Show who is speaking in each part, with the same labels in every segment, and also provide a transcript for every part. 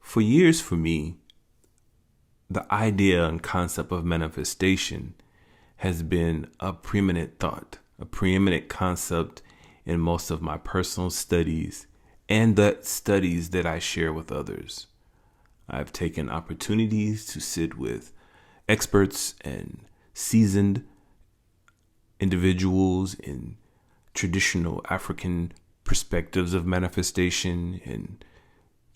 Speaker 1: For years for me, the idea and concept of manifestation has been a preeminent thought, a preeminent concept in most of my personal studies and the studies that I share with others. I've taken opportunities to sit with experts and seasoned individuals in traditional African perspectives of manifestation and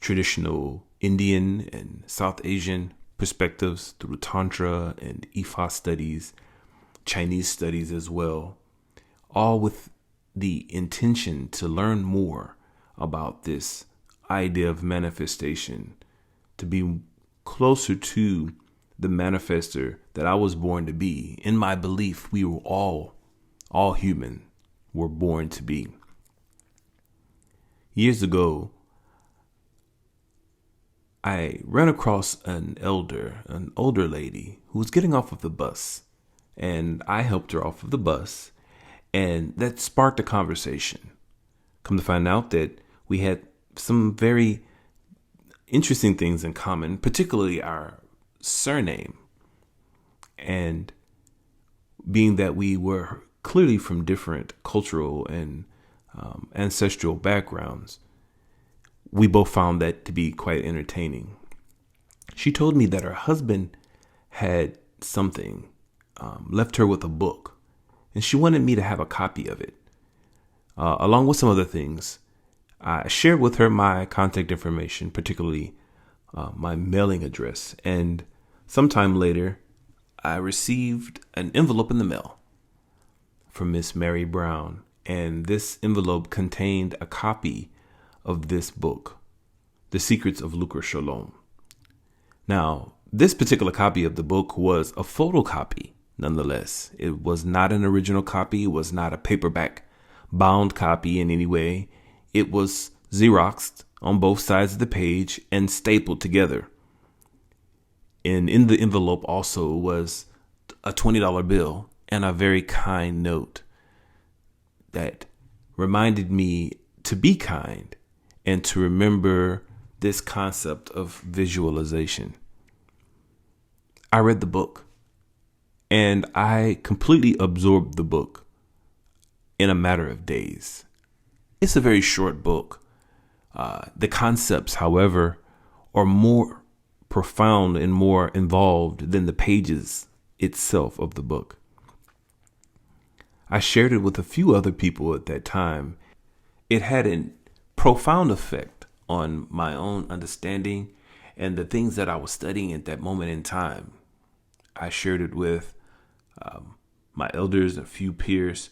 Speaker 1: traditional Indian and South Asian perspectives through Tantra and Ifa studies, Chinese studies as well, all with the intention to learn more about this idea of manifestation, to be closer to the manifester that I was born to be. In my belief, we were all human, were born to be. Years ago, I ran across an older lady who was getting off of the bus, and I helped her off of the bus, and that sparked a conversation. Come to find out that we had some very interesting things in common, particularly our surname, and being that we were clearly from different cultural and ancestral backgrounds, we both found that to be quite entertaining. She told me that her husband had something, left her with a book, and she wanted me to have a copy of it. Along with some other things, I shared with her my contact information, particularly my mailing address. And sometime later, I received an envelope in the mail from Miss Mary Brown. And this envelope contained a copy of this book, The Secrets of Lucra Shalom. Now, this particular copy of the book was a photocopy, nonetheless. It was not an original copy. It was not a paperback bound copy in any way. It was Xeroxed on both sides of the page and stapled together. And in the envelope also was a $20 bill and a very kind note that reminded me to be kind and to remember this concept of visualization. I read the book and I completely absorbed the book in a matter of days. It's a very short book. The concepts, however, are more profound and more involved than the pages itself of the book. I shared it with a few other people at that time. It had a profound effect on my own understanding and the things that I was studying at that moment in time. I shared it with my elders, a few peers,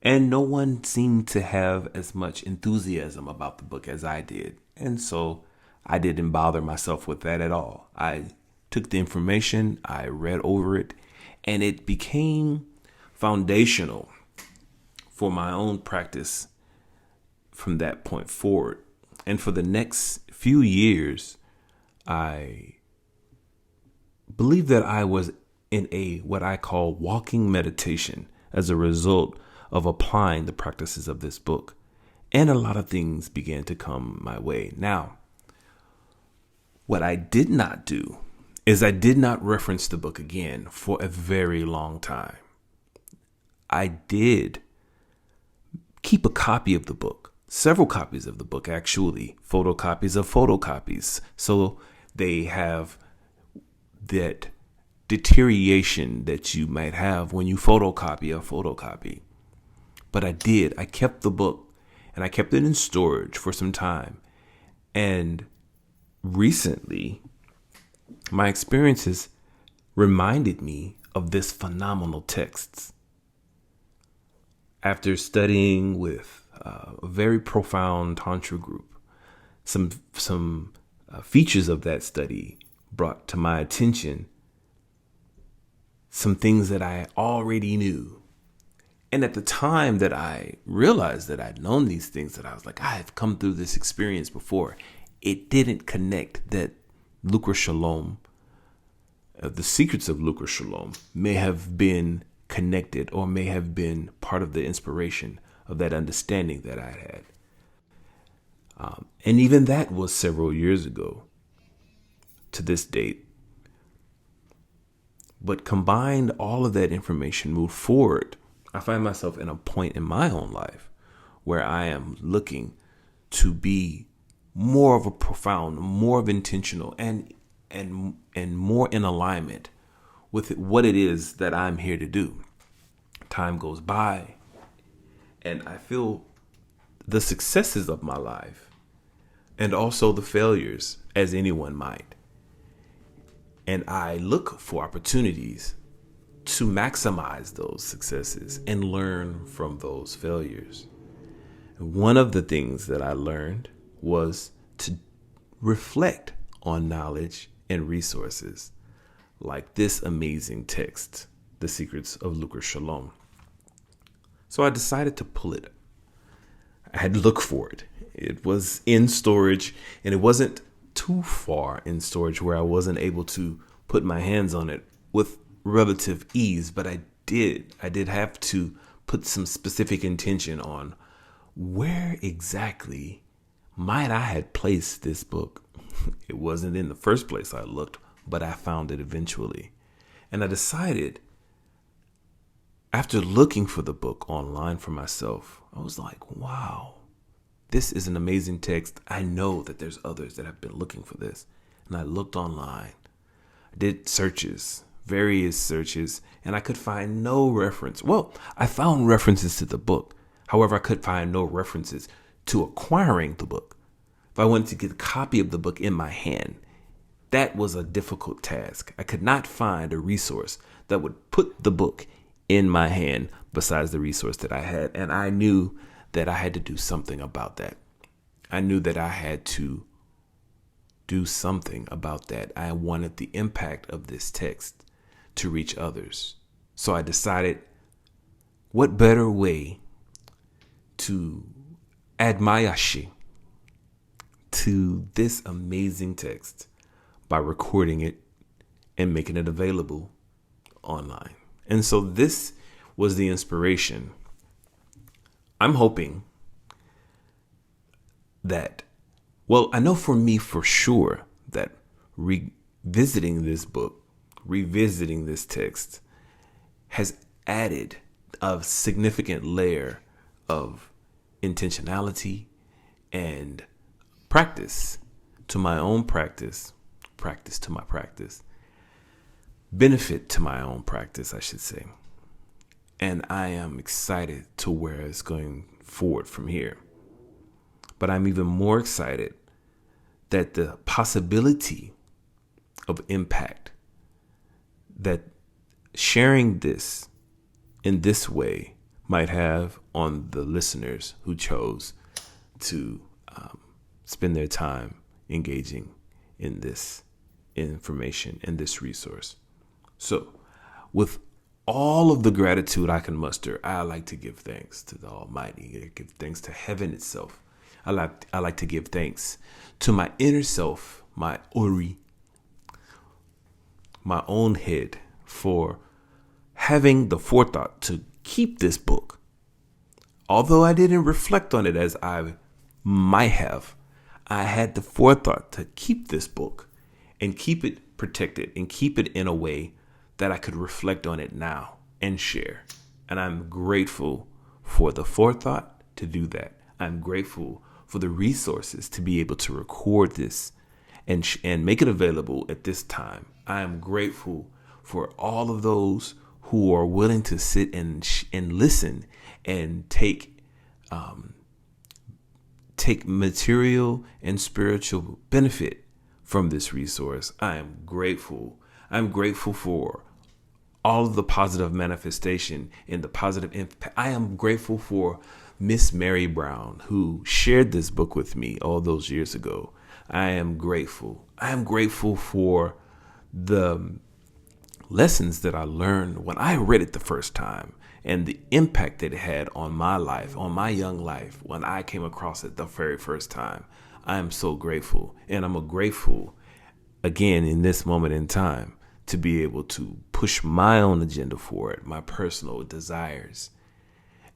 Speaker 1: and no one seemed to have as much enthusiasm about the book as I did. And so I didn't bother myself with that at all. I took the information, I read over it, and it became foundational for my own practice from that point forward. And for the next few years, I believe that I was in what I call walking meditation as a result of applying the practices of this book. And a lot of things began to come my way. Now, what I did not do is I did not reference the book again for a very long time. I did keep a copy of the book, several copies of the book, actually, photocopies of photocopies. So they have that deterioration that you might have when you photocopy a photocopy. But I kept the book and I kept it in storage for some time. And recently, my experiences reminded me of this phenomenal text. After studying with a very profound Tantra group, some features of that study brought to my attention some things that I already knew. And at the time that I realized that I'd known these things, that I was like, I've come through this experience before, it didn't connect that Lucra Shalom, the Secrets of Lucra Shalom, may have been connected or may have been part of the inspiration of that understanding that I had. And even that was several years ago. to this date, but combined all of that information, moved forward, I find myself in a point in my own life where I am looking to be more of a profound, more of intentional, and more in alignment with what it is that I'm here to do. Time goes by, and I feel the successes of my life and also the failures, as anyone might. And I look for opportunities to maximize those successes and learn from those failures. One of the things that I learned was to reflect on knowledge and resources like this amazing text, The Secrets of Lucra Shalom. So I decided to pull it. I had to look for it. It was in storage, and it wasn't too far in storage where I wasn't able to put my hands on it with relative ease, but I did have to put some specific intention on where exactly might I had placed this book. It wasn't in the first place I looked, but I found it eventually. And I decided, after looking for the book online for myself, I was like, wow, this is an amazing text. I know that there's others that have been looking for this. And I looked online. I did searches, various searches, and I could find no reference. Well, I found references to the book. However, I could find no references to acquiring the book. If I wanted to get a copy of the book in my hand, that was a difficult task. I could not find a resource that would put the book in my hand besides the resource that I had. And I knew that I had to do something about that. I knew that I had to do something about that. I wanted the impact of this text to reach others. So I decided, what better way to add my yashi to this amazing text by recording it and making it available online. And so this was the inspiration. I'm hoping that, well, I know for me for sure that revisiting this book, revisiting this text has added a significant layer of intentionality and practice to my own practice, practice to my practice, benefit to my own practice, I should say. And I am excited to where it's going forward from here. But I'm even more excited that the possibility of impact that sharing this in this way might have on the listeners who chose to spend their time engaging in this information and this resource. So with all of the gratitude I can muster, I like to give thanks to the Almighty. I give thanks to heaven itself. I like to give thanks to my inner self, my Ori, my own head, for having the forethought to keep this book. Although I didn't reflect on it as I might have, I had the forethought to keep this book and keep it protected and keep it in a way that I could reflect on it now and share. And I'm grateful for the forethought to do that. I'm grateful for the resources to be able to record this and make it available at this time. I am grateful for all of those who are willing to sit and listen and take material and spiritual benefit from this resource. I am grateful. I'm grateful for all of the positive manifestation and the positive impact. I am grateful for Miss Mary Brown, who shared this book with me all those years ago. I am grateful. I am grateful for the lessons that I learned when I read it the first time and the impact that it had on my life, on my young life, when I came across it the very first time. I am so grateful. And I'm grateful again in this moment in time to be able to push my own agenda forward, my personal desires,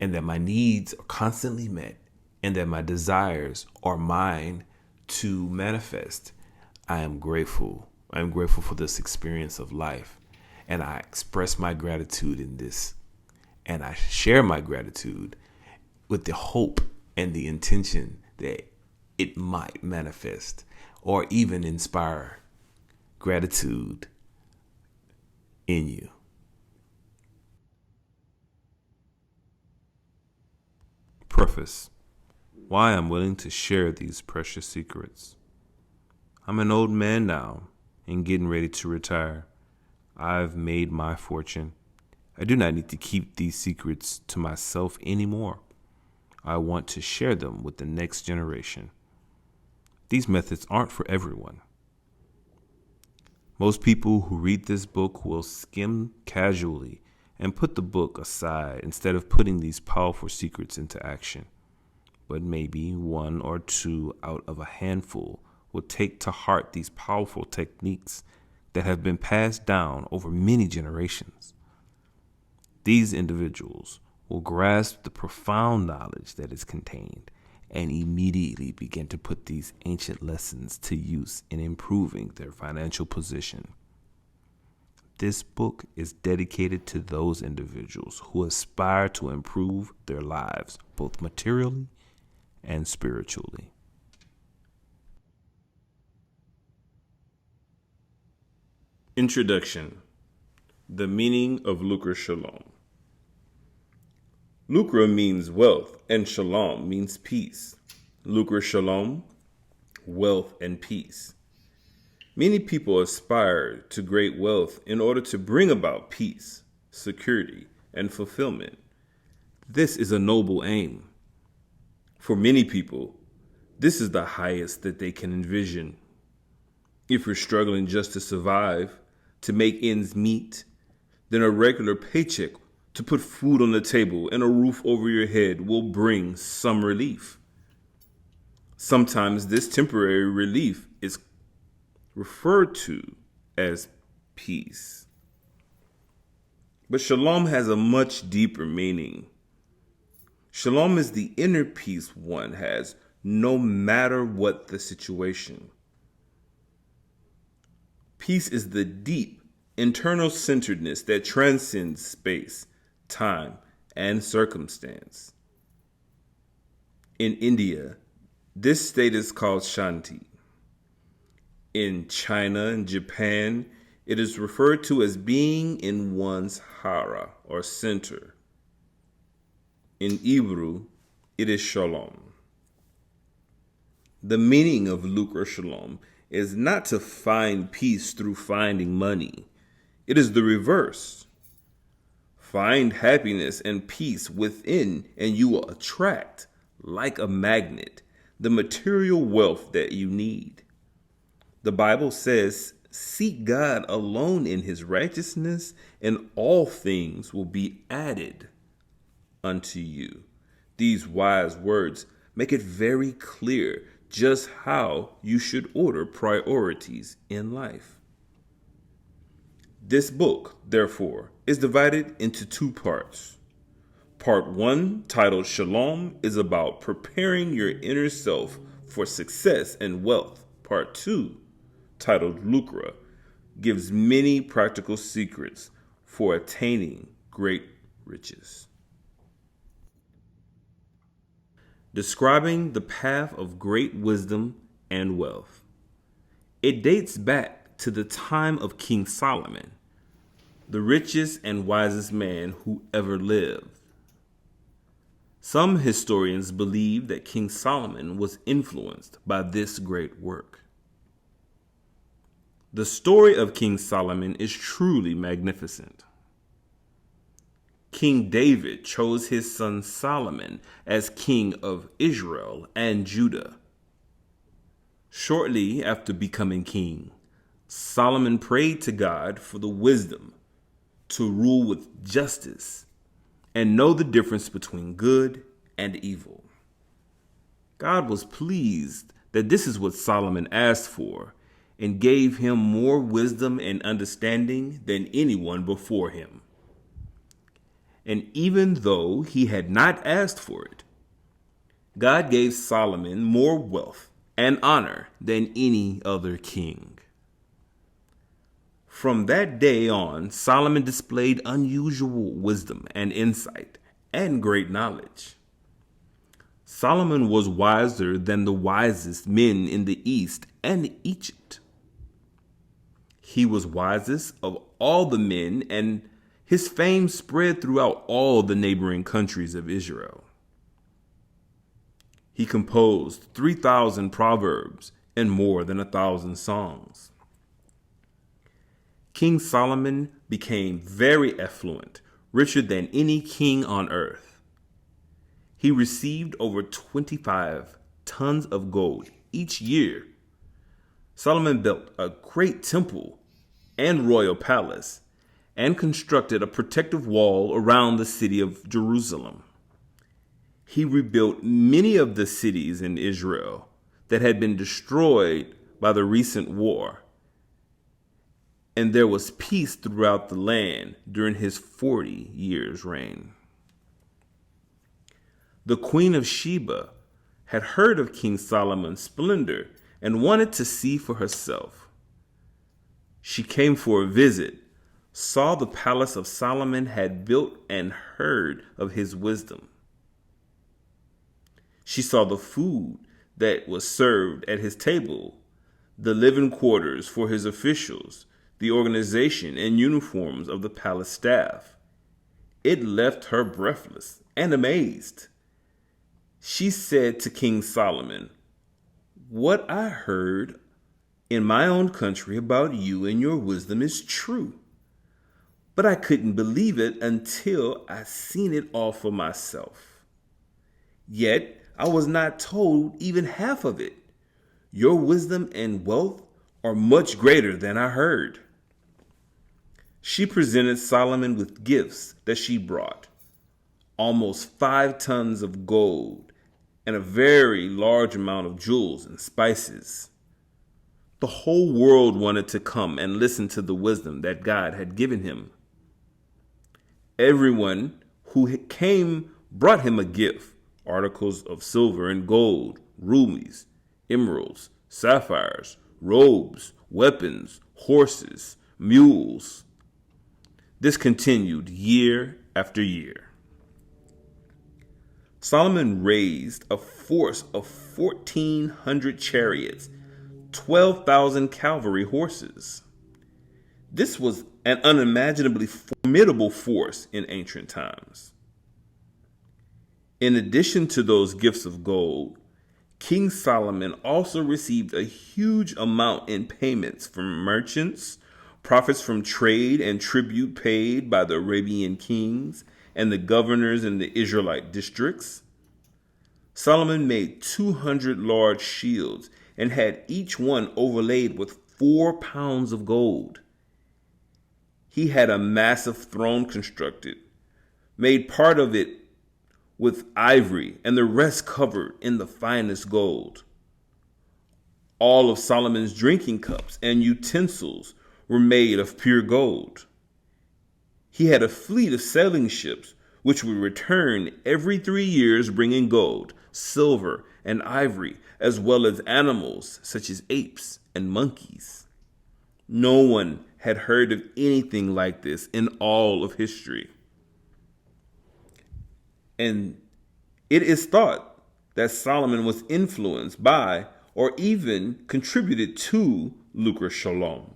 Speaker 1: and that my needs are constantly met and that my desires are mine to manifest. I am grateful. I'm grateful for this experience of life. And I express my gratitude in this. And I share my gratitude with the hope and the intention that it might manifest or even inspire gratitude in you. Preface: why I'm willing to share these precious secrets. I'm an old man now and getting ready to retire. I've made my fortune. I do not need to keep these secrets to myself anymore. I want to share them with the next generation. These methods aren't for everyone. Most people who read this book will skim casually and put the book aside instead of putting these powerful secrets into action. But maybe one or two out of a handful will take to heart these powerful techniques that have been passed down over many generations. These individuals will grasp the profound knowledge that is contained and immediately begin to put these ancient lessons to use in improving their financial position. This book is dedicated to those individuals who aspire to improve their lives, both materially and spiritually. Introduction. The meaning of Lucra Shalom. Lucra means wealth, and Shalom means peace. Lucra Shalom, wealth and peace. Many people aspire to great wealth in order to bring about peace, security, and fulfillment. This is a noble aim. For many people, this is the highest that they can envision. If you're struggling just to survive, to make ends meet, then a regular paycheck to put food on the table and a roof over your head will bring some relief. Sometimes this temporary relief is referred to as peace. But Shalom has a much deeper meaning. Shalom is the inner peace one has no matter what the situation. Peace is the deep, internal centeredness that transcends space, time, and circumstance. In India, this state is called Shanti. In China and Japan, it is referred to as being in one's hara, or center. In Hebrew, it is Shalom. The meaning of Lucra Shalom is not to find peace through finding money. It is the reverse. Find happiness and peace within, and you will attract, like a magnet, the material wealth that you need. The Bible says, seek God alone in his righteousness, and all things will be added unto you. These wise words make it very clear just how you should order priorities in life. This book, therefore, is divided into two parts. Part 1, titled Shalom, is about preparing your inner self for success and wealth. Part 2, titled Lucra, gives many practical secrets for attaining great riches. Describing the path of great wisdom and wealth. It dates back to the time of King Solomon, the richest and wisest man who ever lived. Some historians believe that King Solomon was influenced by this great work. The story of King Solomon is truly magnificent. King David chose his son Solomon as king of Israel and Judah. Shortly after becoming king, Solomon prayed to God for the wisdom to rule with justice and know the difference between good and evil. God was pleased that this is what Solomon asked for and gave him more wisdom and understanding than anyone before him. And even though he had not asked for it, God gave Solomon more wealth and honor than any other king. From that day on, Solomon displayed unusual wisdom and insight and great knowledge. Solomon was wiser than the wisest men in the East and Egypt. He was wisest of all the men, and his fame spread throughout all the neighboring countries of Israel. He composed 3,000 proverbs and more than 1,000 songs. King Solomon became very affluent, richer than any king on earth. He received over 25 tons of gold each year. Solomon built a great temple and royal palace and constructed a protective wall around the city of Jerusalem. He rebuilt many of the cities in Israel that had been destroyed by the recent war, and there was peace throughout the land during his 40 years' reign. The Queen of Sheba had heard of King Solomon's splendor and wanted to see for herself. She came for a visit, saw the palace of Solomon had built, and heard of his wisdom. She saw the food that was served at his table, the living quarters for his officials, the organization and uniforms of the palace staff. It left her breathless and amazed. She said to King Solomon, "What I heard in my own country about you and your wisdom is true, but I couldn't believe it until I seen it all for myself. Yet I was not told even half of it. Your wisdom and wealth are much greater than I heard." She presented Solomon with gifts that she brought, almost 5 tons of gold and a very large amount of jewels and spices. The whole world wanted to come and listen to the wisdom that God had given him. Everyone who came brought him a gift, articles of silver and gold, rubies, emeralds, sapphires, robes, weapons, horses, mules. This continued year after year. Solomon raised a force of 1,400 chariots, 12,000 cavalry horses. This was an unimaginably formidable force in ancient times. In addition to those gifts of gold, King Solomon also received a huge amount in payments from merchants, profits from trade and tribute paid by the Arabian kings and the governors in the Israelite districts. Solomon made 200 large shields and had each one overlaid with 4 pounds of gold. He had a massive throne constructed, made part of it with ivory and the rest covered in the finest gold. All of Solomon's drinking cups and utensils were made of pure gold. He had a fleet of sailing ships which would return every 3 years bringing gold, silver, and ivory, as well as animals such as apes and monkeys. No one had heard of anything like this in all of history. And it is thought that Solomon was influenced by or even contributed to Lucra Shalom.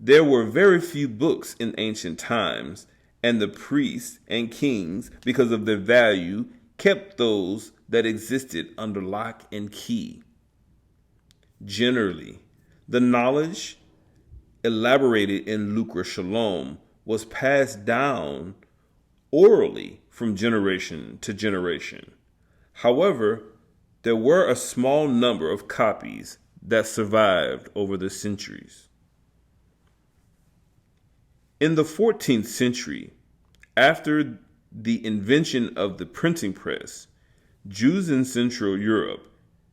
Speaker 1: There were very few books in ancient times, and the priests and kings, because of their value, kept those that existed under lock and key. Generally, the knowledge elaborated in Lucra Shalom was passed down orally from generation to generation. However, there were a small number of copies that survived over the centuries. In the 14th century, after the invention of the printing press, Jews in Central Europe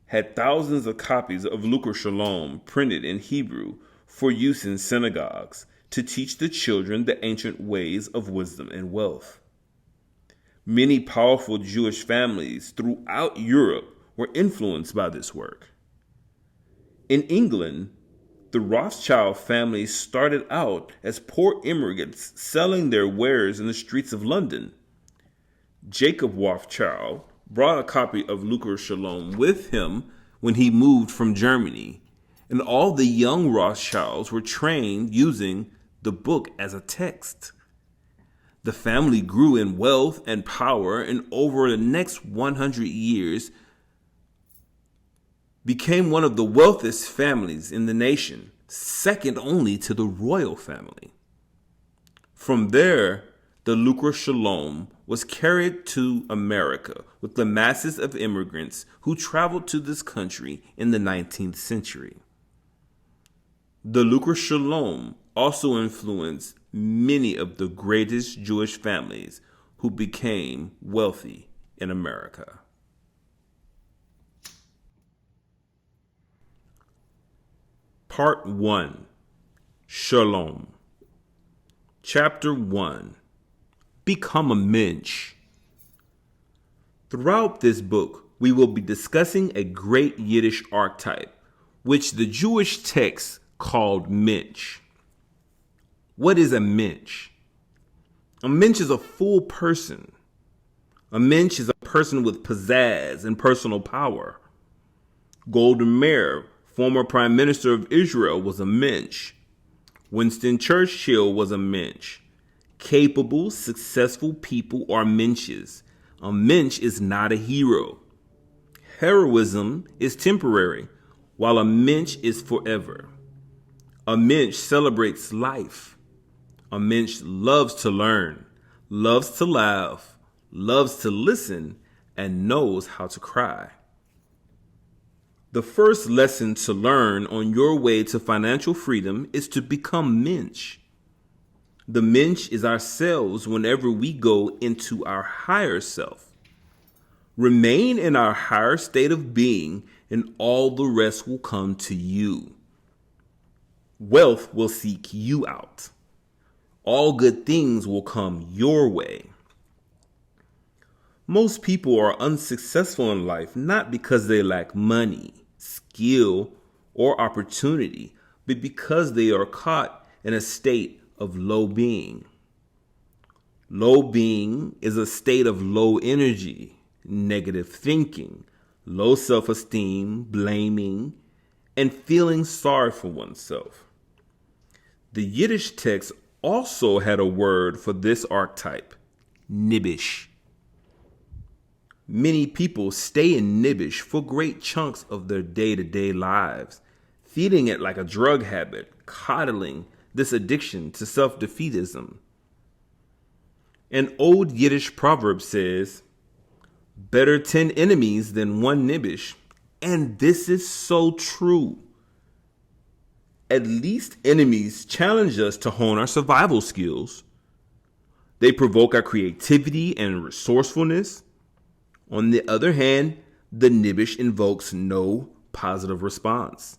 Speaker 1: had thousands of copies of Lucra Shalom printed in Hebrew for use in synagogues to teach the children the ancient ways of wisdom and wealth. Many powerful Jewish families throughout Europe were influenced by this work. In England, The Rothschild family started out as poor immigrants selling their wares in the streets of London. Jacob Rothschild brought a copy of Lucra Shalom with him when he moved from Germany, and all the young Rothschilds were trained using the book as a text. The family grew in wealth and power, and over the next 100 years became one of the wealthiest families in the nation, second only to the royal family. From there, the Lucra Shalom was carried to America with the masses of immigrants who traveled to this country in the 19th century. The Lucra Shalom also influenced many of the greatest Jewish families who became wealthy in America. Part 1. Shalom. Chapter 1. Become a Minch. Throughout this book, we will be discussing a great Yiddish archetype, which the Jewish text called Minch. What is a Minch? A Minch is a full person. A Minch is a person with pizzazz and personal power. Golda Meir, former Prime Minister of Israel, was a Minch. Winston Churchill was a Minch. Capable, successful people are Minches. A Minch is not a hero. Heroism is temporary, while a Minch is forever. A Minch celebrates life. A Minch loves to learn, loves to laugh, loves to listen, and knows how to cry. The first lesson to learn on your way to financial freedom is to become Minch. The Minch is ourselves whenever we go into our higher self. Remain in our higher state of being, and all the rest will come to you. Wealth will seek you out. All good things will come your way. Most people are unsuccessful in life not because they lack money, skill, or opportunity, but because they are caught in a state of low being. Low being is a state of low energy, negative thinking, low self-esteem, blaming, and feeling sorry for oneself. The Yiddish text also had a word for this archetype, nibbish. Many people stay in nibbish for great chunks of their day-to-day lives, feeding it like a drug habit, coddling this addiction to self-defeatism. An old Yiddish proverb says, better 10 enemies than one nibbish, and this is so true. At least enemies challenge us to hone our survival skills. They provoke our creativity and resourcefulness. On the other hand, the nibbish invokes no positive response.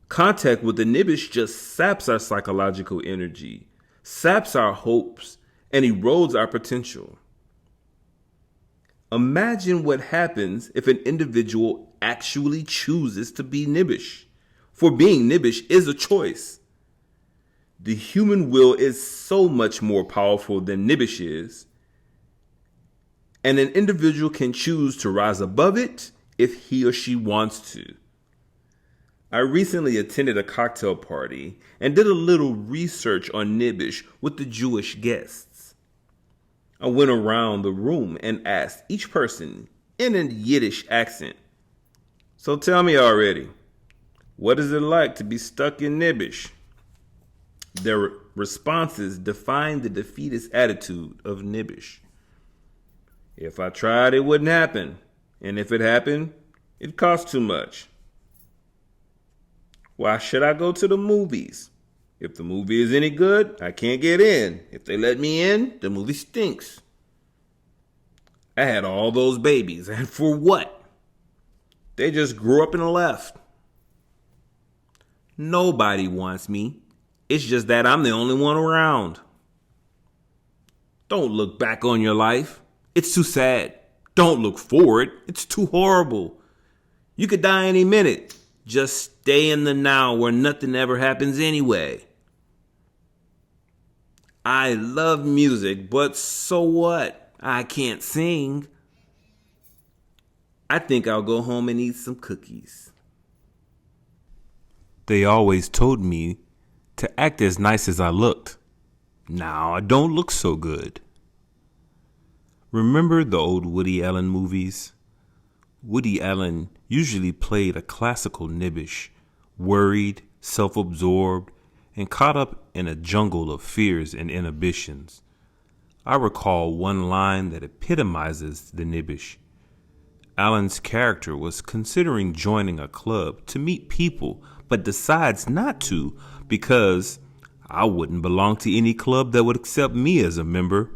Speaker 1: Contact with the nibbish just saps our psychological energy, saps our hopes, and erodes our potential. Imagine what happens if an individual actually chooses to be nibbish. For being nibbish is a choice. The human will is so much more powerful than nibbish is, and an individual can choose to rise above it if he or she wants to. I recently attended a cocktail party and did a little research on nibbish with the Jewish guests. I went around the room and asked each person in a Yiddish accent, so tell me already, what is it like to be stuck in nibbish? Their responses defined the defeatist attitude of nibbish. If I tried, it wouldn't happen. And if it happened, it cost too much. Why should I go to the movies? If the movie is any good, I can't get in. If they let me in, the movie stinks. I had all those babies, and for what? They just grew up and left. Nobody wants me. It's just that I'm the only one around. Don't look back on your life. It's too sad. Don't look forward. It's too horrible. You could die any minute. Just stay in the now where nothing ever happens anyway. I love music, but so what? I can't sing. I think I'll go home and eat some cookies. They always told me to act as nice as I looked. Now I don't look so good. Remember the old Woody Allen movies? Woody Allen usually played a classical Nibbish, worried, self-absorbed, and caught up in a jungle of fears and inhibitions. I recall one line that epitomizes the Nibbish. Allen's character was considering joining a club to meet people, but decides not to because I wouldn't belong to any club that would accept me as a member.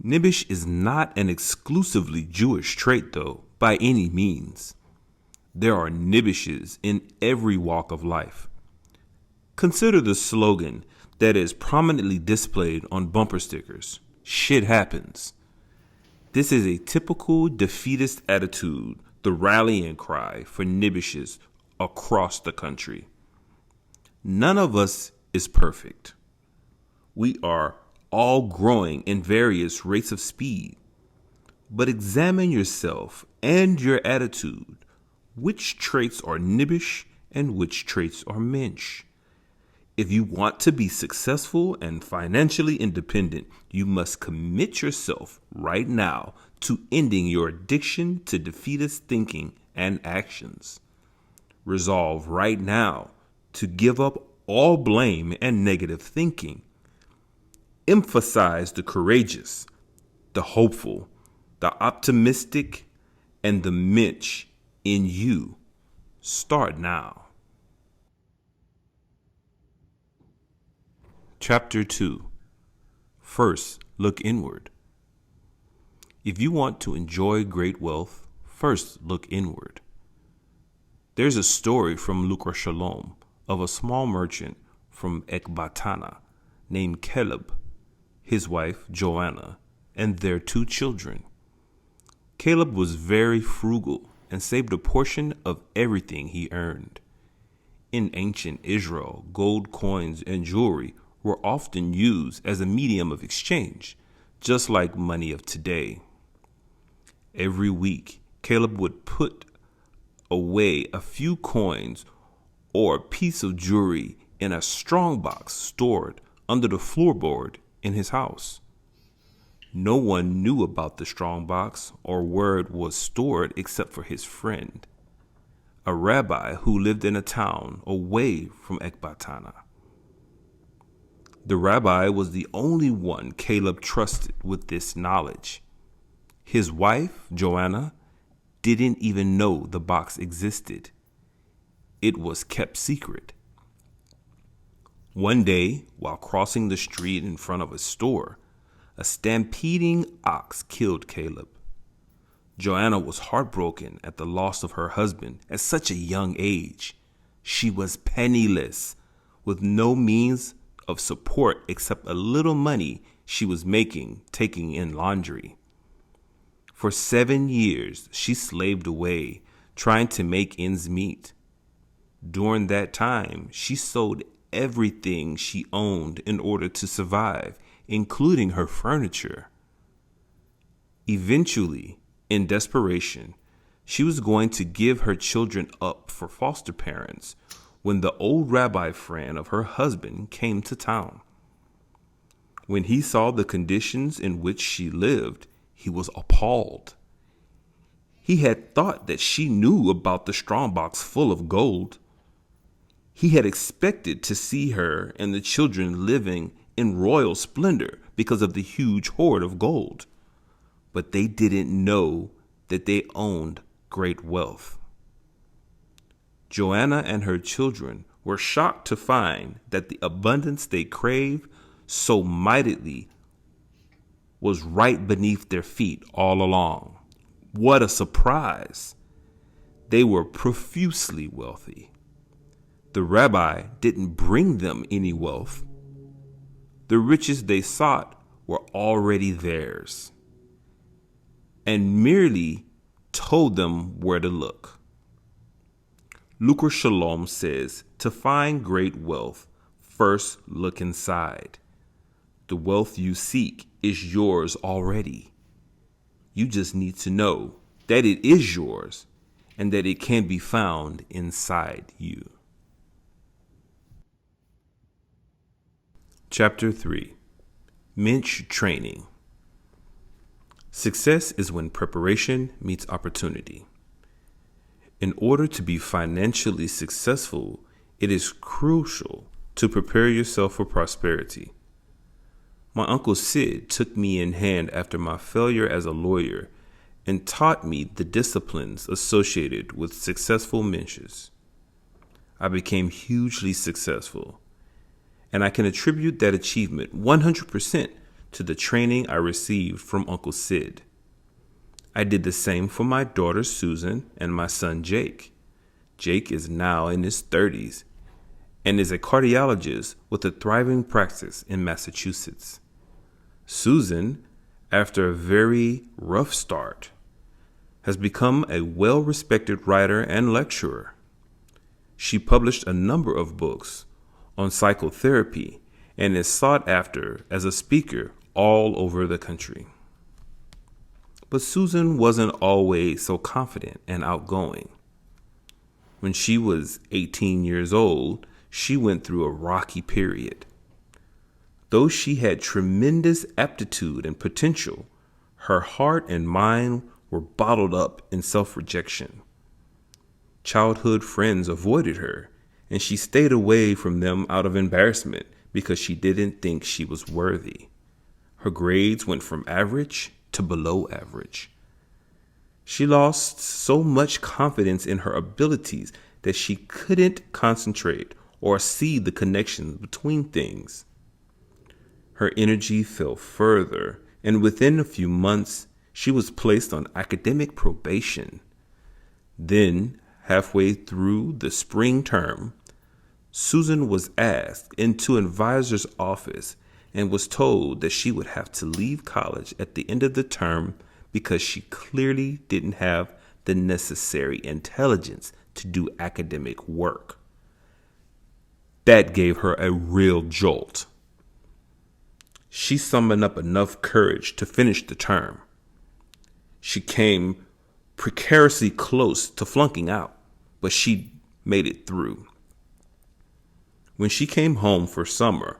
Speaker 1: Nibbish is not an exclusively Jewish trait, though, by any means. There are Nibbishes in every walk of life. Consider the slogan that is prominently displayed on bumper stickers: "Shit happens." This is a typical defeatist attitude, the rallying cry for Nibbishes across the country. None of us is perfect. We are all growing in various rates of speed. But examine yourself and your attitude. Which traits are Nibbish and which traits are Minch? If you want to be successful and financially independent, you must commit yourself right now to ending your addiction to defeatist thinking and actions. Resolve right now to give up all blame and negative thinking. Emphasize the courageous, the hopeful, the optimistic, and the Minch in you. Start now. Chapter 2. First, look inward. If you want to enjoy great wealth, first look inward. There's a story from Lucra Shalom of a small merchant from Ecbatana named Caleb, his wife Joanna, and their 2 children. Caleb was very frugal and saved a portion of everything he earned. In ancient Israel, gold coins and jewelry were often used as a medium of exchange, just like money of today. Every week, Caleb would put away a few coins or a piece of jewelry in a strong box stored under the floorboard in his house. No one knew about the strong box or where it was stored except for his friend, a rabbi who lived in a town away from Ecbatana. The rabbi was the only one Caleb trusted with this knowledge. His wife, Joanna, didn't even know the box existed. It was kept secret. One day, while crossing the street in front of a store, a stampeding ox killed Caleb. Joanna was heartbroken at the loss of her husband at such a young age. She was penniless, with no means of support except a little money she was making taking in laundry. For 7 years, she slaved away, trying to make ends meet. During that time, she sold everything she owned in order to survive, including her furniture. Eventually, in desperation, she was going to give her children up for foster parents when the old rabbi friend of her husband came to town. When he saw the conditions in which she lived, he was appalled. He had thought that she knew about the strongbox full of gold. He had expected to see her and the children living in royal splendor because of the huge hoard of gold. But they didn't know that they owned great wealth. Joanna and her children were shocked to find that the abundance they craved so mightily was right beneath their feet all along. What a surprise! They were profusely wealthy. The rabbi didn't bring them any wealth. The riches they sought were already theirs, and merely told them where to look. Lucra Shalom says, to find great wealth, first look inside. The wealth you seek is yours already. You just need to know that it is yours and that it can be found inside you. Chapter 3. Minch Training. Success is when preparation meets opportunity. In order to be financially successful, it is crucial to prepare yourself for prosperity. My Uncle Sid took me in hand after my failure as a lawyer and taught me the disciplines associated with successful Minches. I became hugely successful, and I can attribute that achievement 100% to the training I received from Uncle Sid. I did the same for my daughter Susan and my son Jake. Jake is now in his 30s and is a cardiologist with a thriving practice in Massachusetts. Susan, after a very rough start, has become a well-respected writer and lecturer. She published a number of books on psychotherapy and is sought after as a speaker all over the country. But Susan wasn't always so confident and outgoing. When she was 18 years old, she went through a rocky period. Though she had tremendous aptitude and potential, her heart and mind were bottled up in self-rejection. Childhood friends avoided her, and she stayed away from them out of embarrassment because she didn't think she was worthy. Her grades went from average to below average. She lost so much confidence in her abilities that she couldn't concentrate or see the connections between things. Her energy fell further, and within a few months, she was placed on academic probation. Then, halfway through the spring term, Susan was asked into an advisor's office and was told that she would have to leave college at the end of the term because she clearly didn't have the necessary intelligence to do academic work. That gave her a real jolt. She summoned up enough courage to finish the term. She came precariously close to flunking out, but she made it through. When she came home for summer,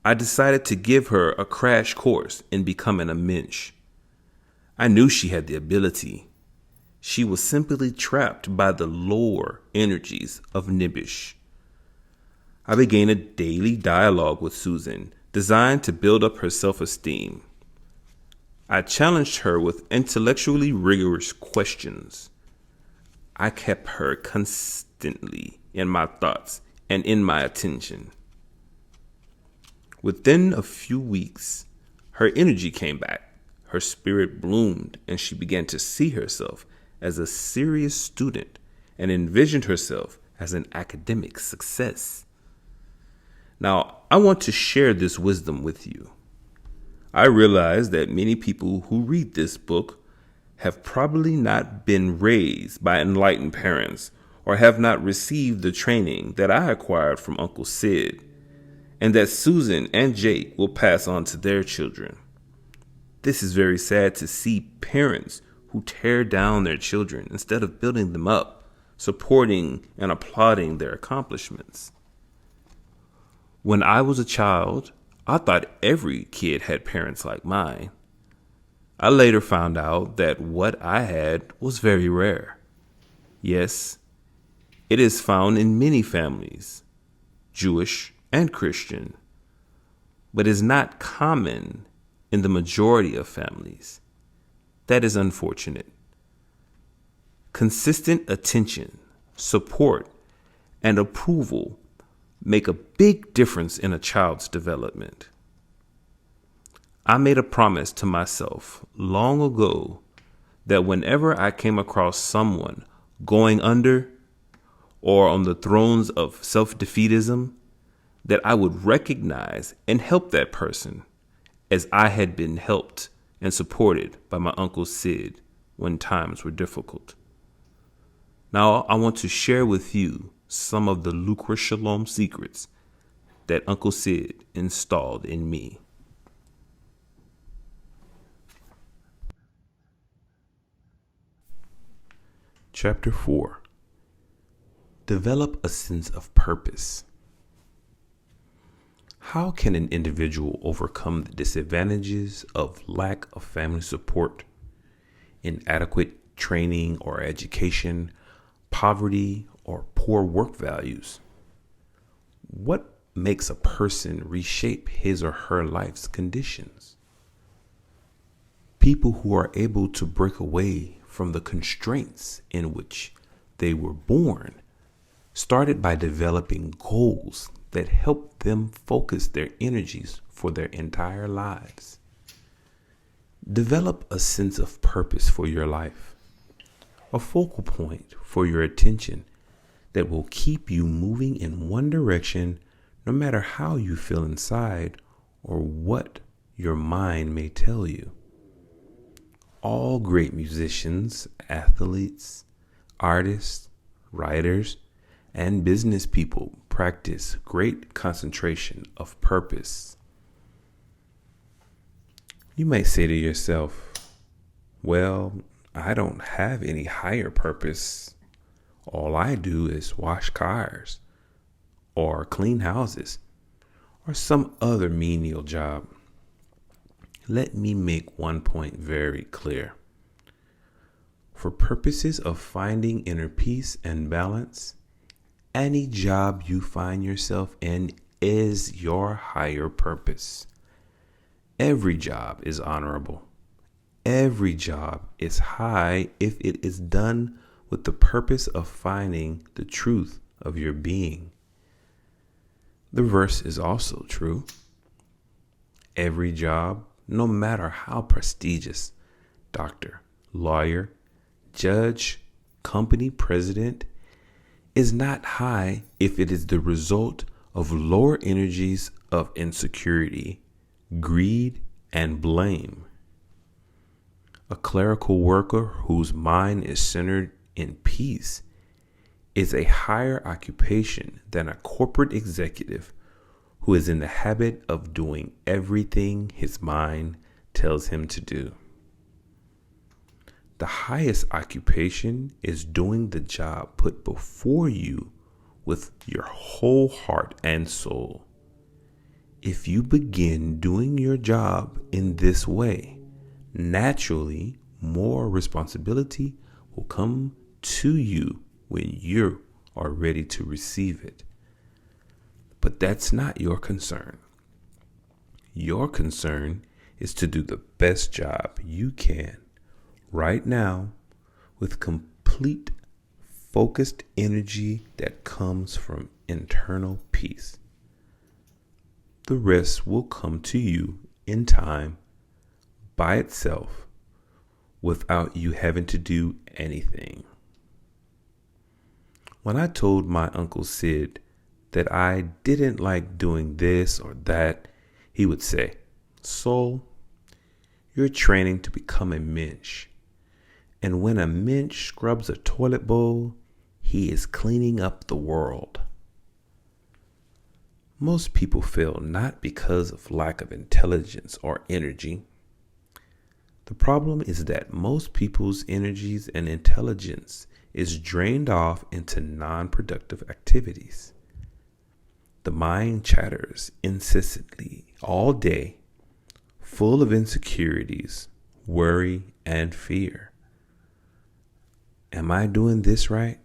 Speaker 1: I decided to give her a crash course in becoming a Minch. I knew she had the ability. She was simply trapped by the lower energies of Nibbish. I began a daily dialogue with Susan designed to build up her self-esteem. I challenged her with intellectually rigorous questions. I kept her constantly in my thoughts and in my attention. Within a few weeks, her energy came back, her spirit bloomed, and she began to see herself as a serious student and envisioned herself as an academic success. Now, I want to share this wisdom with you. I realize that many people who read this book have probably not been raised by enlightened parents or have not received the training that I acquired from Uncle Sid, and that Susan and Jake will pass on to their children. This is very sad to see parents who tear down their children instead of building them up, supporting and applauding their accomplishments. When I was a child, I thought every kid had parents like mine. I later found out that what I had was very rare. Yes, it is found in many families, Jewish and Christian, but is not common in the majority of families. That is unfortunate. Consistent attention, support, and approval make a big difference in a child's development. I made a promise to myself long ago that whenever I came across someone going under or on the thrones of self-defeatism, that I would recognize and help that person as I had been helped and supported by my Uncle Sid when times were difficult. Now, I want to share with you some of the Lucra Shalom secrets that Uncle Sid installed in me. Chapter 4. Develop a sense of purpose. How can an individual overcome the disadvantages of lack of family support, inadequate training or education, poverty, or poor work values? What makes a person reshape his or her life's conditions? People who are able to break away from the constraints in which they were born started by developing goals that help them focus their energies for their entire lives. Develop a sense of purpose for your life, a focal point for your attention that will keep you moving in one direction no matter how you feel inside or what your mind may tell you. All great musicians, athletes, artists, writers, and business people practice great concentration of purpose. You might say to yourself, well, I don't have any higher purpose. All I do is wash cars or clean houses or some other menial job. Let me make one point very clear. For purposes of finding inner peace and balance, any job you find yourself in is your higher purpose. Every job is honorable. Every job is high if it is done with the purpose of finding the truth of your being. The verse is also true. Every job, no matter how prestigious, doctor, lawyer, judge, company president, is not high if it is the result of lower energies of insecurity, greed, and blame. A clerical worker whose mind is centered in peace is a higher occupation than a corporate executive who is in the habit of doing everything his mind tells him to do. The highest occupation is doing the job put before you with your whole heart and soul. If you begin doing your job in this way, naturally, more responsibility will come to you when you are ready to receive it. But that's not your concern. Your concern is to do the best job you can right now with complete focused energy that comes from internal peace. The rest will come to you in time by itself without you having to do anything. When I told my Uncle Sid that I didn't like doing this or that, he would say, "Soul, you're training to become a Minch. And when a Minch scrubs a toilet bowl, he is cleaning up the world." Most people fail not because of lack of intelligence or energy. The problem is that most people's energies and intelligence is drained off into non-productive activities. The mind chatters incessantly all day, full of insecurities, worry, and fear. Am I doing this right?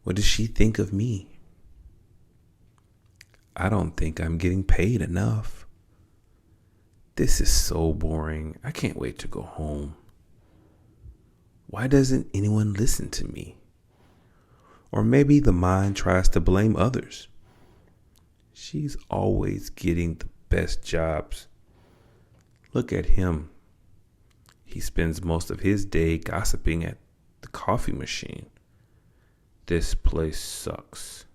Speaker 1: What does she think of me? I don't think I'm getting paid enough. This is so boring. I can't wait to go home. Why doesn't anyone listen to me? Or maybe the mind tries to blame others. She's always getting the best jobs. Look at him. He spends most of his day gossiping at the coffee machine. This place sucks.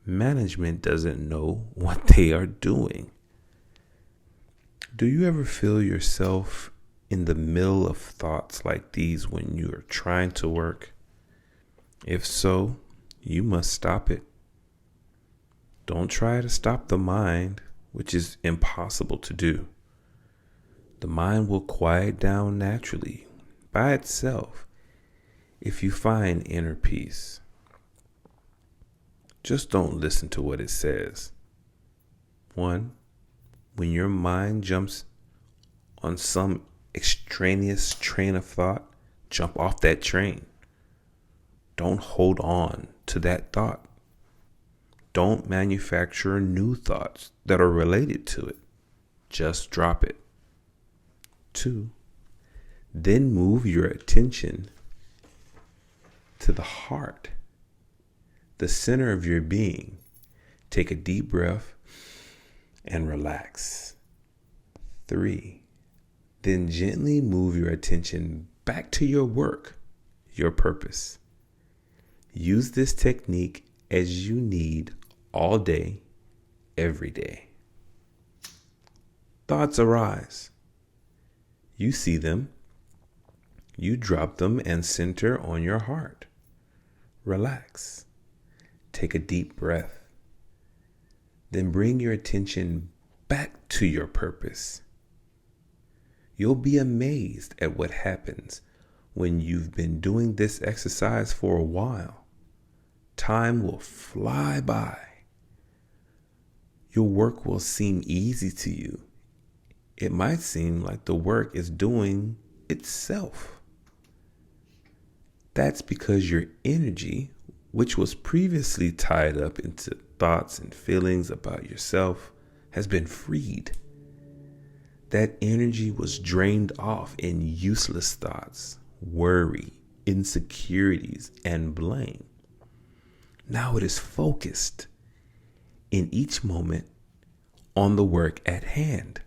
Speaker 1: Management doesn't know what they are doing. Do you ever feel yourself in the middle of thoughts like these when you are trying to work? If so, you must stop it. Don't try to stop the mind, which is impossible to do. The mind will quiet down naturally by itself if you find inner peace. Just don't listen to what it says. 1. When your mind jumps on some extraneous train of thought, jump off that train. Don't hold on to that thought. Don't manufacture new thoughts that are related to it. Just drop it. 2. Then move your attention to the heart, the center of your being. Take a deep breath and relax. 3. Then gently move your attention back to your work, your purpose. Use this technique as you need all day, every day. Thoughts arise. You see them. You drop them and center on your heart. Relax. Take a deep breath. Then bring your attention back to your purpose. You'll be amazed at what happens when you've been doing this exercise for a while. Time will fly by. Your work will seem easy to you. It might seem like the work is doing itself. That's because your energy, which was previously tied up into thoughts and feelings about yourself, has been freed. That energy was drained off in useless thoughts, worry, insecurities, and blame. Now it is focused in each moment on the work at hand.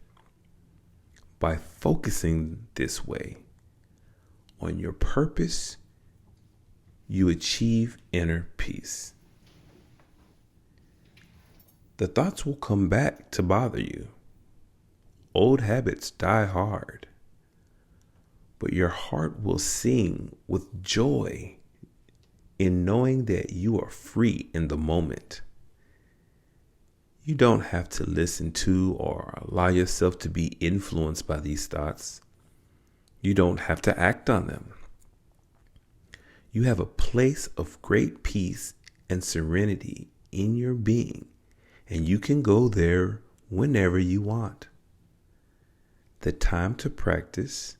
Speaker 1: By focusing this way on your purpose, you achieve inner peace. The thoughts will come back to bother you. Old habits die hard, but your heart will sing with joy in knowing that you are free in the moment. You don't have to listen to or allow yourself to be influenced by these thoughts. You don't have to act on them. You have a place of great peace and serenity in your being, and you can go there whenever you want. The time to practice,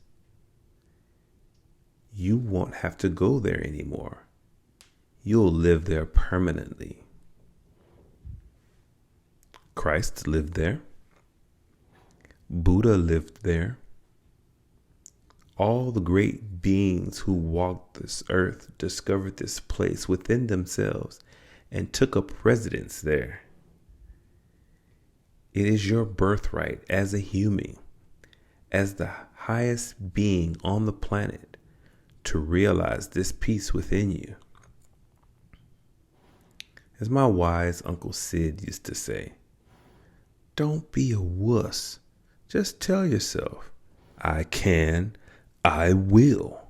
Speaker 1: you won't have to go there anymore. You'll live there permanently. Christ lived there. Buddha lived there. All the great beings who walked this earth discovered this place within themselves and took up residence there. It is your birthright as a human, as the highest being on the planet, to realize this peace within you. As my wise Uncle Sid used to say, don't be a wuss. Just tell yourself, I can, I will.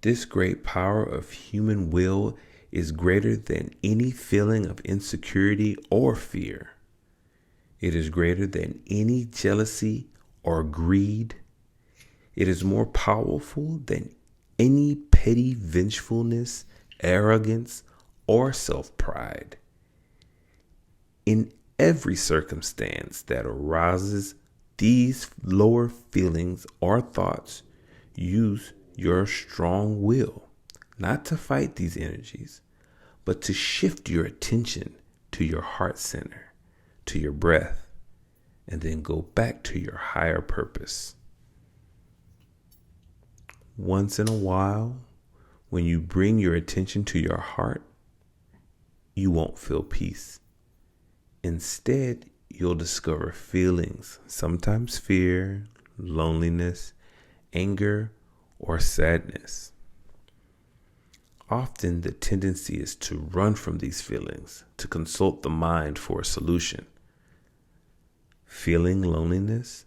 Speaker 1: This great power of human will is greater than any feeling of insecurity or fear. It is greater than any jealousy or greed. It is more powerful than any petty vengefulness, arrogance, or self-pride. In every circumstance that arouses these lower feelings or thoughts, use your strong will, not to fight these energies, but to shift your attention to your heart center, to your breath, and then go back to your higher purpose. Once in a while, when you bring your attention to your heart, you won't feel peace. Instead, you'll discover feelings, sometimes fear, loneliness, anger, or sadness. Often the tendency is to run from these feelings, to consult the mind for a solution. Feeling loneliness?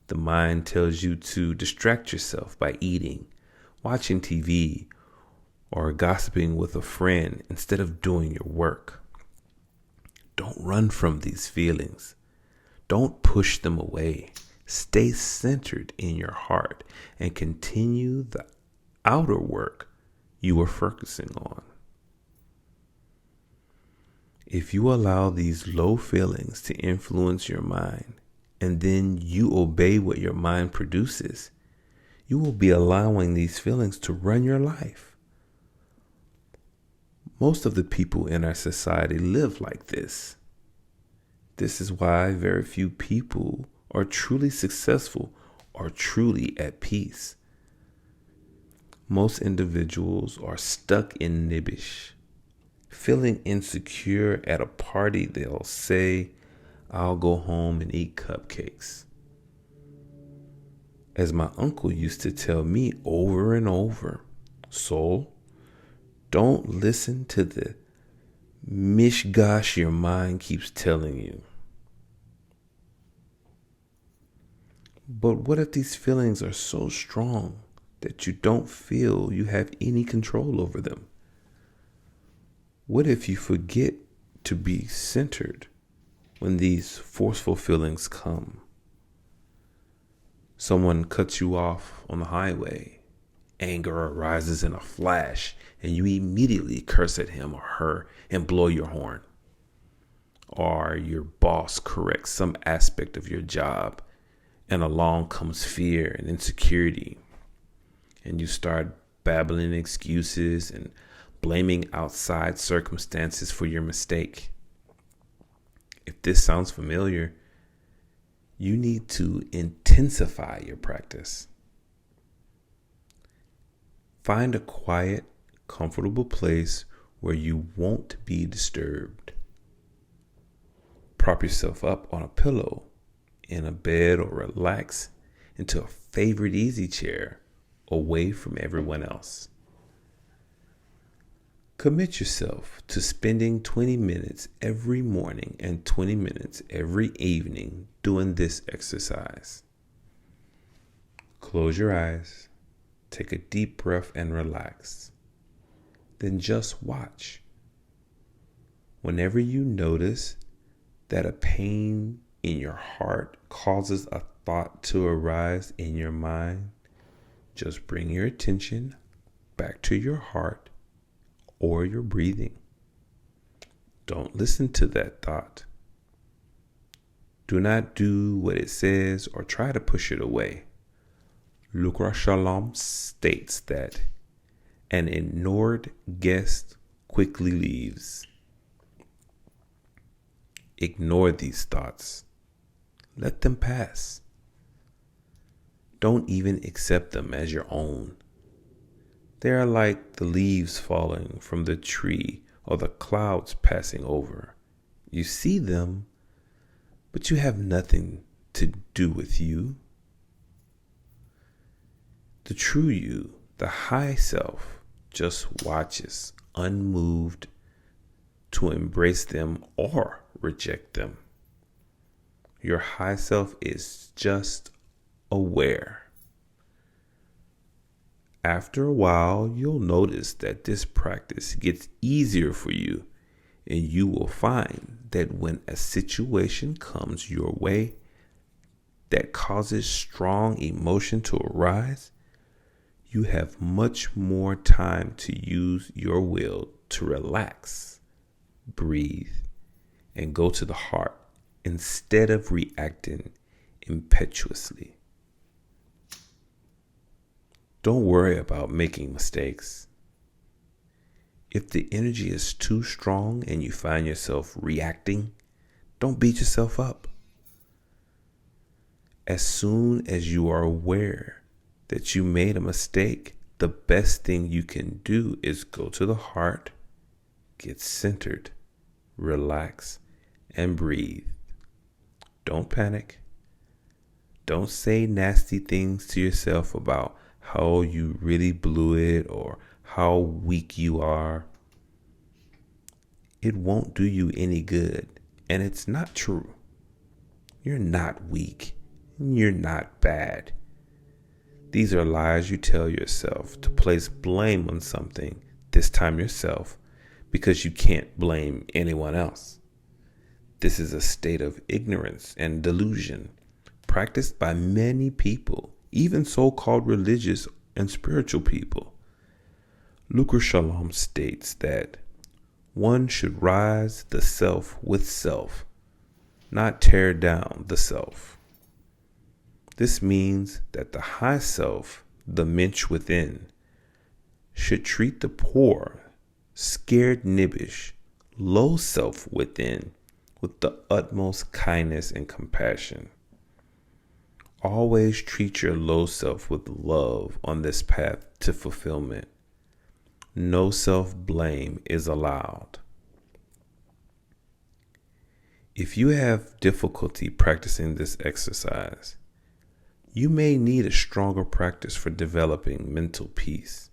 Speaker 1: The mind tells you to distract yourself by eating, watching TV, or gossiping with a friend instead of doing your work. Don't run from these feelings. Don't push them away. Stay centered in your heart and continue the outer work you are focusing on. If you allow these low feelings to influence your mind, and then you obey what your mind produces, you will be allowing these feelings to run your life. Most of the people in our society live like this. This is why very few people are truly successful or truly at peace. Most individuals are stuck in nibbish. Feeling insecure at a party, they'll say, "I'll go home and eat cupcakes." As my uncle used to tell me over and over, "Soul, don't listen to the mishgosh your mind keeps telling you." But what if these feelings are so strong that you don't feel you have any control over them? What if you forget to be centered when these forceful feelings come? Someone cuts you off on the highway. Anger arises in a flash, and you immediately curse at him or her and blow your horn. Or your boss corrects some aspect of your job, and along comes fear and insecurity, and you start babbling excuses and blaming outside circumstances for your mistake. If this sounds familiar, you need to intensify your practice. Find a quiet, comfortable place where you won't be disturbed. Prop yourself up on a pillow, in a bed, or relax into a favorite easy chair away from everyone else. Commit yourself to spending 20 minutes every morning and 20 minutes every evening doing this exercise. Close your eyes, take a deep breath and relax. Then just watch. Whenever you notice that a pain in your heart causes a thought to arise in your mind, just bring your attention back to your heart or your breathing. Don't listen to that thought. Do not do what it says or try to push it away. Lucra Shalom states that an ignored guest quickly leaves. Ignore these thoughts. Let them pass. Don't even accept them as your own. They are like the leaves falling from the tree or the clouds passing over. You see them, but you have nothing to do with you. The true you, the high self, just watches, unmoved, to embrace them or reject them. Your high self is just aware. After a while, you'll notice that this practice gets easier for you, and you will find that when a situation comes your way that causes strong emotion to arise, you have much more time to use your will to relax, breathe, and go to the heart instead of reacting impetuously. Don't worry about making mistakes. If the energy is too strong and you find yourself reacting, don't beat yourself up. As soon as you are aware that you made a mistake, the best thing you can do is go to the heart, get centered, relax, and breathe. Don't panic. Don't say nasty things to yourself about how you really blew it or how weak you are. It won't do you any good, and it's not true. You're not weak. You're not bad. These are lies you tell yourself to place blame on something, this time yourself, because you can't blame anyone else. This is a state of ignorance and delusion practiced by many people, even so-called religious and spiritual people. Lucra Shalom states that one should rise the self with self, not tear down the self. This means that the high self, the Minch within, should treat the poor, scared nibbish, low self within with the utmost kindness and compassion. Always treat your low self with love on this path to fulfillment. No self-blame is allowed. If you have difficulty practicing this exercise, you may need a stronger practice for developing mental peace.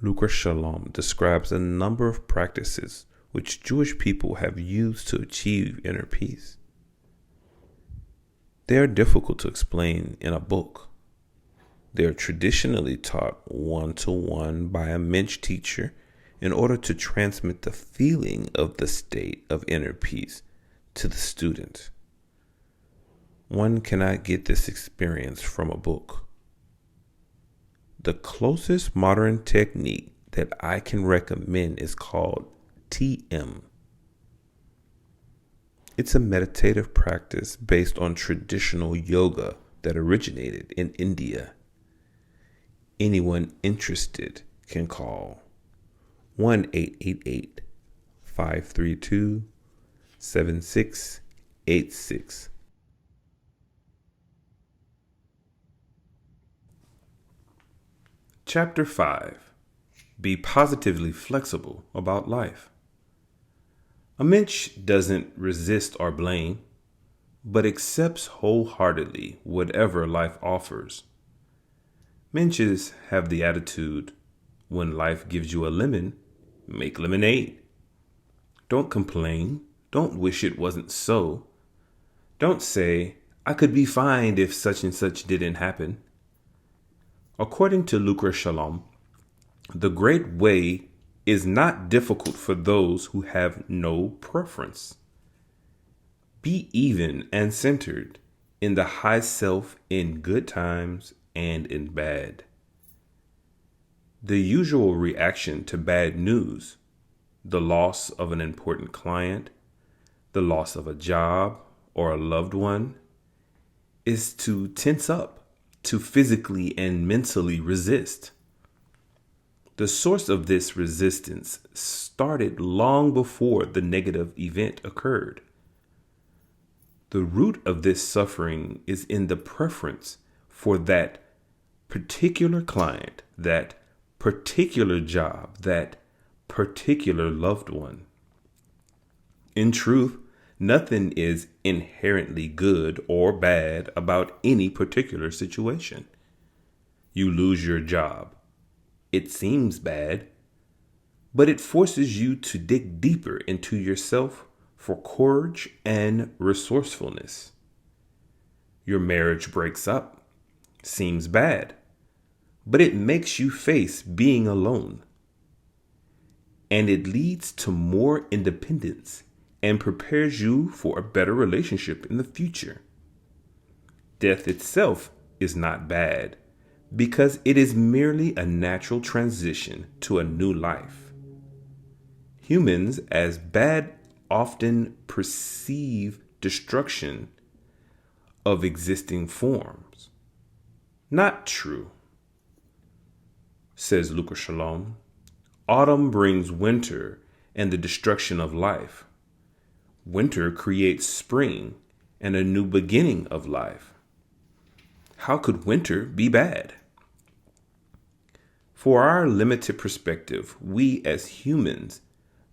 Speaker 1: Lucra Shalom describes a number of practices which Jewish people have used to achieve inner peace. They are difficult to explain in a book. They are traditionally taught one-to-one by a Minch teacher in order to transmit the feeling of the state of inner peace to the student. One cannot get this experience from a book. The closest modern technique that I can recommend is called TM. It's a meditative practice based on traditional yoga that originated in India. Anyone interested can call 1-888-532-7686. Chapter 5. Be positively flexible about life. A Minch doesn't resist or blame, but accepts wholeheartedly whatever life offers. Minches have the attitude, when life gives you a lemon, make lemonade. Don't complain. Don't wish it wasn't so. Don't say, I could be fine if such and such didn't happen. According to Lucra Shalom, the great way is not difficult for those who have no preference. Be even and centered in the high self in good times and in bad. The usual reaction to bad news, the loss of an important client, the loss of a job or a loved one, is to tense up, to physically and mentally resist. The source of this resistance started long before the negative event occurred. The root of this suffering is in the preference for that particular client, that particular job, that particular loved one. In truth, nothing is inherently good or bad about any particular situation. You lose your job. It seems bad, but it forces you to dig deeper into yourself for courage and resourcefulness. Your marriage breaks up. Seems bad, but it makes you face being alone. And it leads to more independence and prepares you for a better relationship in the future. Death itself is not bad because it is merely a natural transition to a new life. Humans, as bad, often perceive destruction of existing forms. Not true. Says Lucra Shalom, autumn brings winter and the destruction of life. Winter creates spring and a new beginning of life. How could winter be bad? For our limited perspective, we as humans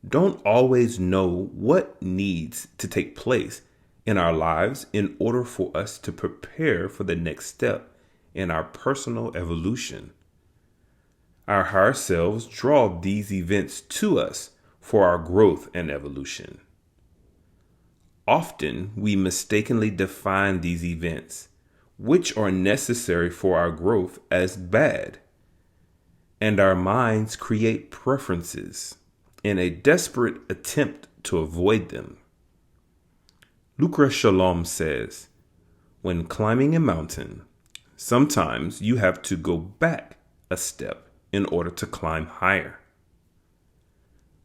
Speaker 1: don't always know what needs to take place in our lives in order for us to prepare for the next step in our personal evolution. Our higher selves draw these events to us for our growth and evolution. Often we mistakenly define these events, which are necessary for our growth, as bad, and our minds create preferences in a desperate attempt to avoid them. Lucra Shalom says, when climbing a mountain, sometimes you have to go back a step in order to climb higher.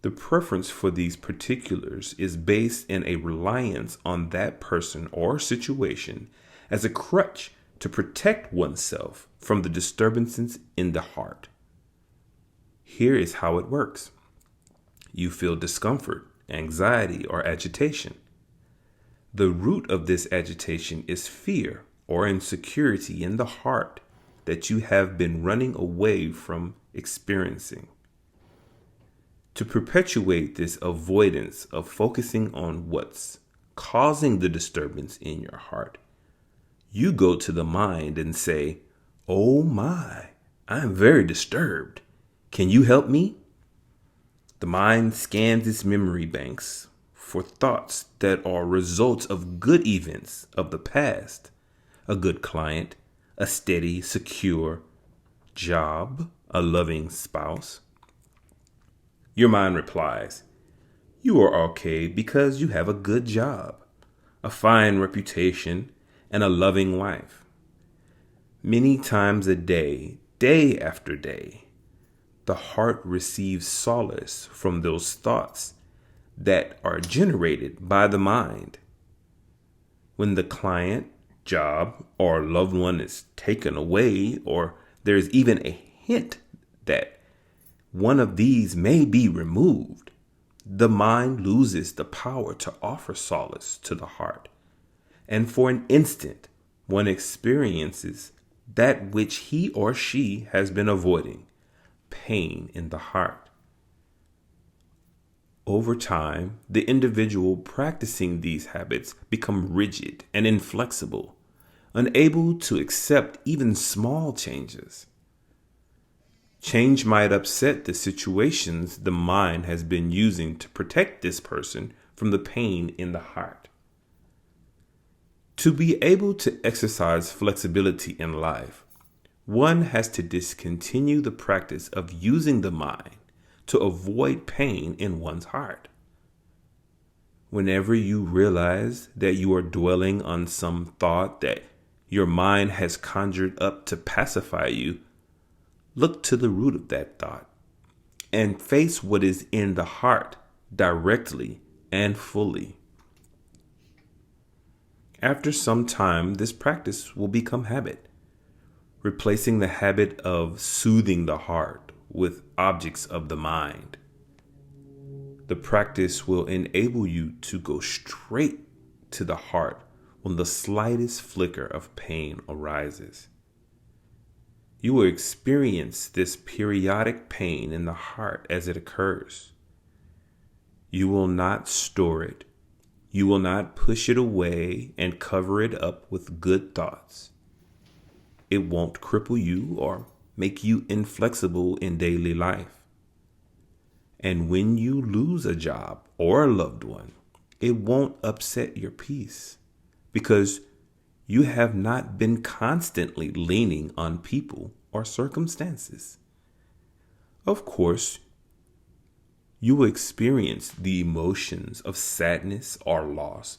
Speaker 1: The preference for these particulars is based in a reliance on that person or situation as a crutch to protect oneself from the disturbances in the heart. Here is how it works. You feel discomfort, anxiety, or agitation. The root of this agitation is fear or insecurity in the heart that you have been running away from experiencing. To perpetuate this avoidance of focusing on what's causing the disturbance in your heart, you go to the mind and say, "Oh my, I'm very disturbed. Can you help me?" The mind scans its memory banks for thoughts that are results of good events of the past, a good client, a steady, secure job, a loving spouse. Your mind replies, "You are okay because you have a good job, a fine reputation, and a loving wife." Many times a day, day after day, the heart receives solace from those thoughts that are generated by the mind. When the client, job, or loved one is taken away, or there's even a hint that one of these may be removed, the mind loses the power to offer solace to the heart. And for an instant, one experiences that which he or she has been avoiding, pain in the heart. Over time, the individual practicing these habits become rigid and inflexible, unable to accept even small changes. Change might upset the situations the mind has been using to protect this person from the pain in the heart. To be able to exercise flexibility in life, one has to discontinue the practice of using the mind to avoid pain in one's heart. Whenever you realize that you are dwelling on some thought that your mind has conjured up to pacify you, look to the root of that thought and face what is in the heart directly and fully. After some time, this practice will become habit, replacing the habit of soothing the heart with objects of the mind. The practice will enable you to go straight to the heart when the slightest flicker of pain arises. You will experience this periodic pain in the heart as it occurs. You will not store it. You will not push it away and cover it up with good thoughts. It won't cripple you or make you inflexible in daily life. And when you lose a job or a loved one, it won't upset your peace because you have not been constantly leaning on people or circumstances. Of course, you will experience the emotions of sadness or loss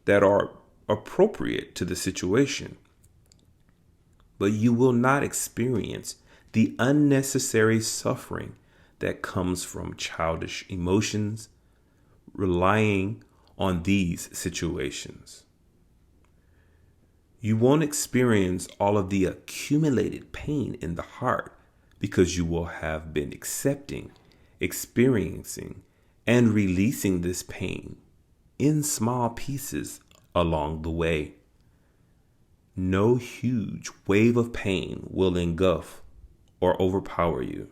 Speaker 1: that are appropriate to the situation, but you will not experience the unnecessary suffering that comes from childish emotions relying on these situations. You won't experience all of the accumulated pain in the heart because you will have been accepting, experiencing, and releasing this pain in small pieces along the way. No huge wave of pain will engulf or overpower you.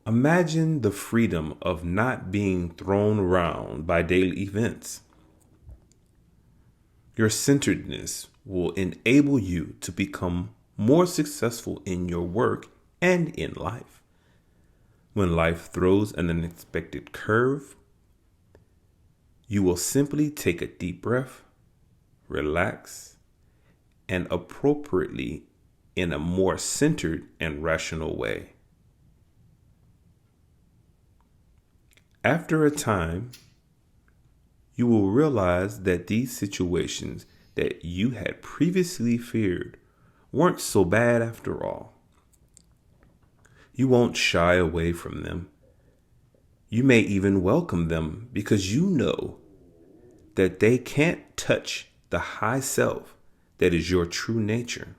Speaker 1: Imagine the freedom of not being thrown around by daily events. Your centeredness will enable you to become more successful in your work and in life. When life throws an unexpected curve, You will simply take a deep breath, relax, and appropriately in a more centered and rational way. After a time, you will realize that these situations that you had previously feared weren't so bad after all. You won't shy away from them. You may even welcome them because you know that they can't touch the high self that is your true nature.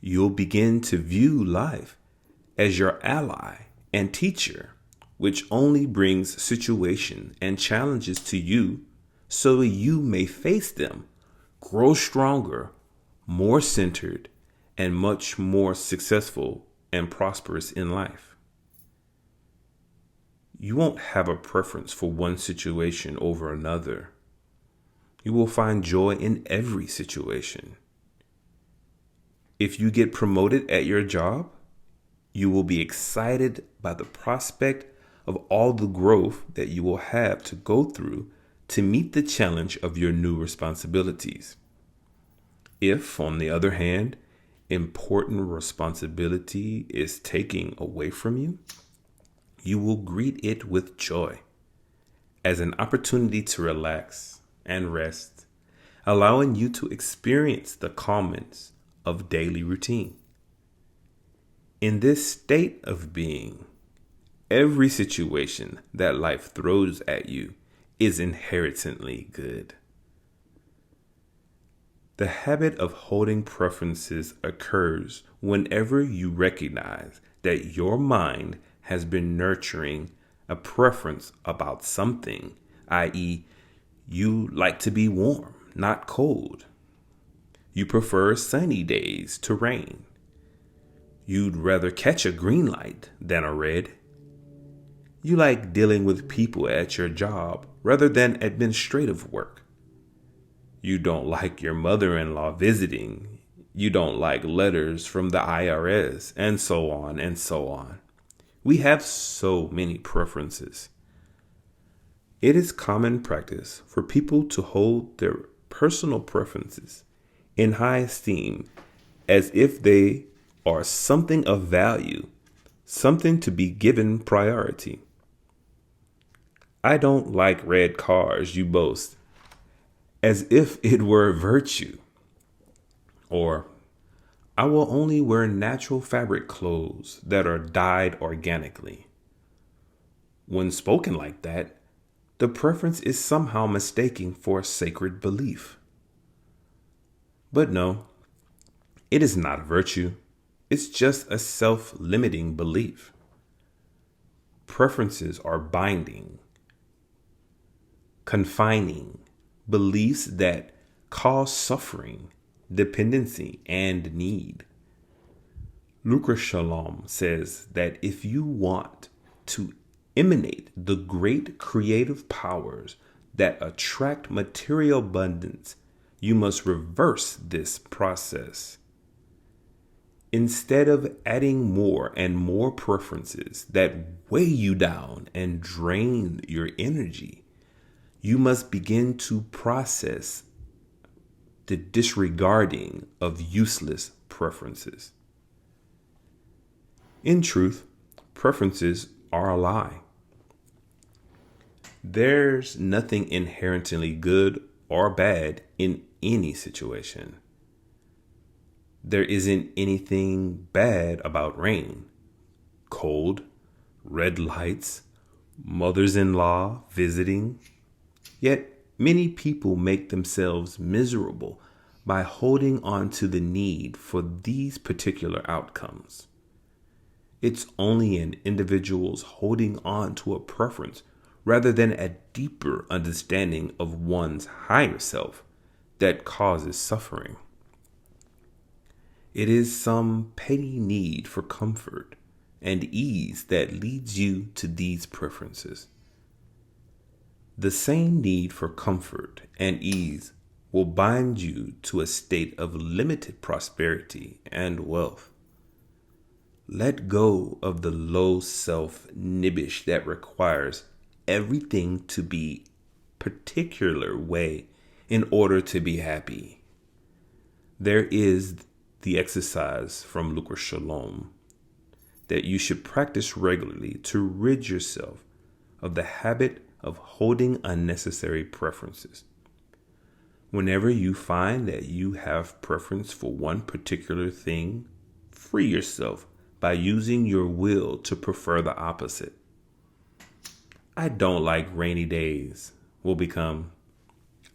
Speaker 1: You'll begin to view life as your ally and teacher, which only brings situations and challenges to you so you may face them, grow stronger, more centered, and much more successful and prosperous in life. You won't have a preference for one situation over another. You will find joy in every situation. If you get promoted at your job, you will be excited by the prospect of all the growth that you will have to go through to meet the challenge of your new responsibilities. If, on the other hand, important responsibility is taken away from you, you will greet it with joy as an opportunity to relax and rest, allowing you to experience the calmness of daily routine. In this state of being, every situation that life throws at you is inherently good. The habit of holding preferences occurs whenever you recognize that your mind has been nurturing a preference about something, i.e., you like to be warm, not cold. You prefer sunny days to rain. You'd rather catch a green light than a red. You like dealing with people at your job rather than administrative work. You don't like your mother-in-law visiting. You don't like letters from the IRS, and so on and so on. We have so many preferences. It is common practice for people to hold their personal preferences in high esteem as if they are something of value, something to be given priority. I don't like red cars, you boast, as if it were a virtue. Or, I will only wear natural fabric clothes that are dyed organically. When spoken like that, the preference is somehow mistaken for a sacred belief. But no, it is not a virtue. It's just a self-limiting belief. Preferences are binding, confining beliefs that cause suffering, dependency, and need. Lucra Shalom says that if you want to emanate the great creative powers that attract material abundance, you must reverse this process. Instead of adding more and more preferences that weigh you down and drain your energy, you must begin to process the disregarding of useless preferences. In truth, preferences are a lie. There's nothing inherently good or bad in any situation. There isn't anything bad about rain, cold, red lights, mothers-in-law visiting. Yet many people make themselves miserable by holding on to the need for these particular outcomes. It's only an individual's holding on to a preference rather than a deeper understanding of one's higher self that causes suffering. It is some petty need for comfort and ease that leads you to these preferences. The same need for comfort and ease will bind you to a state of limited prosperity and wealth. Let go of the low self-nibbish that requires everything to be particular way in order to be happy. There is the exercise from Lucra Shalom that you should practice regularly to rid yourself of the habit of holding unnecessary preferences. Whenever you find that you have preference for one particular thing, free yourself by using your will to prefer the opposite. I don't like rainy days will become,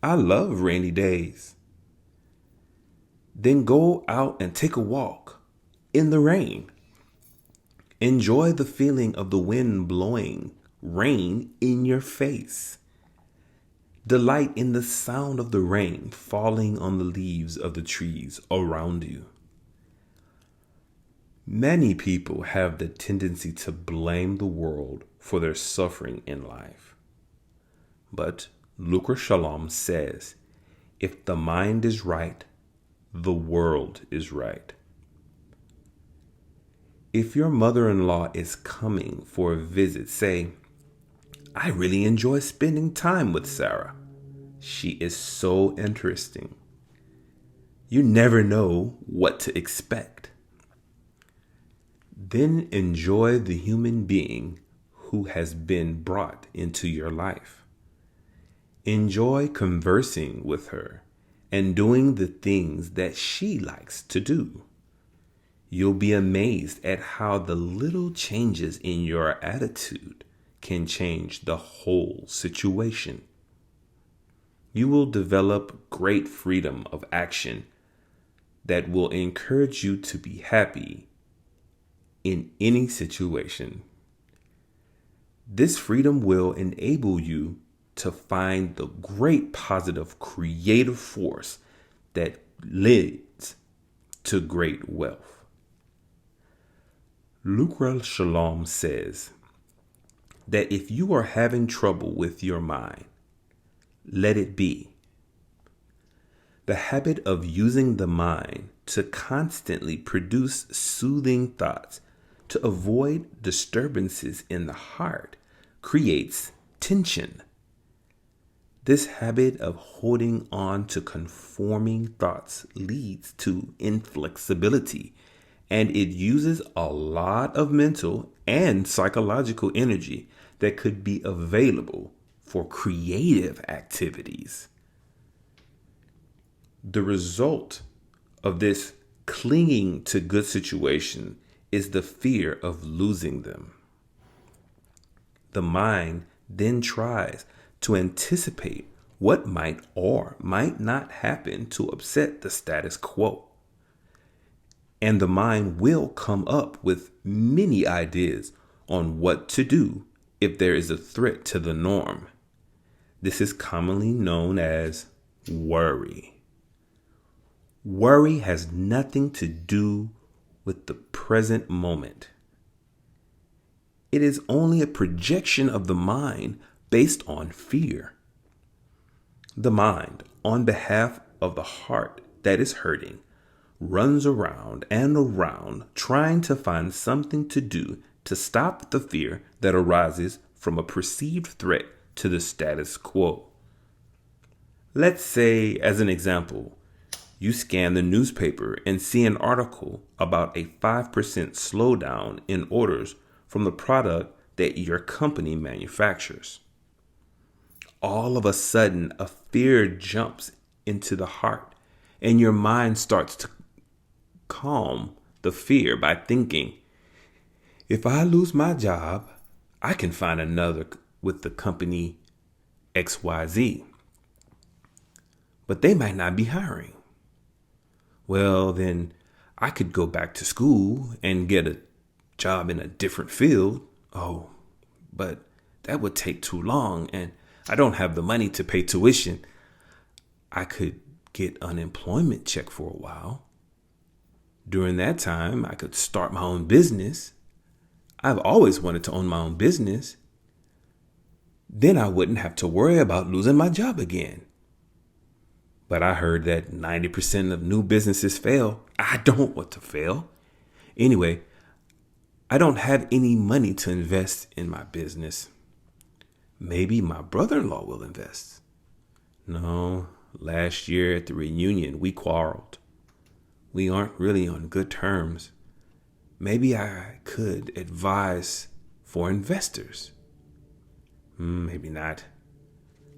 Speaker 1: I love rainy days. Then go out and take a walk in the rain. Enjoy the feeling of the wind blowing rain in your face. Delight in the sound of the rain falling on the leaves of the trees around you. Many people have the tendency to blame the world for their suffering in life. But Lucra Shalom says, if the mind is right, the world is right. If your mother-in-law is coming for a visit, say, I really enjoy spending time with Sarah. She is so interesting. You never know what to expect. Then enjoy the human being who has been brought into your life. Enjoy conversing with her and doing the things that she likes to do. You'll be amazed at how the little changes in your attitude can change the whole situation. You will develop great freedom of action that will encourage you to be happy in any situation. This freedom will enable you to find the great positive creative force that leads to great wealth. Lucra Shalom says that if you are having trouble with your mind, let it be. The habit of using the mind to constantly produce soothing thoughts to avoid disturbances in the heart creates tension. This habit of holding on to conforming thoughts leads to inflexibility, and it uses a lot of mental and psychological energy that could be available for creative activities. The result of this clinging to good situation is the fear of losing them. The mind then tries to anticipate what might or might not happen to upset the status quo. And the mind will come up with many ideas on what to do if there is a threat to the norm. This is commonly known as worry. Worry has nothing to do with the present moment. It is only a projection of the mind based on fear. The mind, on behalf of the heart that is hurting, runs around and around trying to find something to do to stop the fear that arises from a perceived threat to the status quo. Let's say, as an example, you scan the newspaper and see an article about a 5% slowdown in orders from the product that your company manufactures. All of a sudden, a fear jumps into the heart, and your mind starts to calm the fear by thinking, if I lose my job, I can find another with the company XYZ. But they might not be hiring. Well, then I could go back to school and get a job in a different field. Oh, but that would take too long, and I don't have the money to pay tuition. I could get unemployment check for a while. During that time, I could start my own business. I've always wanted to own my own business. Then I wouldn't have to worry about losing my job again. But I heard that 90% of new businesses fail. I don't want to fail. Anyway, I don't have any money to invest in my business. Maybe my brother-in-law will invest. No, last year at the reunion, we quarreled. We aren't really on good terms. Maybe I could advise for investors. Maybe not.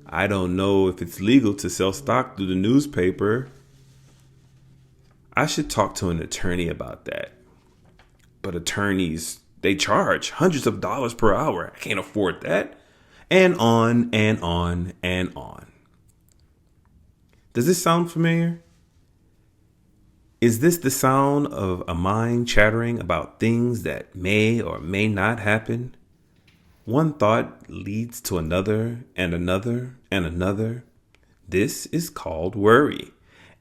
Speaker 1: I don't know if it's legal to sell stock through the newspaper. I should talk to an attorney about that. But attorneys, they charge hundreds of dollars per hour. I can't afford that. And on and on and on. Does this sound familiar? Is this the sound of a mind chattering about things that may or may not happen? One thought leads to another and another and another. This is called worry.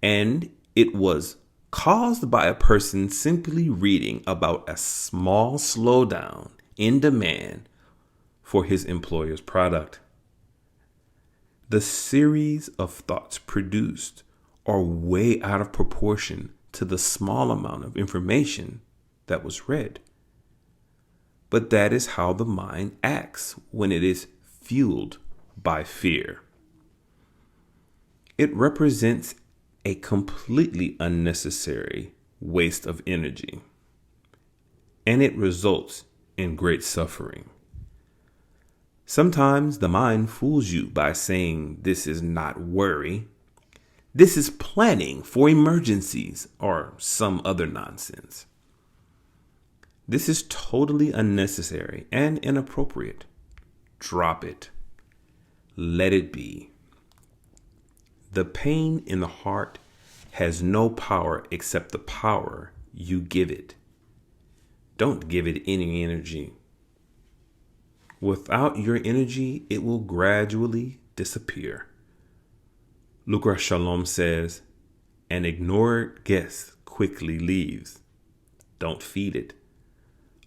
Speaker 1: And it was caused by a person simply reading about a small slowdown in demand for his employer's product. The series of thoughts produced are way out of proportion to the small amount of information that was read. But that is how the mind acts when it is fueled by fear. It represents a completely unnecessary waste of energy, and it results in great suffering. Sometimes the mind fools you by saying this is not worry. This is planning for emergencies or some other nonsense. This is totally unnecessary and inappropriate. Drop it. Let it be. The pain in the heart has no power except the power you give it. Don't give it any energy. Without your energy, it will gradually disappear. Lucra Shalom says, an ignored guest quickly leaves. Don't feed it.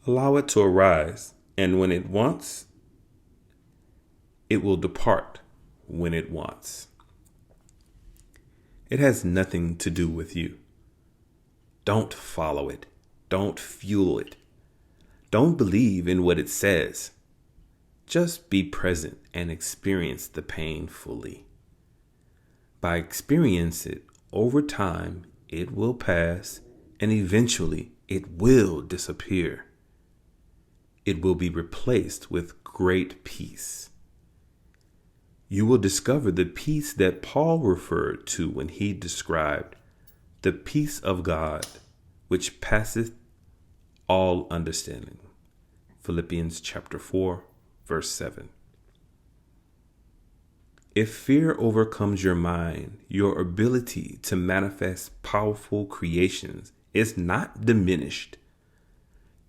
Speaker 1: Allow it to arise, and when it wants, it will depart when it wants. It has nothing to do with you. Don't follow it. Don't fuel it. Don't believe in what it says. Just be present and experience the pain fully. By experiencing it over time, it will pass, and eventually it will disappear. It will be replaced with great peace. You will discover the peace that Paul referred to when he described the peace of God, which passeth all understanding. Philippians chapter 4, verse 7. If fear overcomes your mind, your ability to manifest powerful creations is not diminished.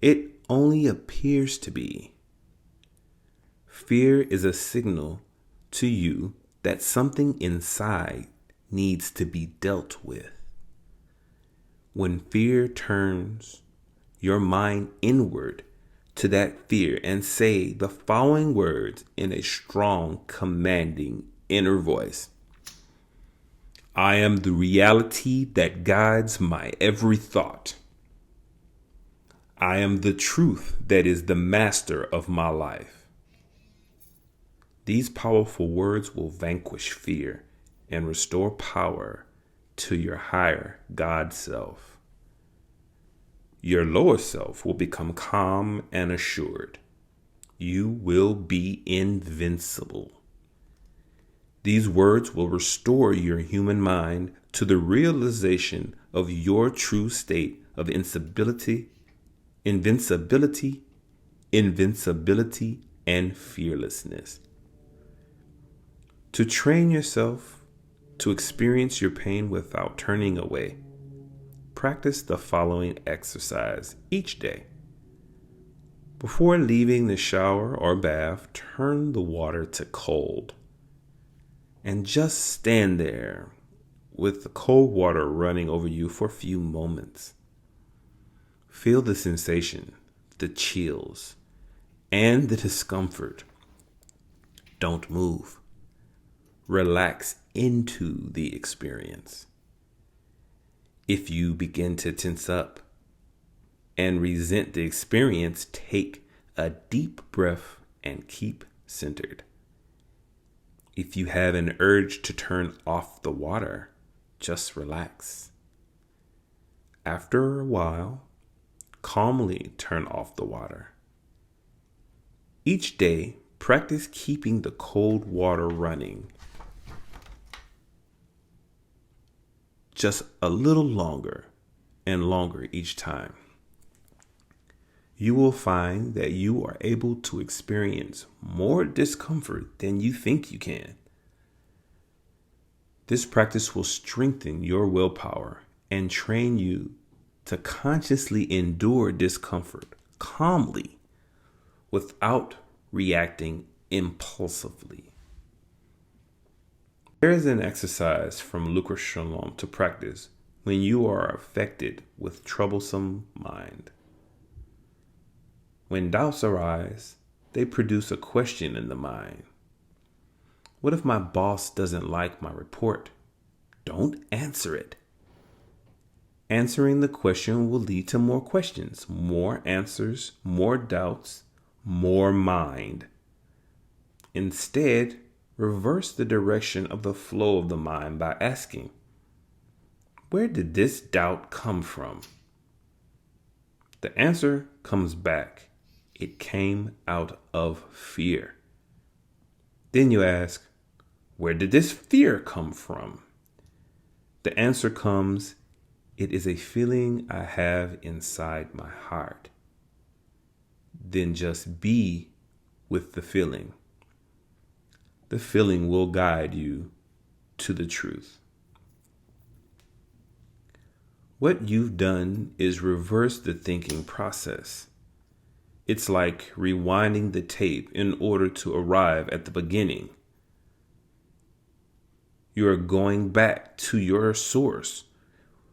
Speaker 1: It only appears to be. Fear is a signal to you that something inside needs to be dealt with. When fear turns your mind inward to that fear and say the following words in a strong, commanding inner voice. I am the reality that guides my every thought. I am the truth that is the master of my life. These powerful words will vanquish fear and restore power to your higher God self. Your lower self will become calm and assured. You will be invincible. These words will restore your human mind to the realization of your true state of invincibility, and fearlessness. To train yourself to experience your pain without turning away, practice the following exercise each day. Before leaving the shower or bath, turn the water to cold. And just stand there with the cold water running over you for a few moments. Feel the sensation, the chills, and the discomfort. Don't move. Relax into the experience. If you begin to tense up and resent the experience, take a deep breath and keep centered. If you have an urge to turn off the water, just relax. After a while, calmly turn off the water. Each day, practice keeping the cold water running just a little longer and longer each time. You will find that you are able to experience more discomfort than you think you can. This practice will strengthen your willpower and train you to consciously endure discomfort calmly without reacting impulsively. There is an exercise from Lucra Shalom to practice when you are affected with troublesome mind. When doubts arise, they produce a question in the mind. What if my boss doesn't like my report? Don't answer it. Answering the question will lead to more questions, more answers, more doubts, more mind. Instead, reverse the direction of the flow of the mind by asking, where did this doubt come from? The answer comes back. It came out of fear. Then you ask, where did this fear come from? The answer comes, it is a feeling I have inside my heart. Then just be with the feeling. The feeling will guide you to the truth. What you've done is reverse the thinking process. It's like rewinding the tape in order to arrive at the beginning. You are going back to your source,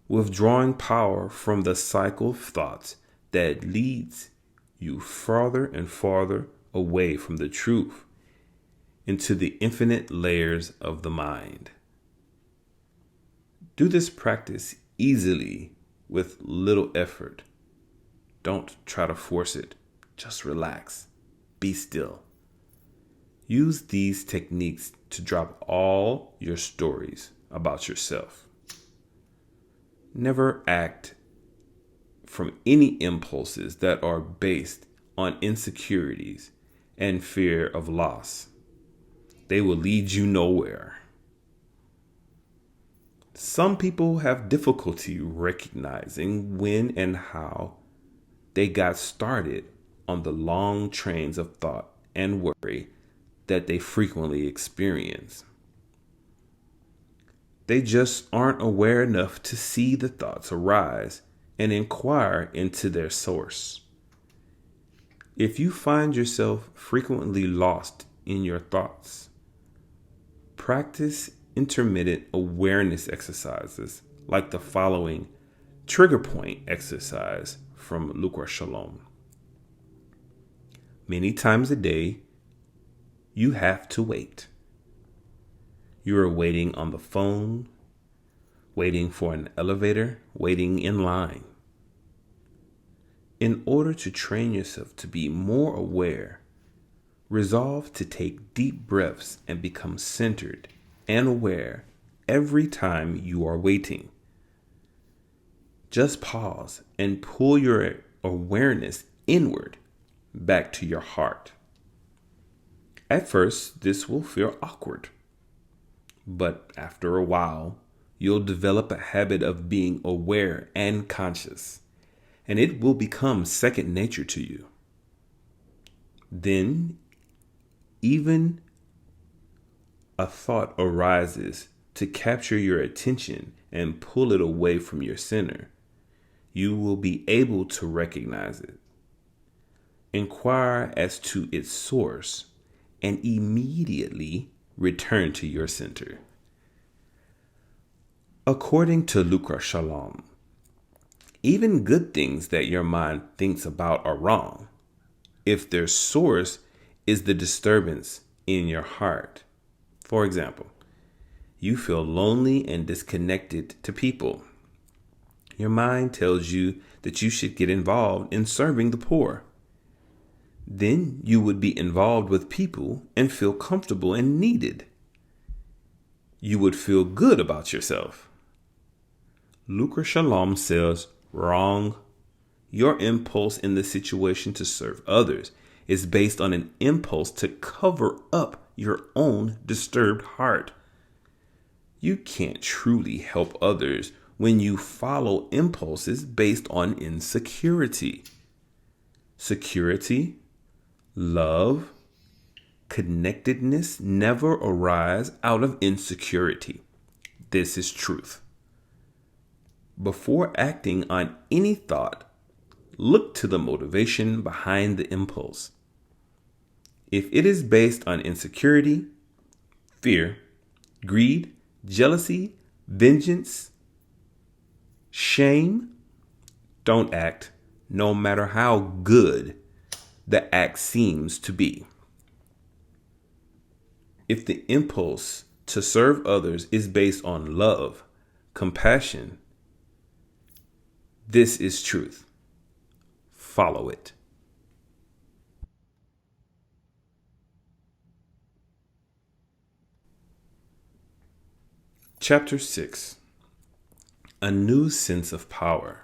Speaker 1: withdrawing power from the cycle of thoughts that leads you farther and farther away from the truth into the infinite layers of the mind. Do this practice easily with little effort. Don't try to force it. Just relax. Be still. Use these techniques to drop all your stories about yourself. Never act from any impulses that are based on insecurities and fear of loss. They will lead you nowhere. Some people have difficulty recognizing when and how they got started on the long trains of thought and worry that they frequently experience. They just aren't aware enough to see the thoughts arise and inquire into their source. If you find yourself frequently lost in your thoughts, practice intermittent awareness exercises like the following trigger point exercise from Lucra Shalom. Many times a day, you have to wait. You are waiting on the phone, waiting for an elevator, waiting in line. In order to train yourself to be more aware, resolve to take deep breaths and become centered and aware every time you are waiting. Just pause and pull your awareness inward, back to your heart. At first, this will feel awkward, but after a while, you'll develop a habit of being aware and conscious, and it will become second nature to you. Then, even a thought arises to capture your attention and pull it away from your center. You will be able to recognize it, inquire as to its source, and immediately return to your center. According to Lucra Shalom, even good things that your mind thinks about are wrong if their source is the disturbance in your heart. For example, you feel lonely and disconnected to people. Your mind tells you that you should get involved in serving the poor. Then you would be involved with people and feel comfortable and needed. you would feel good about yourself. Lucra Shalom says, wrong. Your impulse in the situation to serve others is based on an impulse to cover up your own disturbed heart. You can't truly help others when you follow impulses based on insecurity. Security, love, connectedness never arise out of insecurity. This is truth. Before acting on any thought, look to the motivation behind the impulse. If it is based on insecurity, fear, greed, jealousy, vengeance, shame, don't act, no matter how good the act seems to be. If the impulse to serve others is based on love, compassion, this is truth. Follow it. Chapter 6. A new sense of power.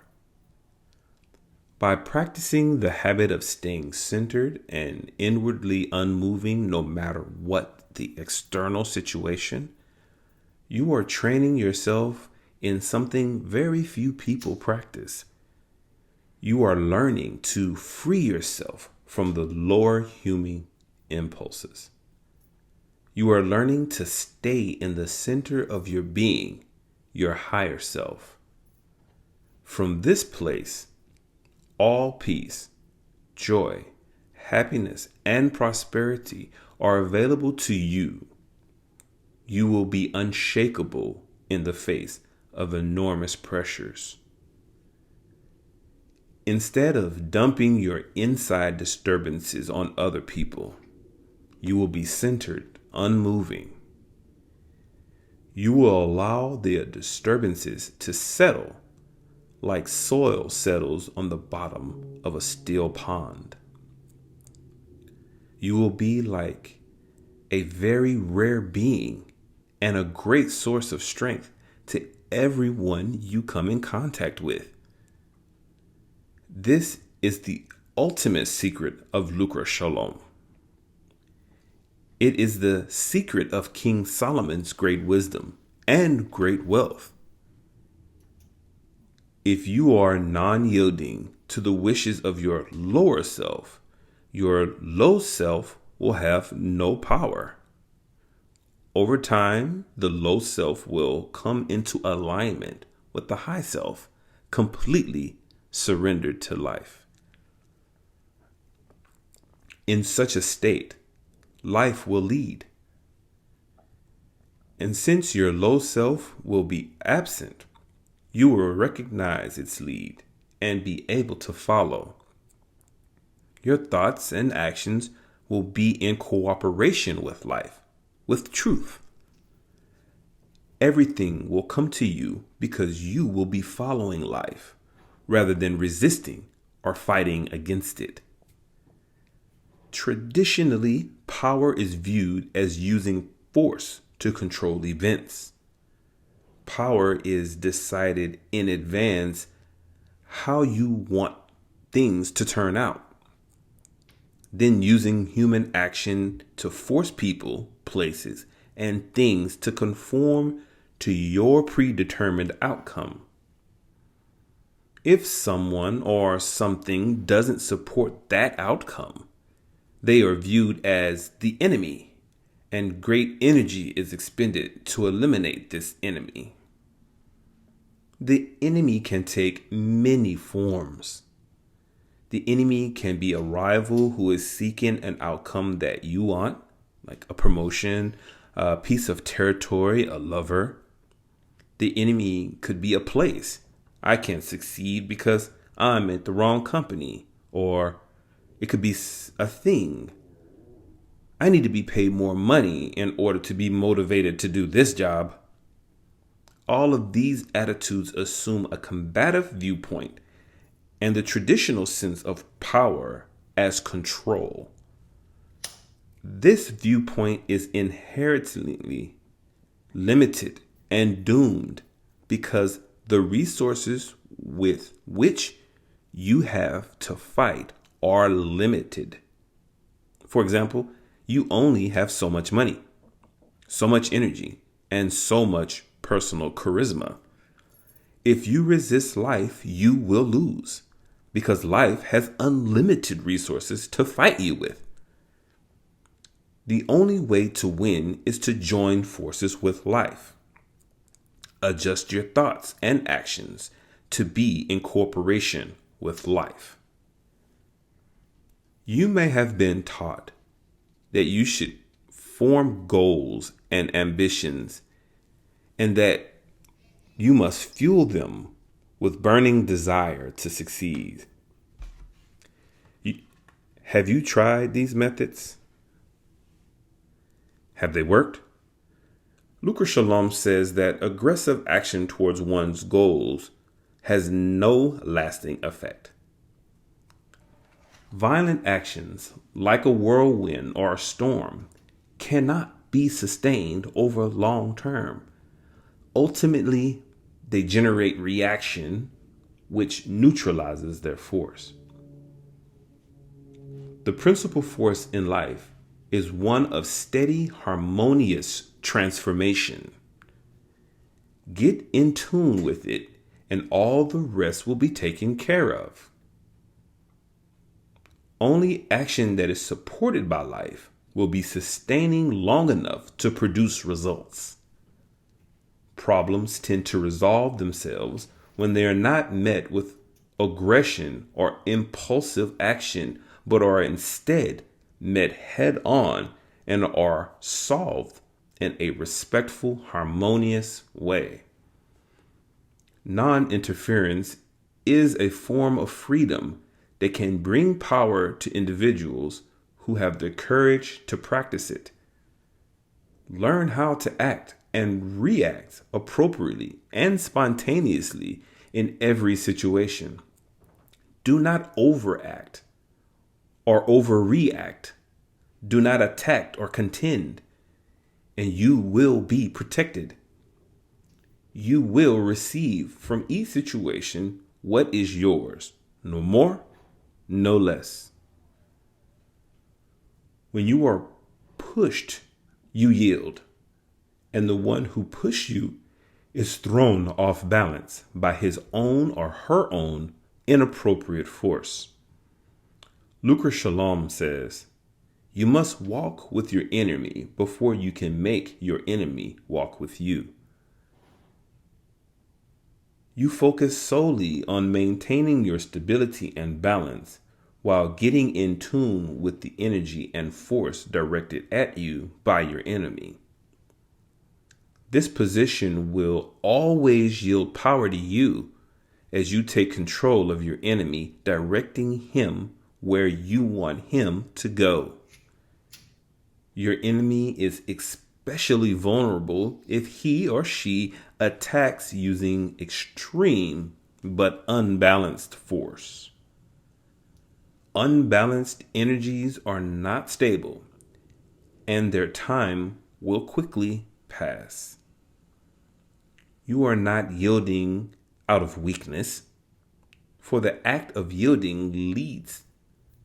Speaker 1: By practicing the habit of staying centered and inwardly unmoving no matter what the external situation, you are training yourself in something very few people practice. You are learning to free yourself from the lower human impulses. You are learning to stay in the center of your being, your higher self. From this place, all peace, joy, happiness, and prosperity are available to you. You will be unshakable in the face of enormous pressures. Instead of dumping your inside disturbances on other people, you will be centered, unmoving. You will allow the disturbances to settle like soil settles on the bottom of a still pond. You will be like a very rare being and a great source of strength to everyone you come in contact with. This is the ultimate secret of Lucra Shalom. It is the secret of King Solomon's great wisdom and great wealth. If you are non-yielding to the wishes of your lower self, your low self will have no power. Over time, the low self will come into alignment with the high self, completely surrendered to life. In such a state, life will lead. And since your low self will be absent, you will recognize its lead and be able to follow. Your thoughts and actions will be in cooperation with life, with truth. Everything will come to you because you will be following life rather than resisting or fighting against it. Traditionally, power is viewed as using force to control events. Power is decided in advance how you want things to turn out. Then using human action to force people, places, and things to conform to your predetermined outcome. If someone or something doesn't support that outcome, they are viewed as the enemy, and great energy is expended to eliminate this enemy. The enemy can take many forms. The enemy can be a rival who is seeking an outcome that you want, like a promotion, a piece of territory, a lover. The enemy could be a place. I can't succeed because I'm at the wrong company. Or it could be a thing. I need to be paid more money in order to be motivated to do this job. All of these attitudes assume a combative viewpoint and the traditional sense of power as control. This viewpoint is inherently limited, and doomed because the resources with which you have to fight are limited. For example, you only have so much money, so much energy, and so much personal charisma. If you resist life, you will lose because life has unlimited resources to fight you with. The only way to win is to join forces with life. Adjust your thoughts and actions to be in cooperation with life. You may have been taught that you should form goals and ambitions and that you must fuel them with burning desire to succeed. Have you tried these methods? Have they worked? Lucra Shalom says that aggressive action towards one's goals has no lasting effect. Violent actions, like a whirlwind or a storm, cannot be sustained over long term. Ultimately, they generate reaction, which neutralizes their force. The principal force in life is one of steady, harmonious transformation. Get in tune with it, and all the rest will be taken care of. Only action that is supported by life will be sustaining long enough to produce results. Problems tend to resolve themselves when they are not met with aggression or impulsive action, but are instead met head on and are solved in a respectful, harmonious way. Non-interference is a form of freedom that can bring power to individuals who have the courage to practice it. Learn how to act and react appropriately and spontaneously in every situation. Do not overact or overreact. Do not attack or contend, and you will be protected. You will receive from each situation what is yours, no more, no less. When you are pushed, you yield, and the one who pushed you is thrown off balance by his own or her own inappropriate force. Lucra Shalom says, you must walk with your enemy before you can make your enemy walk with you. You focus solely on maintaining your stability and balance while getting in tune with the energy and force directed at you by your enemy. This position will always yield power to you as you take control of your enemy, directing him where you want him to go. Your enemy is especially vulnerable if he or she attacks using extreme but unbalanced force. Unbalanced energies are not stable, and their time will quickly pass. You are not yielding out of weakness, for the act of yielding leads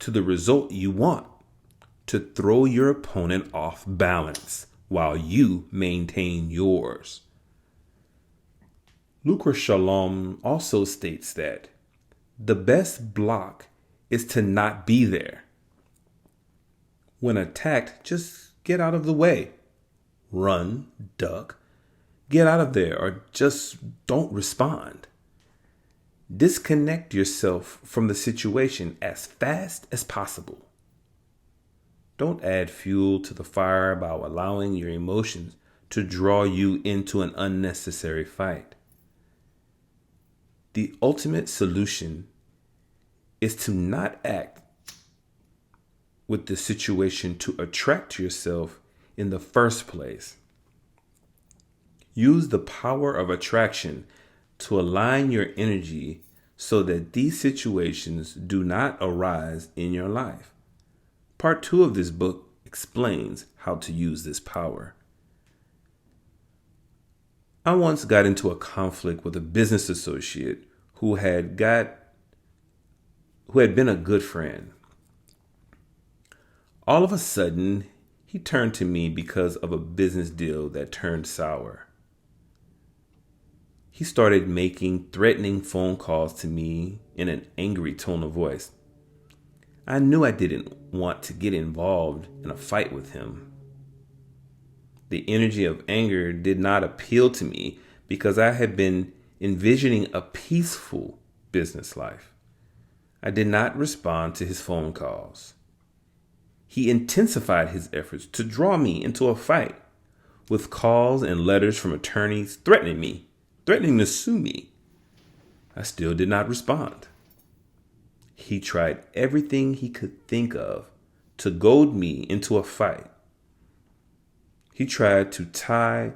Speaker 1: to the result you want, to throw your opponent off balance while you maintain yours. Lucra Shalom also states that the best block is to not be there. When attacked, just get out of the way. Run, duck, get out of there, or just don't respond. Disconnect yourself from the situation as fast as possible. Don't add fuel to the fire by allowing your emotions to draw you into an unnecessary fight. The ultimate solution is to not act with the situation to attract yourself in the first place. Use the power of attraction to align your energy so that these situations do not arise in your life. Part 2 of this book explains how to use this power. I once got into a conflict with a business associate who had been a good friend. All of a sudden, he turned to me because of a business deal that turned sour. He started making threatening phone calls to me in an angry tone of voice. I knew I didn't want to get involved in a fight with him. The energy of anger did not appeal to me because I had been envisioning a peaceful business life. I did not respond to his phone calls. He intensified his efforts to draw me into a fight with calls and letters from attorneys threatening to sue me. I still did not respond. He tried everything he could think of to goad me into a fight. He tried to tie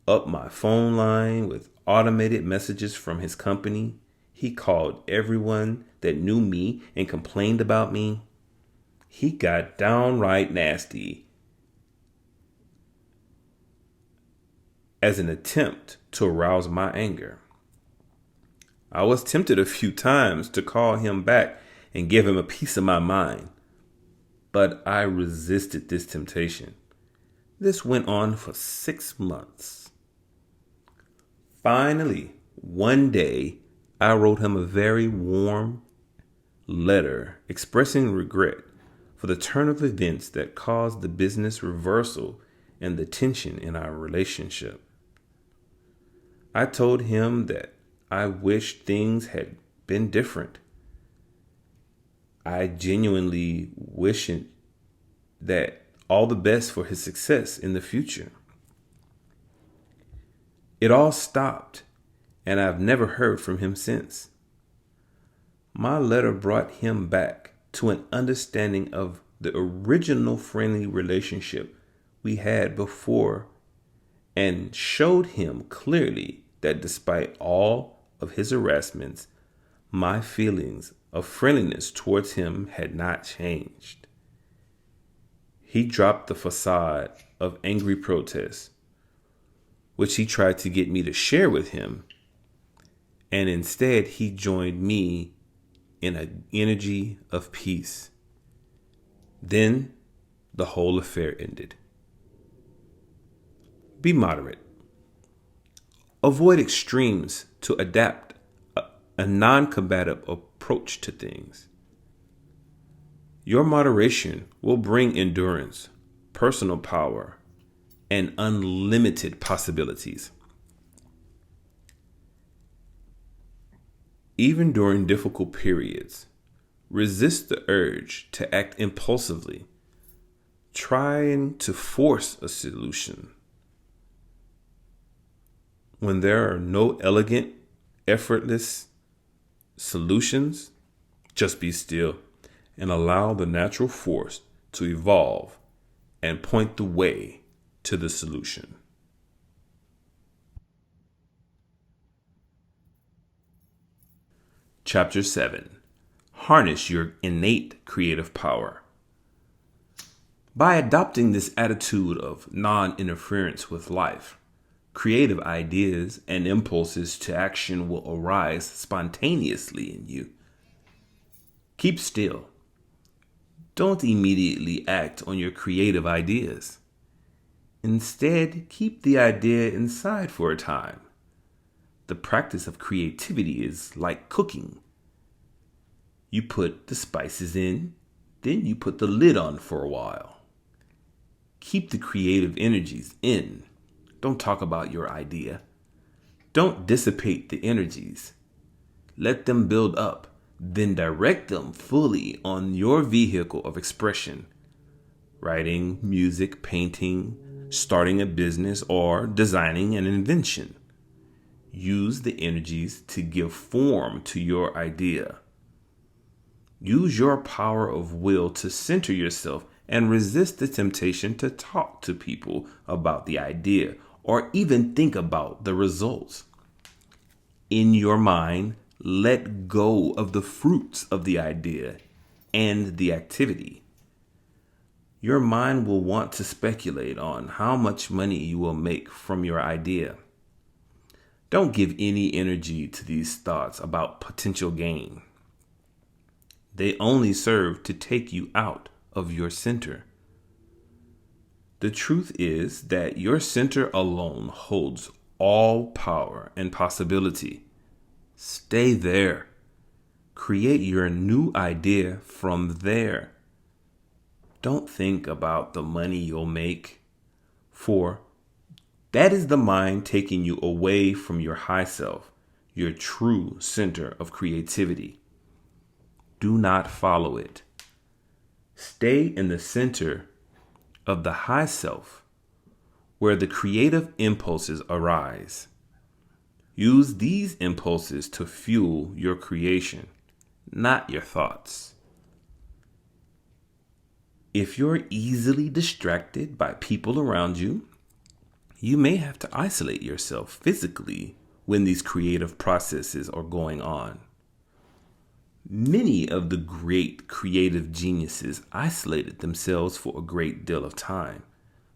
Speaker 1: up my phone line with automated messages from his company. He called everyone that knew me and complained about me. He got downright nasty as an attempt to arouse my anger. I was tempted a few times to call him back and give him a piece of my mind, but I resisted this temptation. This went on for 6 months. Finally, one day, I wrote him a very warm letter expressing regret for the turn of events that caused the business reversal and the tension in our relationship. I told him that I wished things had been different. I genuinely wished that all the best for his success in the future. It all stopped, and I've never heard from him since. My letter brought him back to an understanding of the original friendly relationship we had before and showed him clearly that despite all of his harassments, my feelings of friendliness towards him had not changed. He dropped the facade of angry protest, which he tried to get me to share with him, and instead he joined me in an energy of peace. Then the whole affair ended. Be moderate. Avoid extremes to adapt a non-combative approach to things. Your moderation will bring endurance, personal power, and unlimited possibilities. Even during difficult periods, resist the urge to act impulsively, trying to force a solution. When there are no elegant, effortless solutions, just be still and allow the natural force to evolve and point the way to the solution. Chapter 7. Harness your innate creative power. By adopting this attitude of non-interference with life, creative ideas and impulses to action will arise spontaneously in you. Keep still. Don't immediately act on your creative ideas. Instead, keep the idea inside for a time. The practice of creativity is like cooking. You put the spices in, then you put the lid on for a while. Keep the creative energies in. Don't talk about your idea. Don't dissipate the energies. Let them build up, then direct them fully on your vehicle of expression. Writing, music, painting, starting a business, or designing an invention. Use the energies to give form to your idea. Use your power of will to center yourself and resist the temptation to talk to people about the idea or even think about the results. In your mind, let go of the fruits of the idea and the activity. Your mind will want to speculate on how much money you will make from your idea. Don't give any energy to these thoughts about potential gain. They only serve to take you out of your center. The truth is that your center alone holds all power and possibility. Stay there. Create your new idea from there. Don't think about the money you'll make, for that is the mind taking you away from your high self, your true center of creativity. Do not follow it. Stay in the center of the high self, where the creative impulses arise. Use these impulses to fuel your creation, not your thoughts. If you're easily distracted by people around you, you may have to isolate yourself physically when these creative processes are going on. Many of the great creative geniuses isolated themselves for a great deal of time.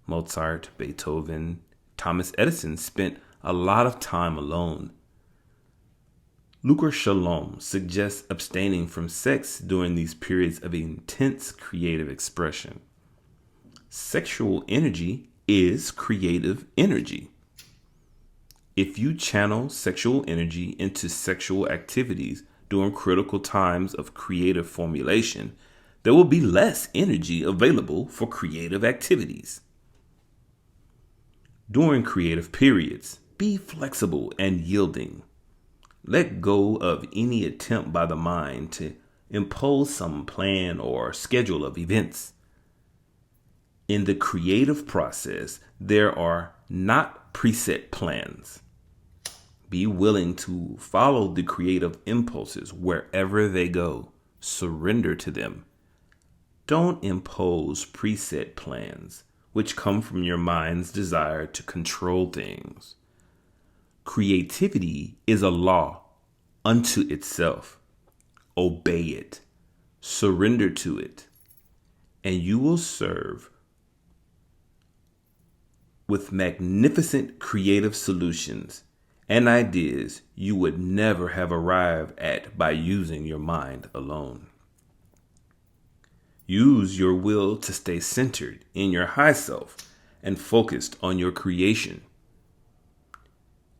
Speaker 1: Mozart, Beethoven, Thomas Edison spent a lot of time alone. Lucra Shalom suggests abstaining from sex during these periods of intense creative expression. Sexual energy is creative energy. If you channel sexual energy into sexual activities during critical times of creative formulation, there will be less energy available for creative activities. During creative periods, be flexible and yielding. Let go of any attempt by the mind to impose some plan or schedule of events. In the creative process, there are not preset plans. Be willing to follow the creative impulses wherever they go. Surrender to them. Don't impose preset plans, which come from your mind's desire to control things. Creativity is a law unto itself. Obey it. Surrender to it. And you will serve with magnificent creative solutions and ideas you would never have arrived at by using your mind alone. Use your will to stay centered in your high self and focused on your creation.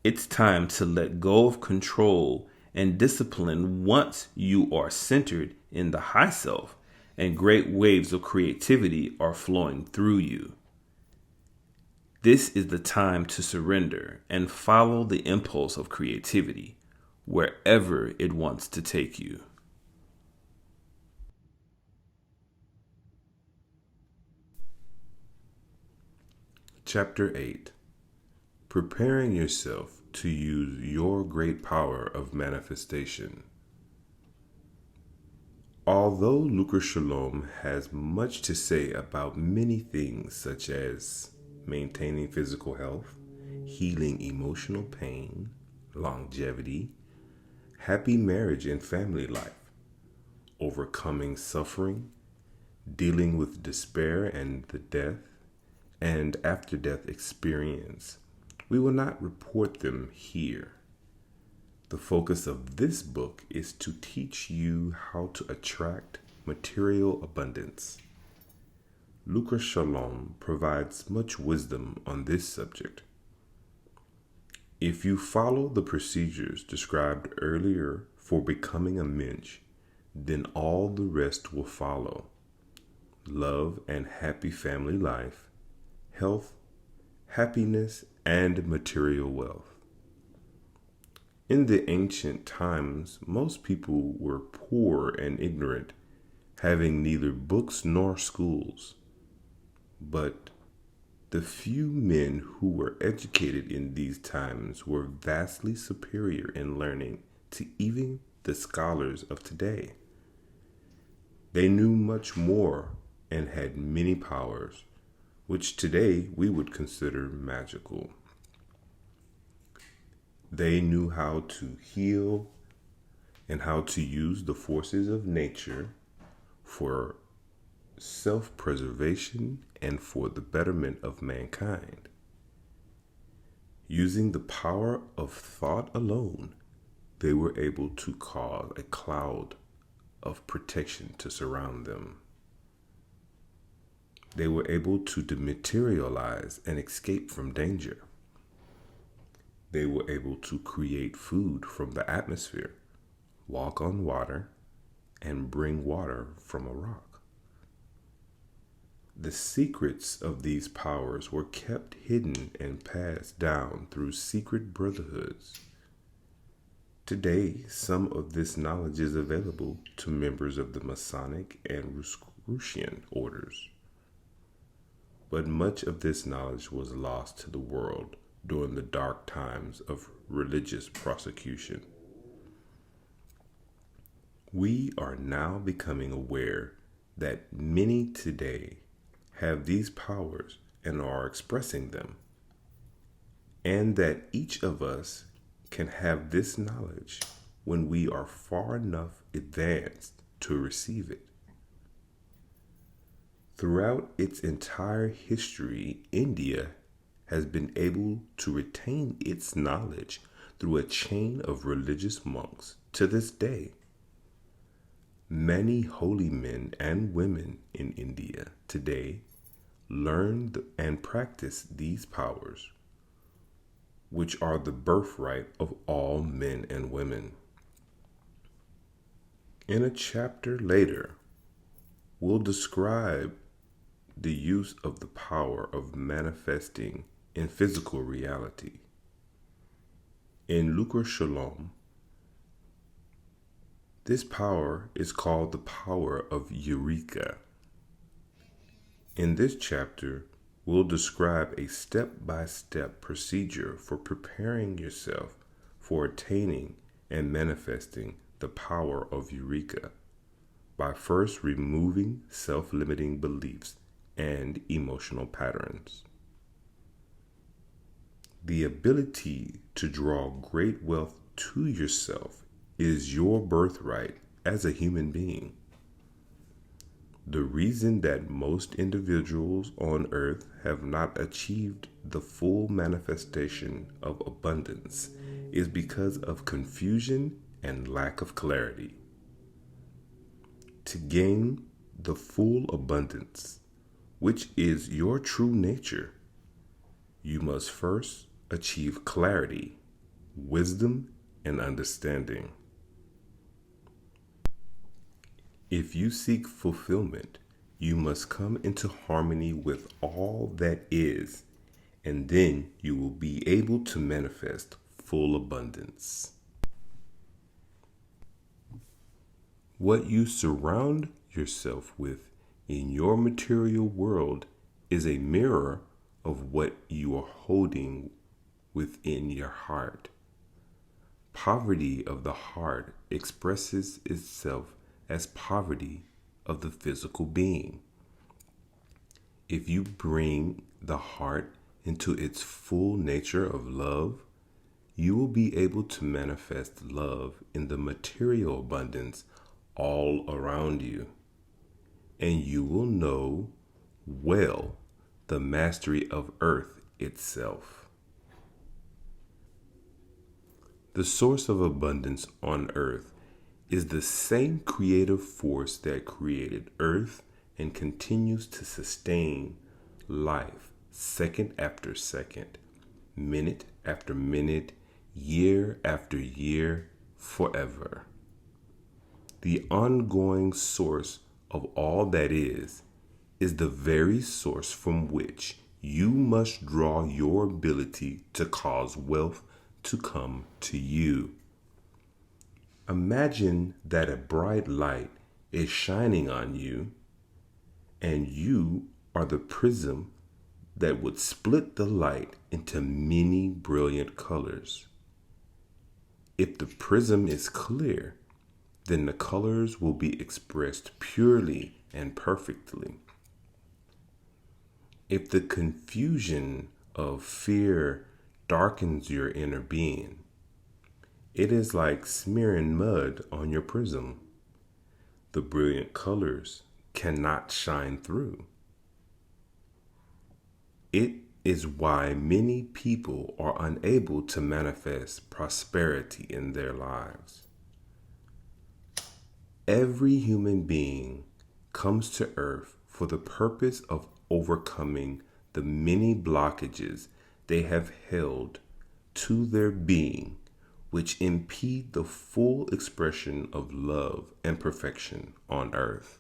Speaker 1: It's time to let go of control and discipline once you are centered in the high self and great waves of creativity are flowing through you. This is the time to surrender and follow the impulse of creativity wherever it wants to take you.
Speaker 2: Chapter 8. Preparing yourself to use your great power of manifestation. Although Lucra Shalom has much to say about many things such as maintaining physical health, healing emotional pain, longevity, happy marriage and family life, overcoming suffering, dealing with despair and the death, and after-death experience, we will not report them here. The focus of this book is to teach you how to attract material abundance. Lucra Shalom provides much wisdom on this subject. If you follow the procedures described earlier for becoming a Minch, then all the rest will follow. Love and happy family life, health, happiness, and material wealth. In the ancient times, most people were poor and ignorant, having neither books nor schools. But the few men who were educated in these times were vastly superior in learning to even the scholars of today. They knew much more and had many powers, which today we would consider magical. They knew how to heal and how to use the forces of nature for self-preservation and for the betterment of mankind. Using the power of thought alone, they were able to cause a cloud of protection to surround them. They were able to dematerialize and escape from danger. They were able to create food from the atmosphere, walk on water, and bring water from a rock. The secrets of these powers were kept hidden and passed down through secret brotherhoods. Today, some of this knowledge is available to members of the Masonic and Rosicrucian orders. But much of this knowledge was lost to the world during the dark times of religious persecution. We are now becoming aware that many today have these powers and are expressing them, and that each of us can have this knowledge when we are far enough advanced to receive it. Throughout its entire history, India has been able to retain its knowledge through a chain of religious monks to this day. Many holy men and women in India today learn and practice these powers, which are the birthright of all men and women. In a chapter later, we'll describe the use of the power of manifesting in physical reality. In Lucra Shalom, this power is called the power of Eureka. In this chapter, we'll describe a step-by-step procedure for preparing yourself for attaining and manifesting the power of Eureka by first removing self-limiting beliefs and emotional patterns. The ability to draw great wealth to yourself is your birthright as a human being. The reason that most individuals on earth have not achieved the full manifestation of abundance is because of confusion and lack of clarity. To gain the full abundance, which is your true nature, you must first achieve clarity, wisdom, and understanding. If you seek fulfillment, you must come into harmony with all that is, and then you will be able to manifest full abundance. What you surround yourself with in your material world is a mirror of what you are holding within your heart. Poverty of the heart expresses itself as poverty of the physical being. If you bring the heart into its full nature of love, you will be able to manifest love in the material abundance all around you. And you will know well the mastery of earth itself. The source of abundance on earth is the same creative force that created earth and continues to sustain life second after second, minute after minute, year after year, forever. The ongoing source of all that is the very source from which you must draw your ability to cause wealth to come to you. Imagine that a bright light is shining on you, and you are the prism that would split the light into many brilliant colors. If the prism is clear, then the colors will be expressed purely and perfectly. If the confusion of fear darkens your inner being, it is like smearing mud on your prism. The brilliant colors cannot shine through. It is why many people are unable to manifest prosperity in their lives. Every human being comes to earth for the purpose of overcoming the many blockages they have held to their being, which impede the full expression of love and perfection on earth.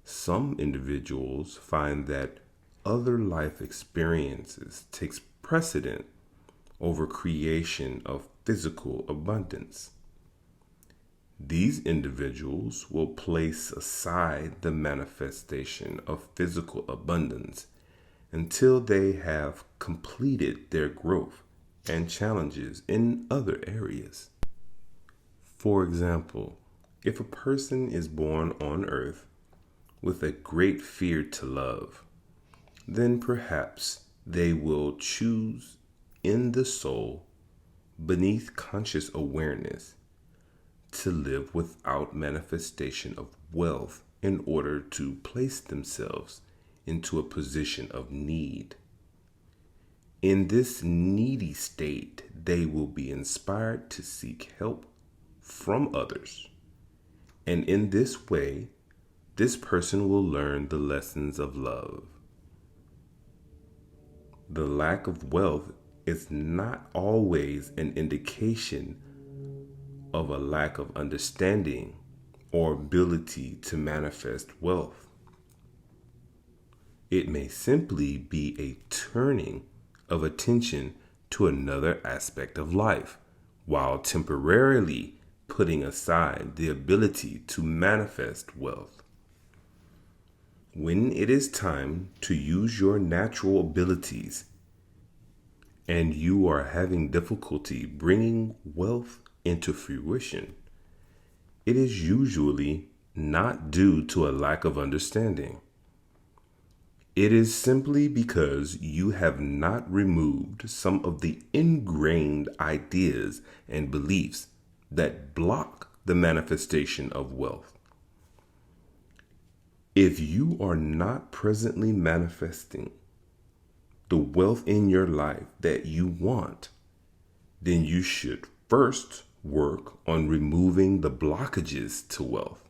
Speaker 2: Some individuals find that other life experiences takes precedent over creation of physical abundance. These individuals will place aside the manifestation of physical abundance until they have completed their growth and challenges in other areas. For example, if a person is born on earth with a great fear to love, then perhaps they will choose in the soul, beneath conscious awareness, to live without manifestation of wealth in order to place themselves into a position of need. In this needy state, they will be inspired to seek help from others. And in this way, this person will learn the lessons of love. The lack of wealth is not always an indication of a lack of understanding or ability to manifest wealth. It may simply be a turning of attention to another aspect of life, while temporarily putting aside the ability to manifest wealth. When it is time to use your natural abilities and you are having difficulty bringing wealth into fruition, it is usually not due to a lack of understanding. It is simply because you have not removed some of the ingrained ideas and beliefs that block the manifestation of wealth. If you are not presently manifesting the wealth in your life that you want, then you should first work on removing the blockages to wealth.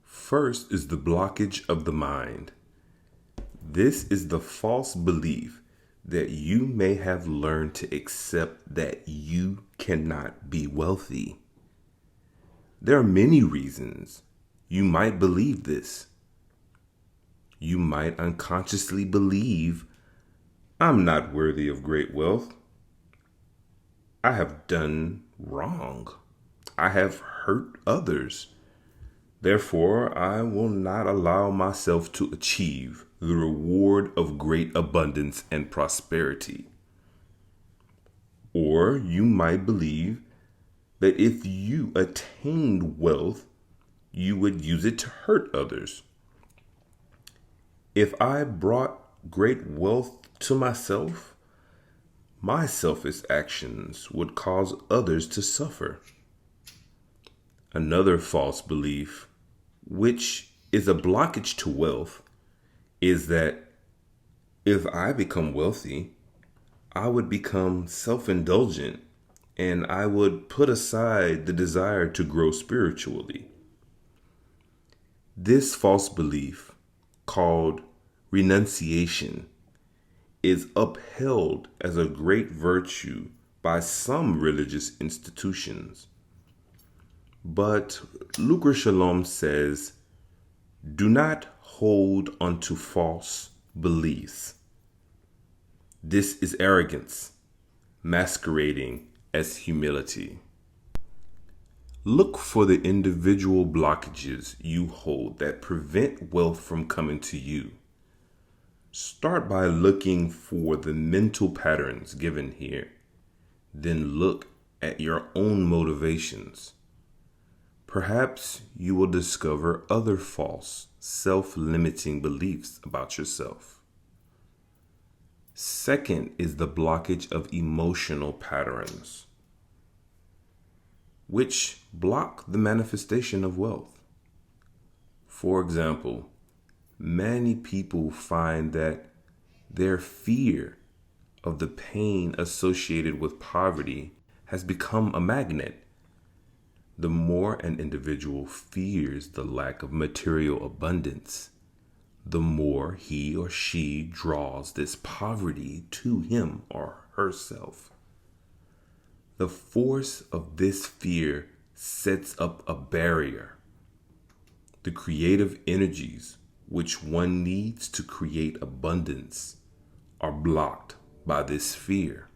Speaker 2: First is the blockage of the mind. This is the false belief that you may have learned to accept that you cannot be wealthy. There are many reasons you might believe this. You might unconsciously believe, I'm not worthy of great wealth. I have done wrong. I have hurt others. Therefore, I will not allow myself to achieve the reward of great abundance and prosperity. Or you might believe that if you attained wealth, you would use it to hurt others. If I brought great wealth to myself, my selfish actions would cause others to suffer. Another false belief, which is a blockage to wealth, is that if I become wealthy, I would become self-indulgent and I would put aside the desire to grow spiritually. This false belief, called renunciation, is upheld as a great virtue by some religious institutions. But Lucra Shalom says, do not hold onto false beliefs. This is arrogance, masquerading as humility. Look for the individual blockages you hold that prevent wealth from coming to you. Start by looking for the mental patterns given here. Then look at your own motivations. Perhaps you will discover other false, self-limiting beliefs about yourself. Second is the blockage of emotional patterns, which block the manifestation of wealth. For example, many people find that their fear of the pain associated with poverty has become a magnet. The more an individual fears the lack of material abundance, the more he or she draws this poverty to him or herself. The force of this fear sets up a barrier. The creative energies which one needs to create abundance are blocked by this fear.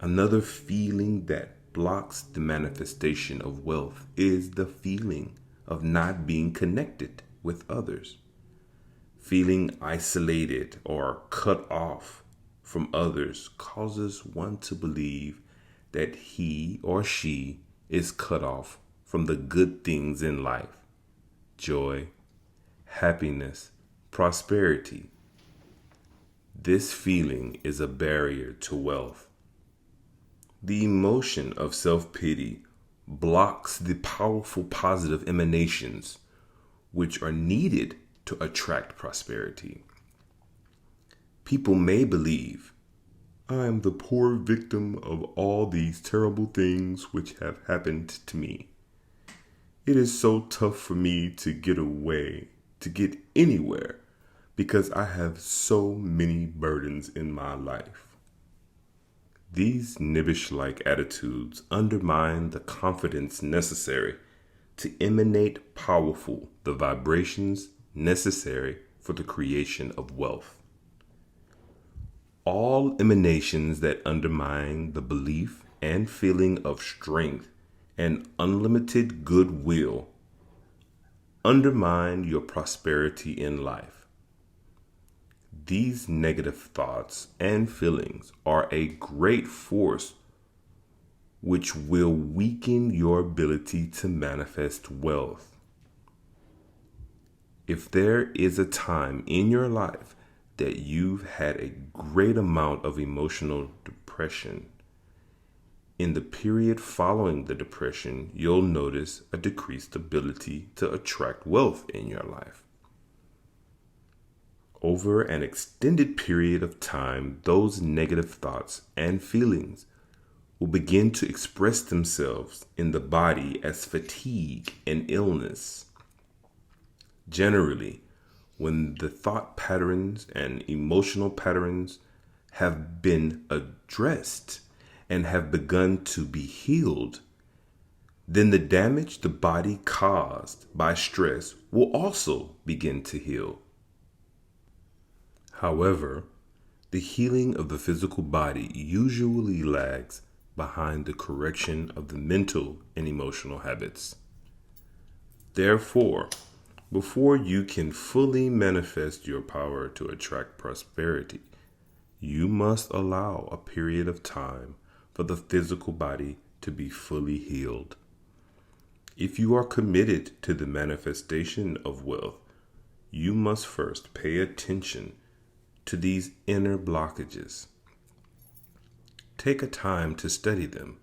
Speaker 2: Another feeling that blocks the manifestation of wealth is the feeling of not being connected with others. Feeling isolated or cut off from others causes one to believe that he or she is cut off from the good things in life: joy, happiness, prosperity. This feeling is a barrier to wealth. The emotion of self-pity blocks the powerful positive emanations which are needed to attract prosperity. People may believe, I am the poor victim of all these terrible things which have happened to me. It is so tough for me to get away, to get anywhere, because I have so many burdens in my life. These Nibbish-like attitudes undermine the confidence necessary to emanate powerful the vibrations necessary for the creation of wealth. All emanations that undermine the belief and feeling of strength and unlimited goodwill undermine your prosperity in life. These negative thoughts and feelings are a great force which will weaken your ability to manifest wealth. If there is a time in your life that you've had a great amount of emotional depression, in the period following the depression, you'll notice a decreased ability to attract wealth in your life. Over an extended period of time, those negative thoughts and feelings will begin to express themselves in the body as fatigue and illness. Generally, when the thought patterns and emotional patterns have been addressed and have begun to be healed, then the damage the body caused by stress will also begin to heal. However, the healing of the physical body usually lags behind the correction of the mental and emotional habits. Therefore, before you can fully manifest your power to attract prosperity, you must allow a period of time for the physical body to be fully healed. If you are committed to the manifestation of wealth, you must first pay attention to these inner blockages. Take a time to study them.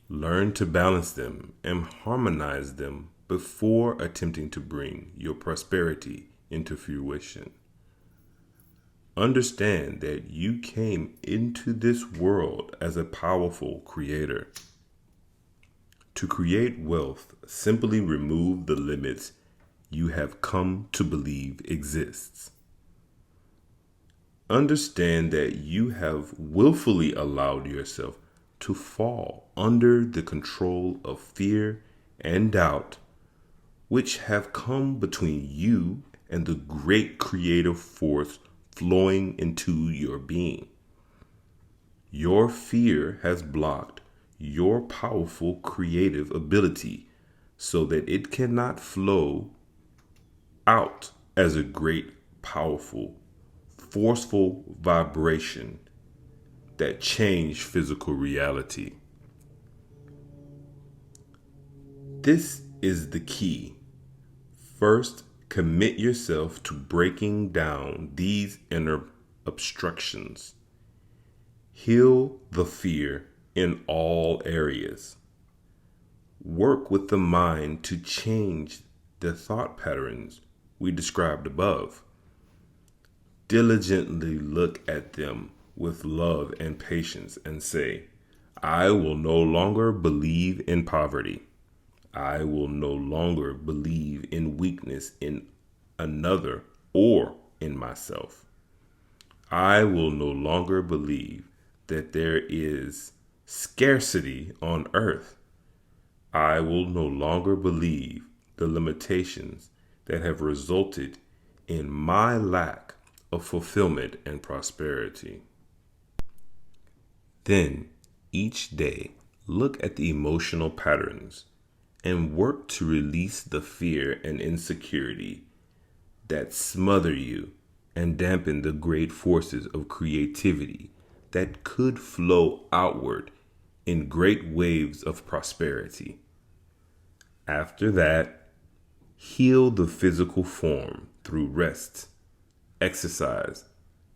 Speaker 2: Learn to balance them and harmonize them before attempting to bring your prosperity into fruition. Understand that you came into this world as a powerful creator. To create wealth, simply remove the limits you have come to believe exists. Understand that you have willfully allowed yourself to fall under the control of fear and doubt, which have come between you and the great creative force flowing into your being. Your fear has blocked your powerful creative ability so that it cannot flow out as a great, powerful, forceful vibration that change physical reality. This is the key. First, commit yourself to breaking down these inner obstructions. Heal the fear in all areas. Work with the mind to change the thought patterns we described above. Diligently look at them with love and patience and say, I will no longer believe in poverty. I will no longer believe in weakness in another or in myself. I will no longer believe that there is scarcity on earth. I will no longer believe the limitations that have resulted in my lack of fulfillment and prosperity. Then, each day, look at the emotional patterns and work to release the fear and insecurity that smother you and dampen the great forces of creativity that could flow outward in great waves of prosperity. After that, heal the physical form through rest, exercise,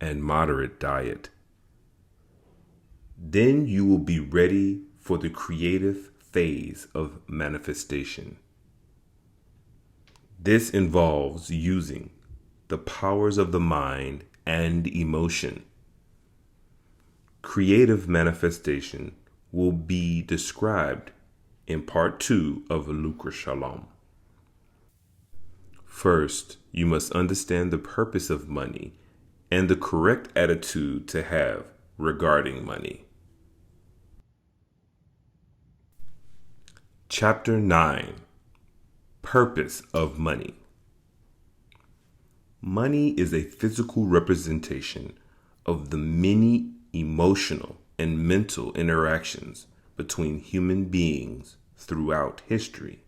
Speaker 2: and moderate diet. Then you will be ready for the creative phase of manifestation. This involves using the powers of the mind and emotion. Creative manifestation will be described in part 2 of Lucra Shalom. First, you must understand the purpose of money and the correct attitude to have regarding money. Chapter 9. Purpose of money. Money is a physical representation of the many emotional and mental interactions between human beings throughout history.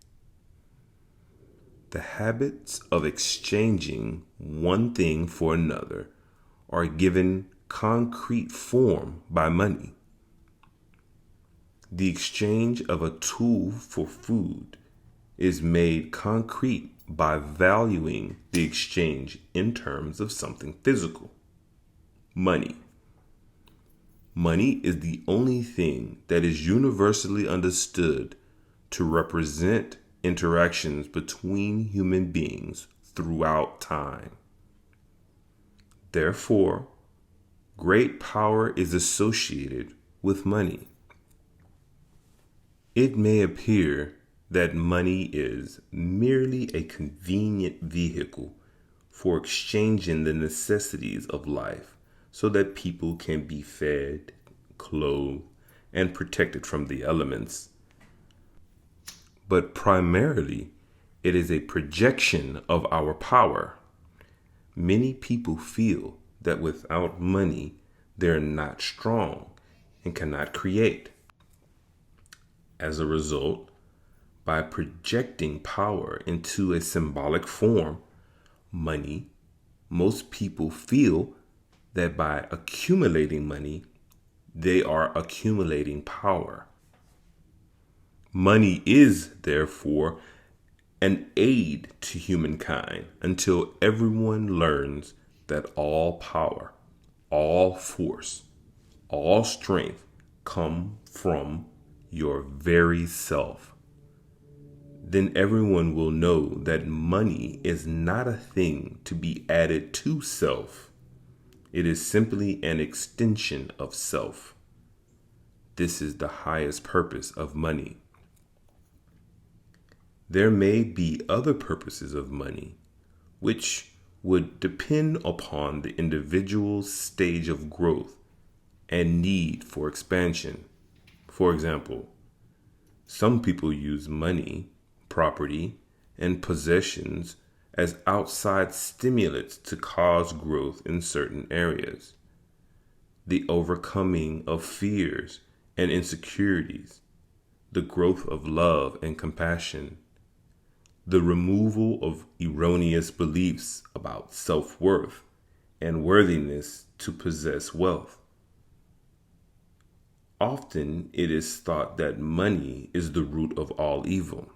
Speaker 2: The habits of exchanging one thing for another are given concrete form by money. The exchange of a tool for food is made concrete by valuing the exchange in terms of something physical. Money. Money is the only thing that is universally understood to represent interactions between human beings throughout time. Therefore, great power is associated with money. It may appear that money is merely a convenient vehicle for exchanging the necessities of life so that people can be fed, clothed, and protected from the elements. But primarily, it is a projection of our power. Many people feel that without money, they're not strong and cannot create. As a result, by projecting power into a symbolic form, money, most people feel that by accumulating money, they are accumulating power. Money is, therefore, an aid to humankind until everyone learns that all power, all force, all strength come from your very self. Then everyone will know that money is not a thing to be added to self. It is simply an extension of self. This is the highest purpose of money. There may be other purposes of money, which would depend upon the individual's stage of growth and need for expansion. For example, some people use money, property, and possessions as outside stimulants to cause growth in certain areas. The overcoming of fears and insecurities, the growth of love and compassion, the removal of erroneous beliefs about self-worth and worthiness to possess wealth. Often it is thought that money is the root of all evil,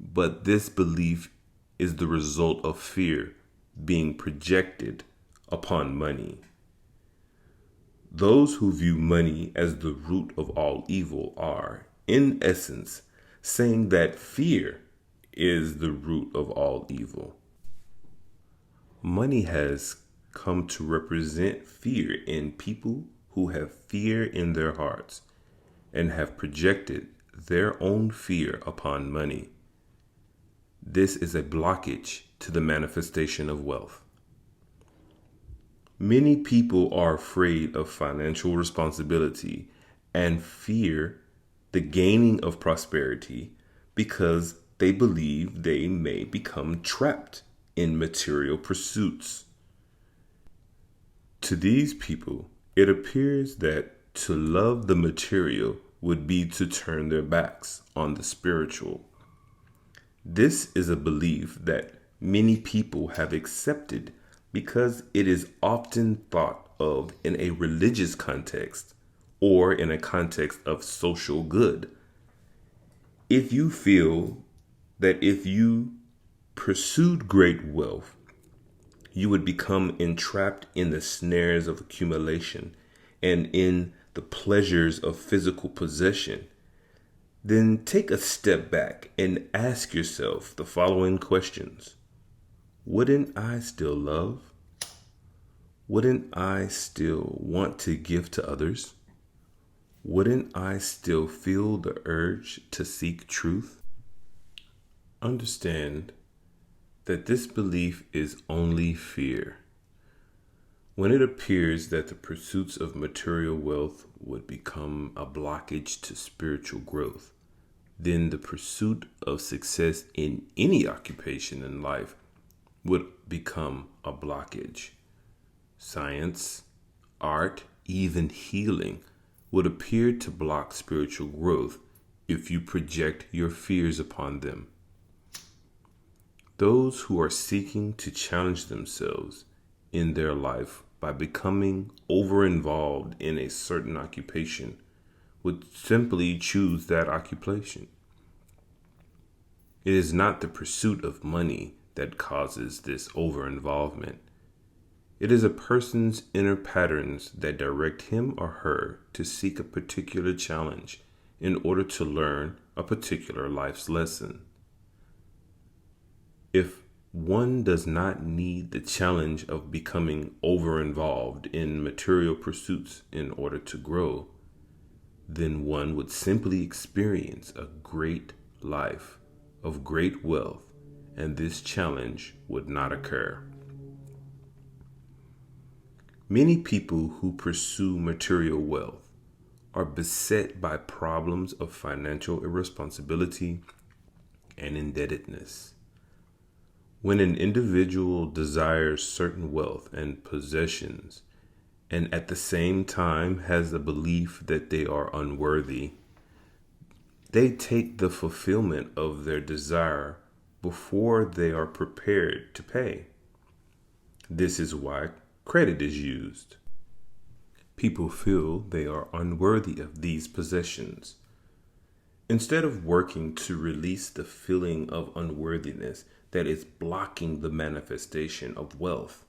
Speaker 2: but this belief is the result of fear being projected upon money. Those who view money as the root of all evil are, in essence, saying that fear is the root of all evil. money has come to represent fear in people who have fear in their hearts and have projected their own fear upon money. This is a blockage to the manifestation of wealth. Many people are afraid of financial responsibility and fear the gaining of prosperity because they believe they may become trapped in material pursuits. To these people, it appears that to love the material would be to turn their backs on the spiritual. This is a belief that many people have accepted because it is often thought of in a religious context or in a context of social good. If you feel that if you pursued great wealth, you would become entrapped in the snares of accumulation and in the pleasures of physical possession, then take a step back and ask yourself the following questions. Wouldn't I still love? Wouldn't I still want to give to others? Wouldn't I still feel the urge to seek truth? Understand that this belief is only fear. When it appears that the pursuits of material wealth would become a blockage to spiritual growth, then the pursuit of success in any occupation in life would become a blockage. Science, art, even healing would appear to block spiritual growth if you project your fears upon them. Those who are seeking to challenge themselves in their life by becoming over-involved in a certain occupation would simply choose that occupation. It is not the pursuit of money that causes this over-involvement. It is a person's inner patterns that direct him or her to seek a particular challenge in order to learn a particular life's lesson. If one does not need the challenge of becoming over-involved in material pursuits in order to grow, then one would simply experience a great life of great wealth, and this challenge would not occur. Many people who pursue material wealth are beset by problems of financial irresponsibility and indebtedness. When an individual desires certain wealth and possessions, and at the same time has a belief that they are unworthy, they take the fulfillment of their desire before they are prepared to pay. This is why credit is used. People feel they are unworthy of these possessions. Instead of working to release the feeling of unworthiness that is blocking the manifestation of wealth,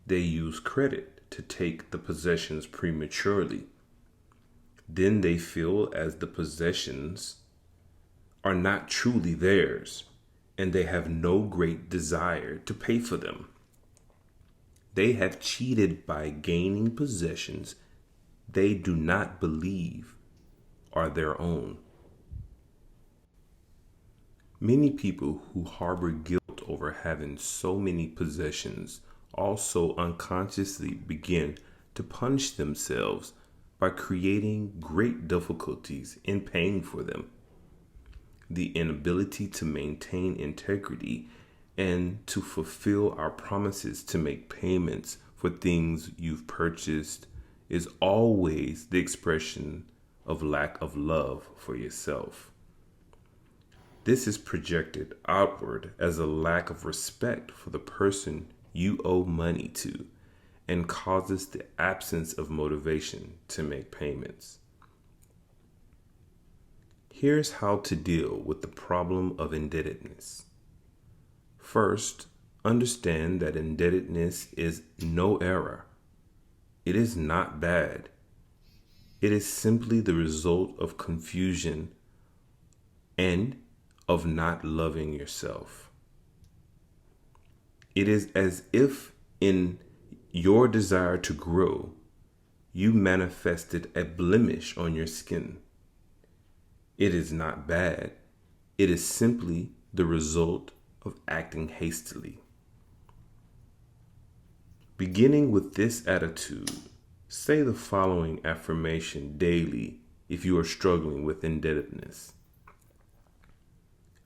Speaker 2: they use credit to take the possessions prematurely. Then they feel as the possessions are not truly theirs, and they have no great desire to pay for them. They have cheated by gaining possessions they do not believe are their own. Many people who harbor guilt over having so many possessions also unconsciously begin to punish themselves by creating great difficulties in paying for them. The inability to maintain integrity and to fulfill our promises to make payments for things you've purchased is always the expression of lack of love for yourself. This is projected outward as a lack of respect for the person you owe money to and causes the absence of motivation to make payments. Here's how to deal with the problem of indebtedness. First, understand that indebtedness is no error. It is not bad. It is simply the result of confusion and of not loving yourself. It is as if in your desire to grow, you manifested a blemish on your skin. It is not bad. It is simply the result of acting hastily. Beginning with this attitude, say the following affirmation daily if you are struggling with indebtedness.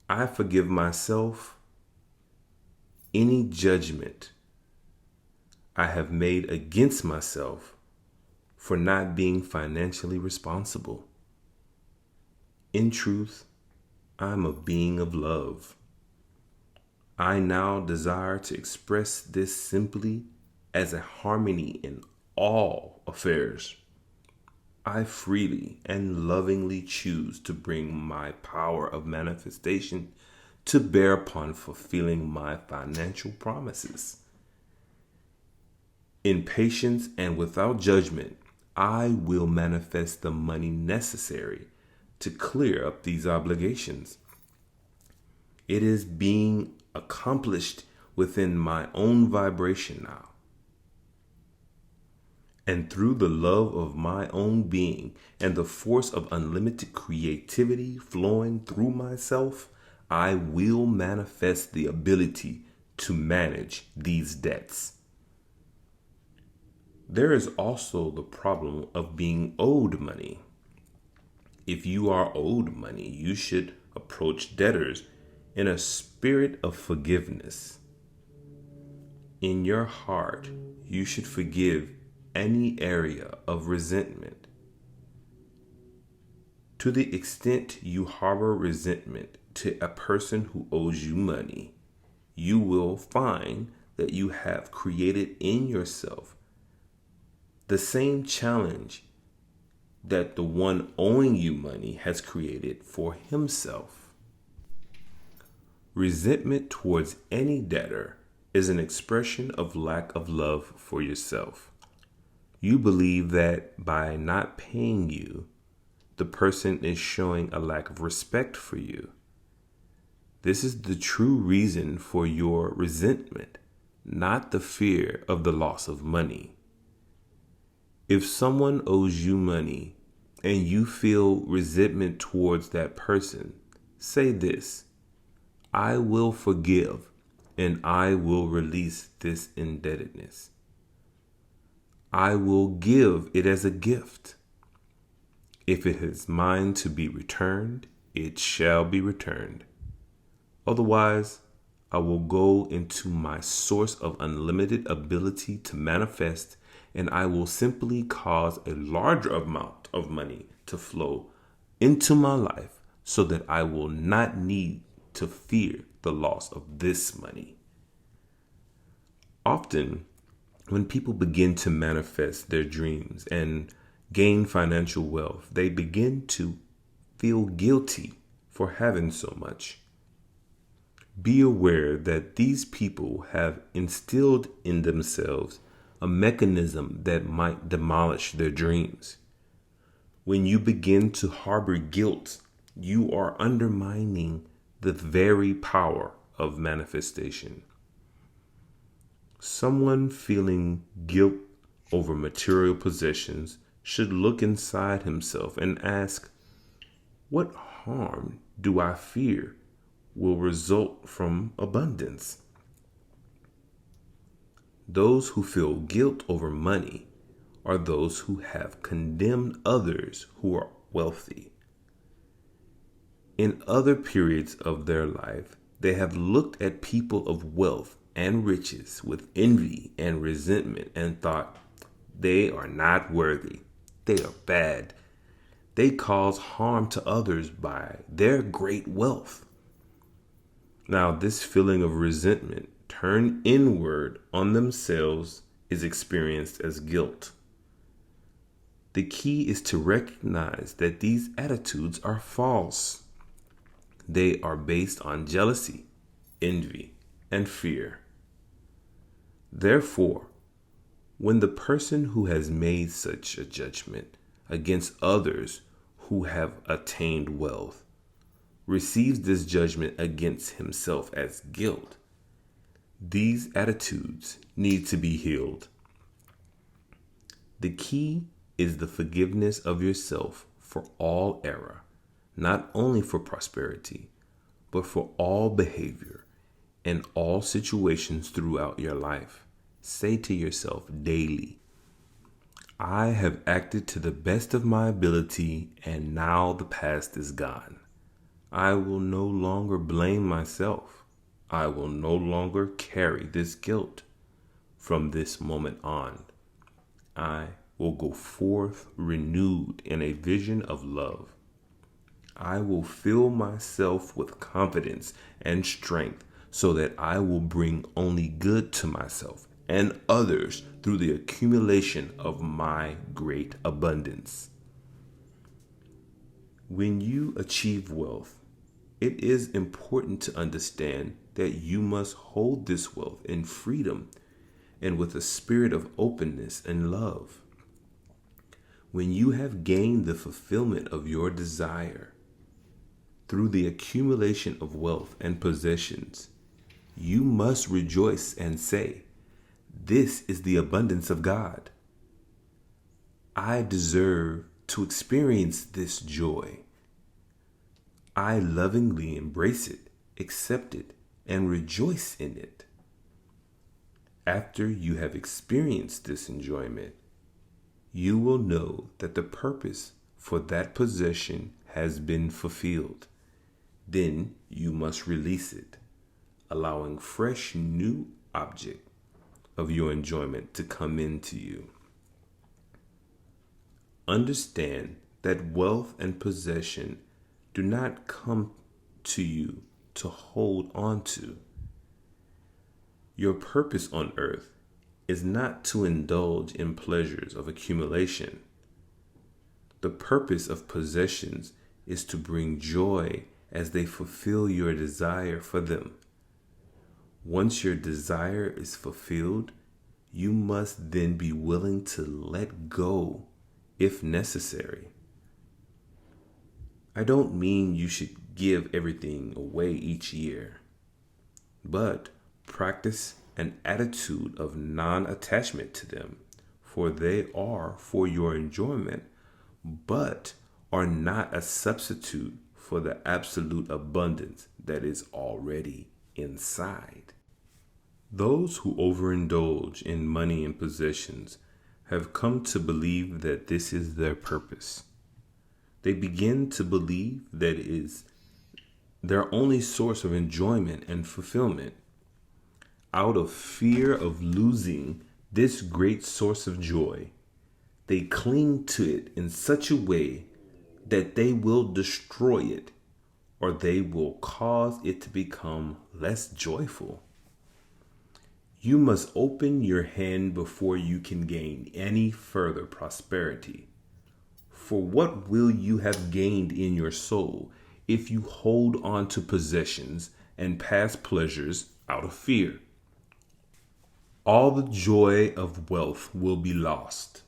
Speaker 2: I forgive myself any judgment I have made against myself for not being financially responsible. In truth, I'm a being of love. I now desire to express this simply as a harmony in all affairs. I freely and lovingly choose to bring my power of manifestation to bear upon fulfilling my financial promises. In patience and without judgment, I will manifest the money necessary to clear up these obligations. It is being accomplished within my own vibration now. And through the love of my own being and the force of unlimited creativity flowing through myself, I will manifest the ability to manage these debts. There is also the problem of being owed money. If you are owed money, you should approach debtors in a spirit of forgiveness. In your heart, you should forgive any area of resentment. To the extent you harbor resentment to a person who owes you money, you will find that you have created in yourself the same challenge that the one owing you money has created for himself. Resentment towards any debtor is an expression of lack of love for yourself. You believe that by not paying you, the person is showing a lack of respect for you. This is the true reason for your resentment, not the fear of the loss of money. If someone owes you money and you feel resentment towards that person, say this: I will forgive and I will release this indebtedness. I will give it as a gift. If it is mine to be returned, it shall be returned. Otherwise, I will go into my source of unlimited ability to manifest, and I will simply cause a larger amount of money to flow into my life so that I will not need to fear the loss of this money. Often, when people begin to manifest their dreams and gain financial wealth, they begin to feel guilty for having so much. Be aware that these people have instilled in themselves a mechanism that might demolish their dreams. When you begin to harbor guilt, you are undermining the very power of manifestation. Someone feeling guilt over material possessions should look inside himself and ask, what harm do I fear will result from abundance? Those who feel guilt over money are those who have condemned others who are wealthy. In other periods of their life, they have looked at people of wealth and riches with envy and resentment and thought, they are not worthy. They are bad. They cause harm to others by their great wealth. Now, this feeling of resentment turned inward on themselves is experienced as guilt. The key is to recognize that these attitudes are false. They are based on jealousy, envy, and fear. Therefore, when the person who has made such a judgment against others who have attained wealth receives this judgment against himself as guilt, These attitudes need to be healed. The key is the forgiveness of yourself for all error, not only for prosperity, but for all behavior and all situations throughout your life. Say to yourself daily, I have acted to the best of my ability, and now the past is gone. I will no longer blame myself. I will no longer carry this guilt. From this moment on, I will go forth renewed in a vision of love. I will fill myself with confidence and strength so that I will bring only good to myself and others through the accumulation of my great abundance. When you achieve wealth, it is important to understand that you must hold this wealth in freedom and with a spirit of openness and love. When you have gained the fulfillment of your desire through the accumulation of wealth and possessions, you must rejoice and say, this is the abundance of God. I deserve to experience this joy. I lovingly embrace it, accept it, and rejoice in it. After you have experienced this enjoyment, you will know that the purpose for that possession has been fulfilled. Then you must release it, allowing fresh new object of your enjoyment to come into you. Understand that wealth and possession do not come to you to hold on to. Your purpose on earth is not to indulge in pleasures of accumulation. The purpose of possessions is to bring joy as they fulfill your desire for them. Once your desire is fulfilled, you must then be willing to let go if necessary. I don't mean you should give everything away each year, but practice an attitude of non-attachment to them, for they are for your enjoyment, but are not a substitute for the absolute abundance that is already inside. Those who overindulge in money and possessions have come to believe that this is their purpose. They begin to believe that it is their only source of enjoyment and fulfillment. Out of fear of losing this great source of joy, they cling to it in such a way that they will destroy it, or they will cause it to become less joyful. You must open your hand before you can gain any further prosperity. For what will you have gained in your soul if you hold on to possessions and past pleasures out of fear? All the joy of wealth will be lost.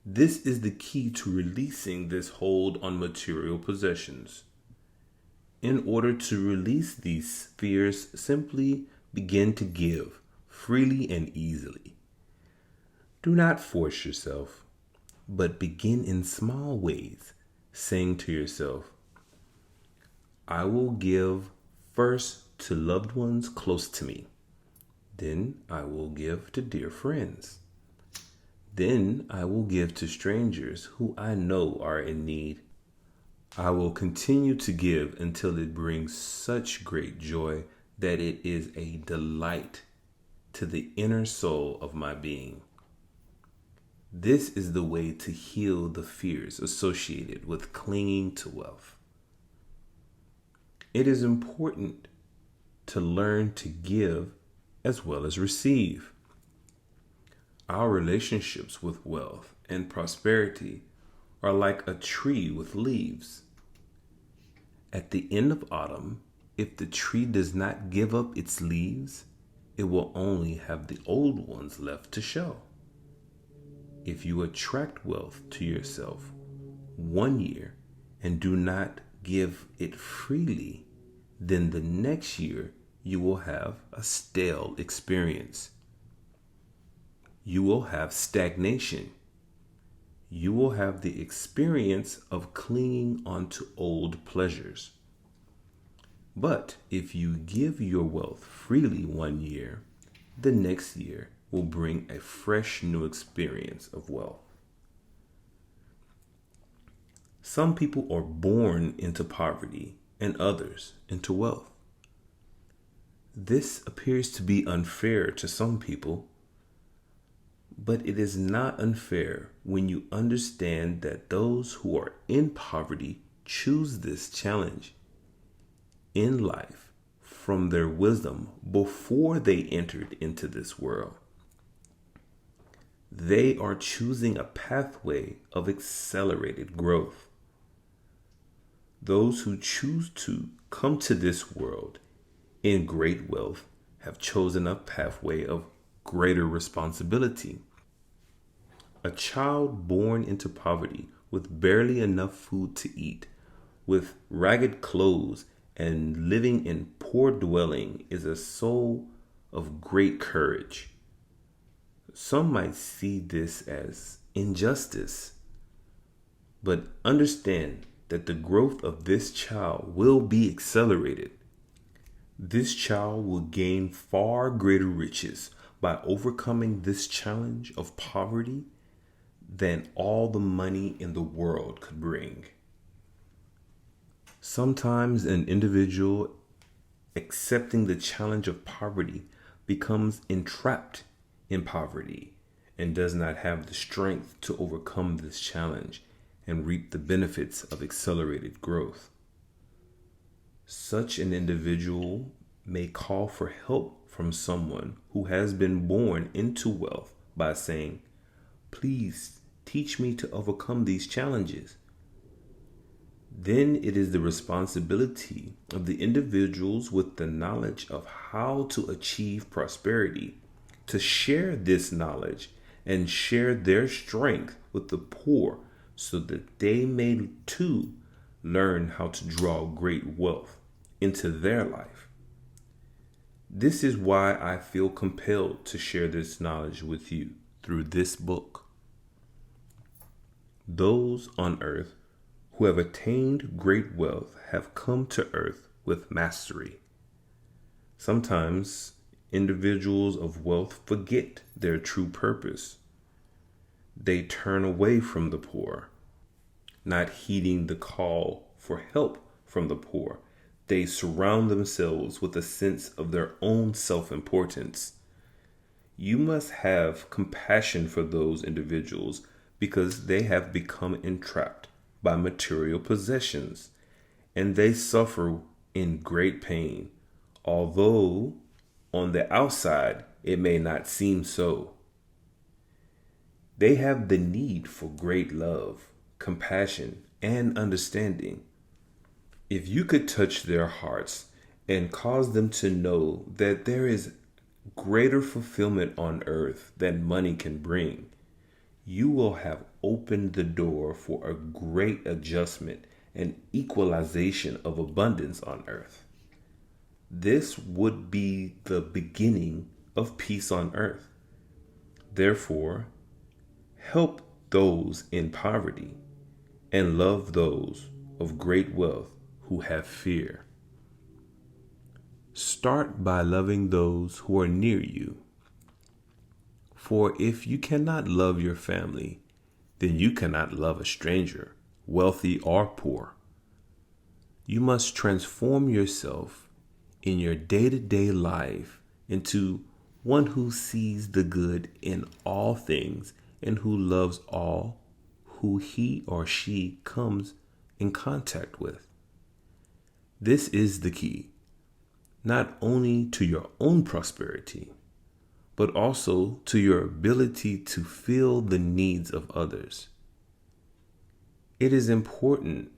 Speaker 2: This is the key to releasing this hold on material possessions. In order to release these fears, simply begin to give freely and easily. Do not force yourself, but begin in small ways, saying to yourself, I will give first to loved ones close to me. Then I will give to dear friends. Then I will give to strangers who I know are in need. I will continue to give until it brings such great joy that it is a delight to the inner soul of my being. This is the way to heal the fears associated with clinging to wealth. It is important to learn to give as well as receive. Our relationships with wealth and prosperity are like a tree with leaves. At the end of autumn, if the tree does not give up its leaves, it will only have the old ones left to show. If you attract wealth to yourself one year and do not give it freely, then the next year
Speaker 1: you will have a stale experience. You will have stagnation. You will have the experience of clinging onto old pleasures. But if you give your wealth freely 1 year, the next year will bring a fresh new experience of wealth. Some people are born into poverty and others into wealth. This appears to be unfair to some people, but it is not unfair when you understand that those who are in poverty choose this challenge in life from their wisdom before they entered into this world. They are choosing a pathway of accelerated growth. Those who choose to come to this world in great wealth have chosen a pathway of greater responsibility. A child born into poverty with barely enough food to eat, with ragged clothes, and living in poor dwelling is a soul of great courage. Some might see this as injustice, but understand that the growth of this child will be accelerated. This child will gain far greater riches by overcoming this challenge of poverty than all the money in the world could bring. Sometimes an individual accepting the challenge of poverty becomes entrapped in poverty and does not have the strength to overcome this challenge and reap the benefits of accelerated growth. Such an individual may call for help from someone who has been born into wealth by saying, "Please teach me to overcome these challenges." Then it is the responsibility of the individuals with the knowledge of how to achieve prosperity to share this knowledge and share their strength with the poor so that they may too learn how to draw great wealth into their life. This is why I feel compelled to share this knowledge with you through this book. Those on earth who have attained great wealth have come to earth with mastery. Sometimes individuals of wealth forget their true purpose. They turn away from the poor, not heeding the call for help from the poor. They surround themselves with a sense of their own self-importance. You must have compassion for those individuals because they have become entrapped by material possessions, and they suffer in great pain, although on the outside it may not seem so. They have the need for great love, compassion, and understanding. If you could touch their hearts and cause them to know that there is greater fulfillment on earth than money can bring, you will have opened the door for a great adjustment and equalization of abundance on earth. This would be the beginning of peace on earth. Therefore, help those in poverty and love those of great wealth who have fear. Start by loving those who are near you. For if you cannot love your family, then you cannot love a stranger, wealthy or poor. You must transform yourself in your day-to-day life into one who sees the good in all things and who loves all who he or she comes in contact with. This is the key, not only to your own prosperity, but also to your ability to feel the needs of others. It is important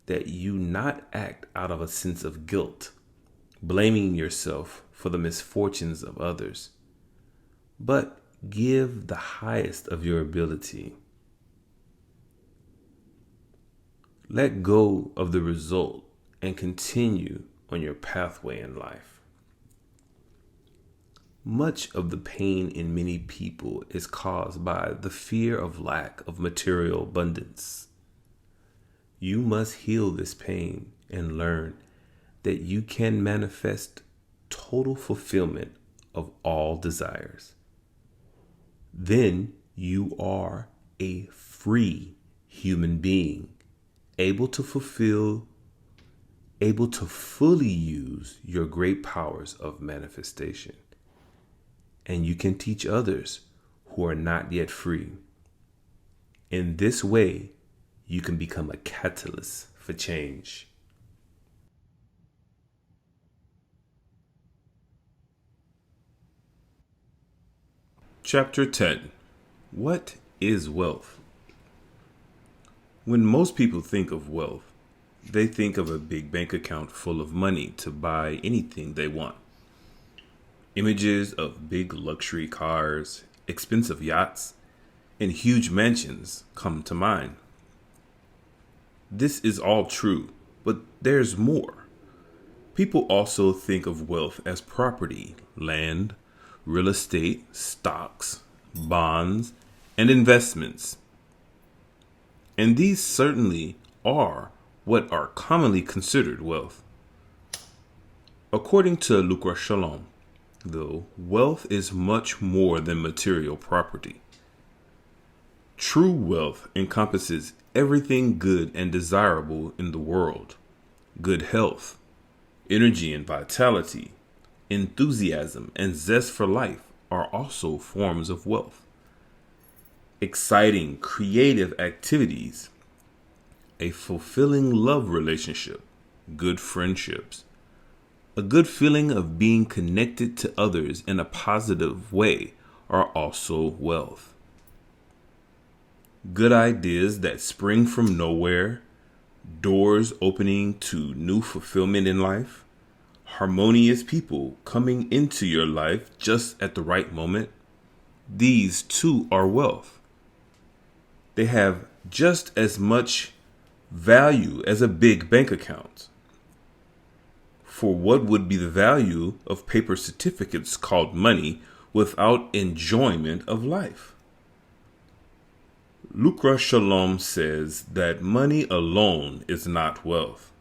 Speaker 1: that you not act out of a sense of guilt, blaming yourself for the misfortunes of others, but give the highest of your ability. Let go of the result and continue on your pathway in life. Much of the pain in many people is caused by the fear of lack of material abundance. You must heal this pain and learn that you can manifest total fulfillment of all desires. Then you are a free human being, able to fully use your great powers of manifestation. And you can teach others who are not yet free. In this way, you can become a catalyst for change. Chapter 10. What is wealth? When most people think of wealth, they think of a big bank account full of money to buy anything they want. Images of big luxury cars, expensive yachts, and huge mansions come to mind. This is all true, but there's more. People also think of wealth as property, land, real estate, stocks, bonds, and investments. And these certainly are what are commonly considered wealth. According to Lucra Shalom, though, wealth is much more than material property. True wealth encompasses everything good and desirable in the world. Good health, energy and vitality, enthusiasm, and zest for life are also forms of wealth. Exciting, creative activities, a fulfilling love relationship, good friendships, a good feeling of being connected to others in a positive way are also wealth. Good ideas that spring from nowhere, doors opening to new fulfillment in life, harmonious people coming into your life just at the right moment, these too are wealth. They have just as much value as a big bank account. For what would be the value of paper certificates called money without enjoyment of life? Lucra Shalom says that money alone is not wealth.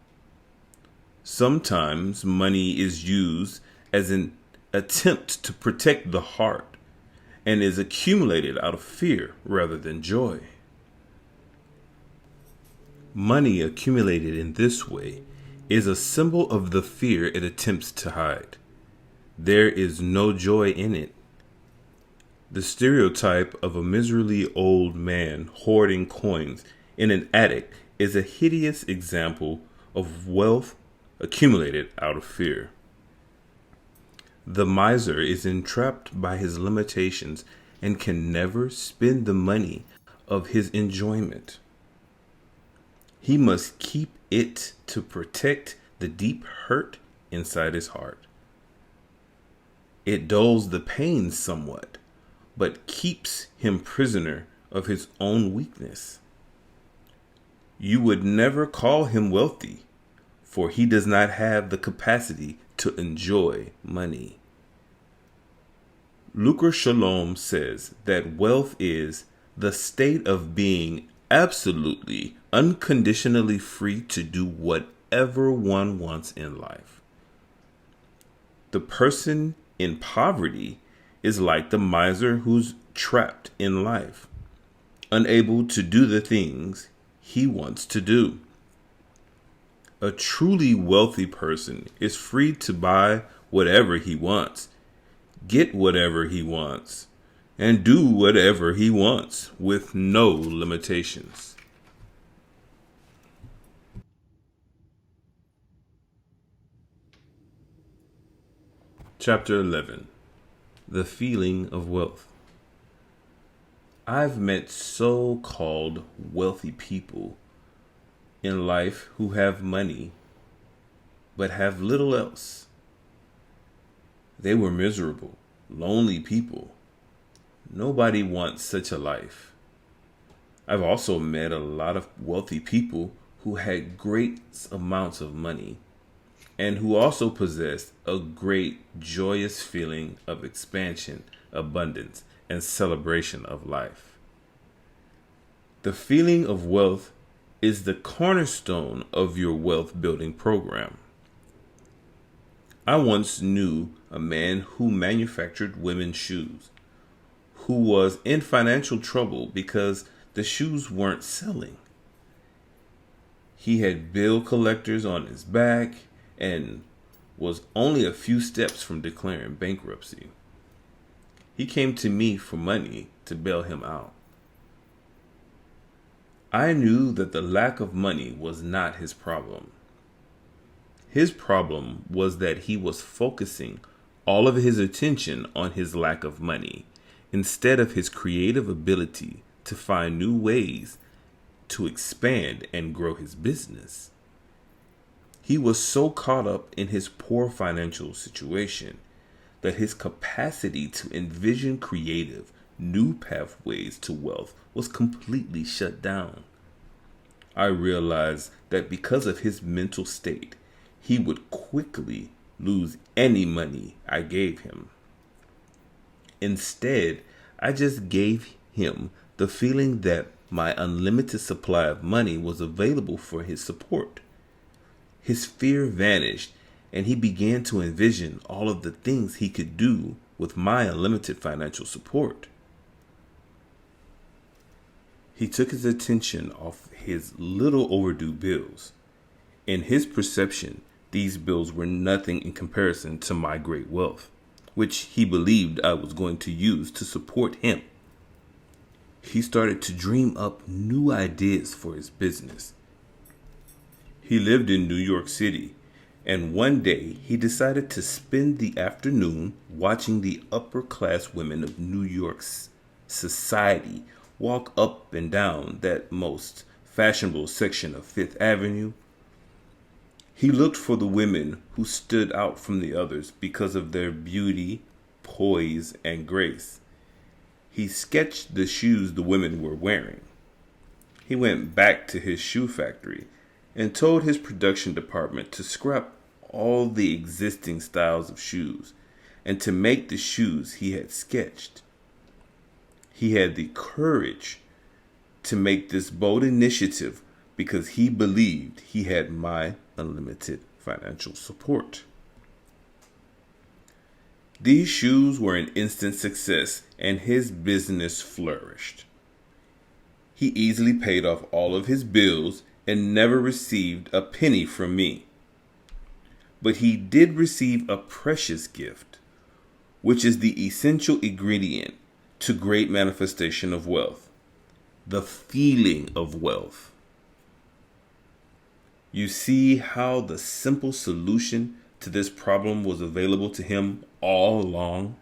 Speaker 1: Sometimes money is used as an attempt to protect the heart and is accumulated out of fear rather than joy. Money accumulated in this way is a symbol of the fear it attempts to hide. There is no joy in it. The stereotype of a miserably old man hoarding coins in an attic is a hideous example of wealth accumulated out of fear. The miser is entrapped by his limitations and can never spend the money of his enjoyment. He must keep it to protect the deep hurt inside his heart. It dulls the pain somewhat, but keeps him prisoner of his own weakness. You would never call him wealthy, for he does not have the capacity to enjoy money. Lucra Shalom says that wealth is the state of being absolutely, unconditionally free to do whatever one wants in life. The person in poverty is like the miser who's trapped in life, unable to do the things he wants to do. A truly wealthy person is free to buy whatever he wants, get whatever he wants, and do whatever he wants with no limitations. Chapter 11. The feeling of wealth. I've met so-called wealthy people in life who have money but have little else. They were miserable, lonely people. Nobody wants such a life. I've also met a lot of wealthy people who had great amounts of money, and who also possessed a great joyous feeling of expansion, abundance, and celebration of life. The feeling of wealth is the cornerstone of your wealth building program. I once knew a man who manufactured women's shoes, who was in financial trouble because the shoes weren't selling. He had bill collectors on his back and was only a few steps from declaring bankruptcy. He came to me for money to bail him out. I knew that the lack of money was not his problem. His problem was that he was focusing all of his attention on his lack of money instead of his creative ability to find new ways to expand and grow his business. He was so caught up in his poor financial situation that his capacity to envision creative, new pathways to wealth was completely shut down. I realized that because of his mental state, he would quickly lose any money I gave him. Instead, I just gave him the feeling that my unlimited supply of money was available for his support. His fear vanished, and he began to envision all of the things he could do with my unlimited financial support. He took his attention off his little overdue bills. In his perception, these bills were nothing in comparison to my great wealth, which he believed I was going to use to support him. He started to dream up new ideas for his business. He lived in New York City, and one day he decided to spend the afternoon watching the upper class women of New York's society walk up and down that most fashionable section of Fifth Avenue. He looked for the women who stood out from the others because of their beauty, poise, and grace. He sketched the shoes the women were wearing. He went back to his shoe factory and told his production department to scrap all the existing styles of shoes and to make the shoes he had sketched. He had the courage to make this bold initiative because he believed he had my unlimited financial support. These shoes were an instant success, and his business flourished. He easily paid off all of his bills and never received a penny from me. But he did receive a precious gift, which is the essential ingredient to great manifestation of wealth: the feeling of wealth. You see how the simple solution to this problem was available to him all along?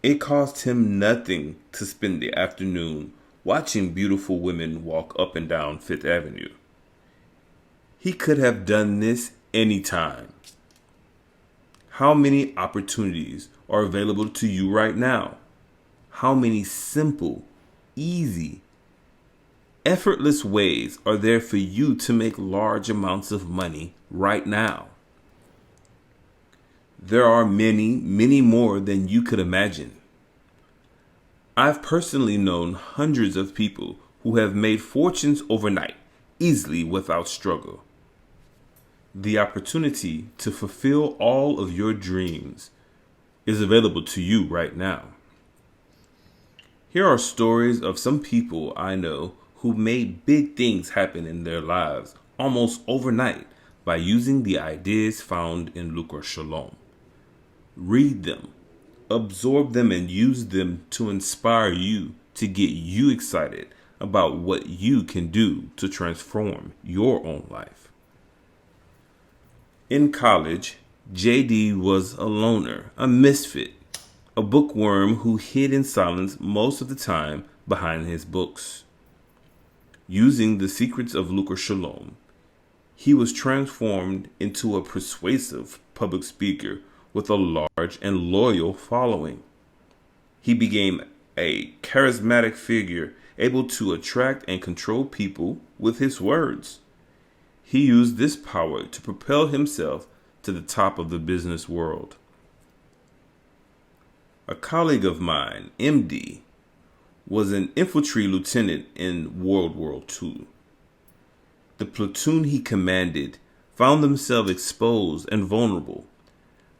Speaker 1: It cost him nothing to spend the afternoon watching beautiful women walk up and down Fifth Avenue. He could have done this anytime. How many opportunities are available to you right now? How many simple, easy, effortless ways are there for you to make large amounts of money right now? There are many, many more than you could imagine. I've personally known hundreds of people who have made fortunes overnight, easily without struggle. The opportunity to fulfill all of your dreams is available to you right now. Here are stories of some people I know who made big things happen in their lives almost overnight by using the ideas found in Lucra Shalom. Read them, absorb them, and use them to inspire you to get you excited about what you can do to transform your own life. In college, JD was a loner, a misfit, a bookworm who hid in silence most of the time behind his books. Using the Secrets of Lucra Shalom, he was transformed into a persuasive public speaker with a large and loyal following. He became a charismatic figure, able to attract and control people with his words. He used this power to propel himself to the top of the business world. A colleague of mine, MD, was an infantry lieutenant in World War II. The platoon he commanded found themselves exposed and vulnerable,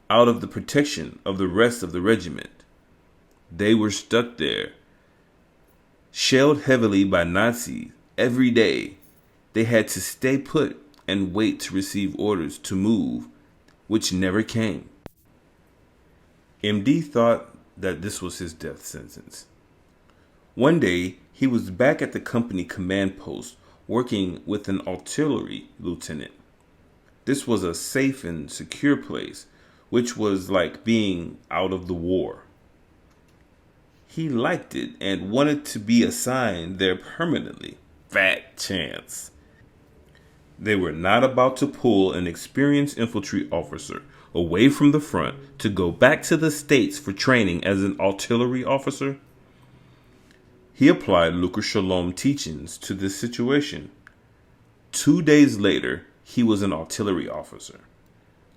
Speaker 1: out of the protection of the rest of the regiment. They were stuck there, shelled heavily by Nazis every day. They had to stay put and wait to receive orders to move, which never came. MD thought that this was his death sentence. One day, he was back at the company command post working with an artillery lieutenant. This was a safe and secure place, which was like being out of the war. He liked it and wanted to be assigned there permanently. Fat chance. They were not about to pull an experienced infantry officer away from the front to go back to the States for training as an artillery officer. He applied Lucra Shalom teachings to this situation. 2 days later, he was an artillery officer.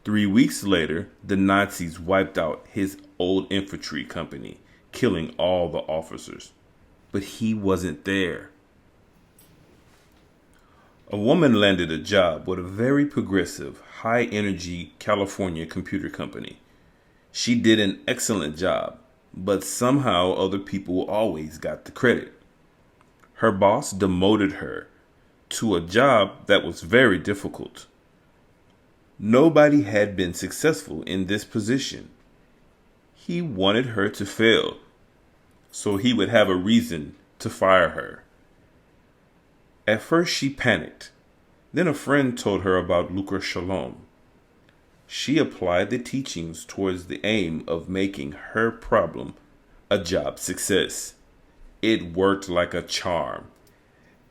Speaker 1: 3 weeks later, the Nazis wiped out his old infantry company, killing all the officers. But he wasn't there. A woman landed a job with a very progressive, high-energy California computer company. She did an excellent job, but somehow other people always got the credit. Her boss demoted her to a job that was very difficult. Nobody had been successful in this position. He wanted her to fail, so he would have a reason to fire her. At first she panicked. Then a friend told her about Lucra Shalom. She applied the teachings towards the aim of making her problem a job success. It worked like a charm.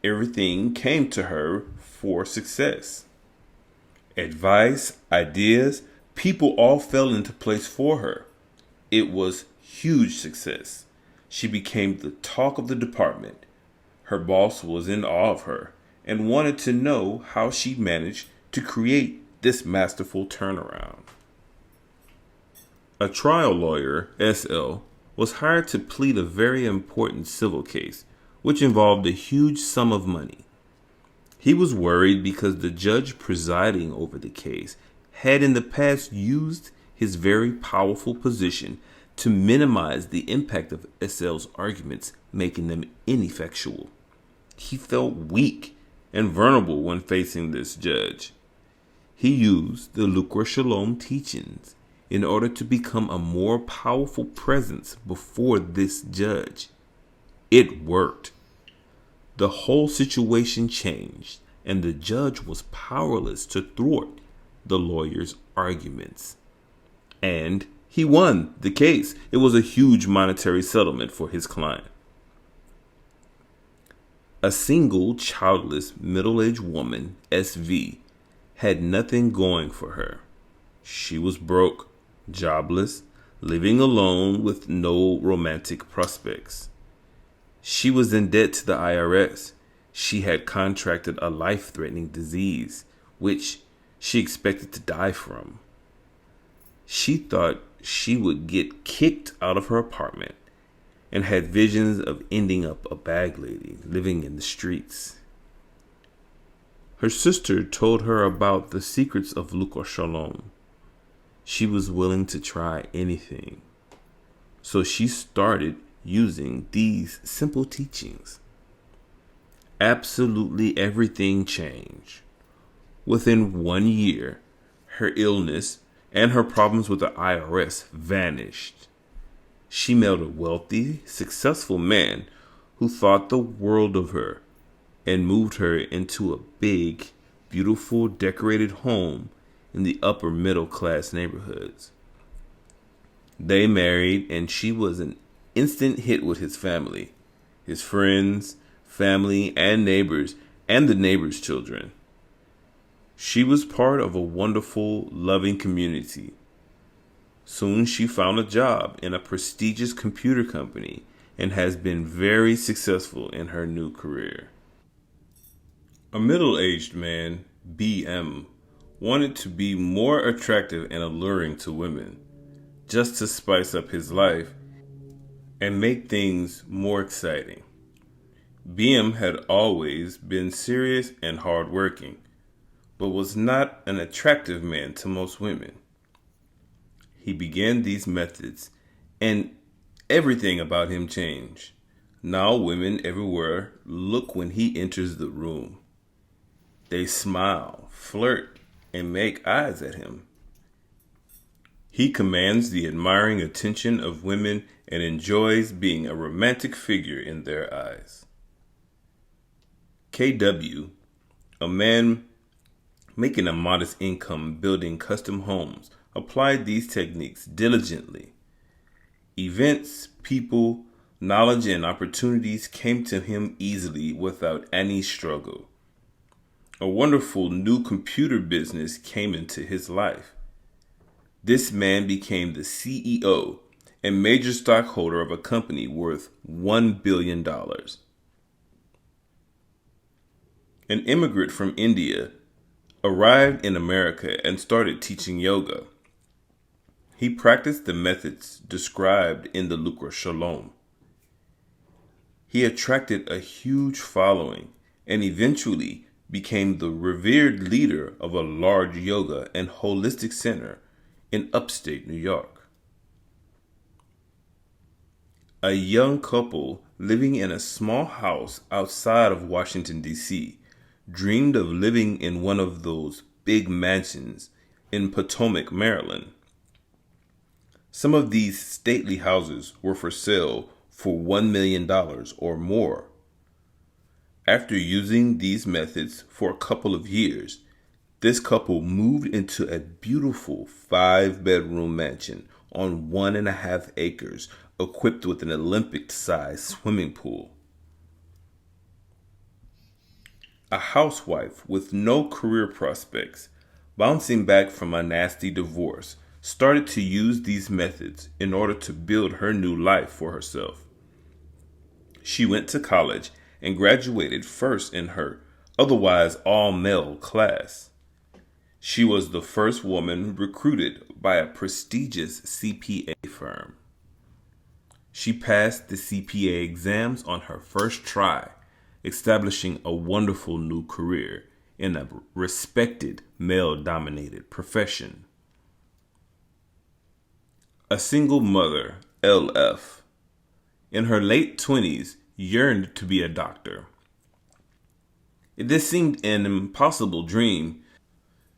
Speaker 1: Everything came to her for success. Advice, ideas, people all fell into place for her. It was huge success. She became the talk of the department. Her boss was in awe of her and wanted to know how she managed to create this masterful turnaround. A trial lawyer, SL, was hired to plead a very important civil case, which involved a huge sum of money. He was worried because the judge presiding over the case had in the past used his very powerful position to minimize the impact of SL's arguments, making them ineffectual. He felt weak and vulnerable when facing this judge. He used the Lucra Shalom teachings in order to become a more powerful presence before this judge. It worked. The whole situation changed, and the judge was powerless to thwart the lawyer's arguments. And he won the case. It was a huge monetary settlement for his client. A single, childless, middle-aged woman, SV, had nothing going for her. She was broke, jobless, living alone with no romantic prospects. She was in debt to the IRS. She had contracted a life-threatening disease, which she expected to die from. She thought she would get kicked out of her apartment and had visions of ending up a bag lady living in the streets. Her sister told her about the Secrets of Lucra Shalom. She was willing to try anything. So she started using these simple teachings. Absolutely everything changed. Within 1 year, her illness and her problems with the IRS vanished. She met a wealthy, successful man who thought the world of her and moved her into a big, beautiful, decorated home in the upper middle class neighborhoods. They married, and she was an instant hit with his family, his friends, family, and neighbors, and the neighbors' children. She was part of a wonderful, loving community. Soon she found a job in a prestigious computer company and has been very successful in her new career. A middle-aged man
Speaker 2: BM wanted to be more attractive and alluring to women, just to spice up his life and make things more exciting. BM had always been serious and hardworking, but was not an attractive man to most women. He began these methods, and everything about him changed. Now women everywhere look when he enters the room. They smile, flirt, and make eyes at him. He commands the admiring attention of women and enjoys being a romantic figure in their eyes. KW, a man making a modest income building custom homes, applied these techniques diligently. Events, people, knowledge, and opportunities came to him easily without any struggle. A wonderful new computer business came into his life. This man became the CEO and major stockholder of a company worth $1 billion. An immigrant from India arrived in America and started teaching yoga. He practiced the methods described in the Lucra Shalom. He attracted a huge following and eventually became the revered leader of a large yoga and holistic center in upstate New York. A young couple living in a small house outside of Washington, D.C., dreamed of living in one of those big mansions in Potomac, Maryland. Some of these stately houses were for sale for $1 million or more. After using these methods for a couple of years, this couple moved into a beautiful 5-bedroom mansion on 1.5 acres, equipped with an Olympic-sized swimming pool. A housewife with no career prospects, bouncing back from a nasty divorce, started to use these methods in order to build her new life for herself. She went to college and graduated first in her otherwise all-male class. She was the first woman recruited by a prestigious CPA firm. She passed the CPA exams on her first try, establishing a wonderful new career in a respected male-dominated profession. A single mother, LF, in her late 20s, yearned to be a doctor. This seemed an impossible dream.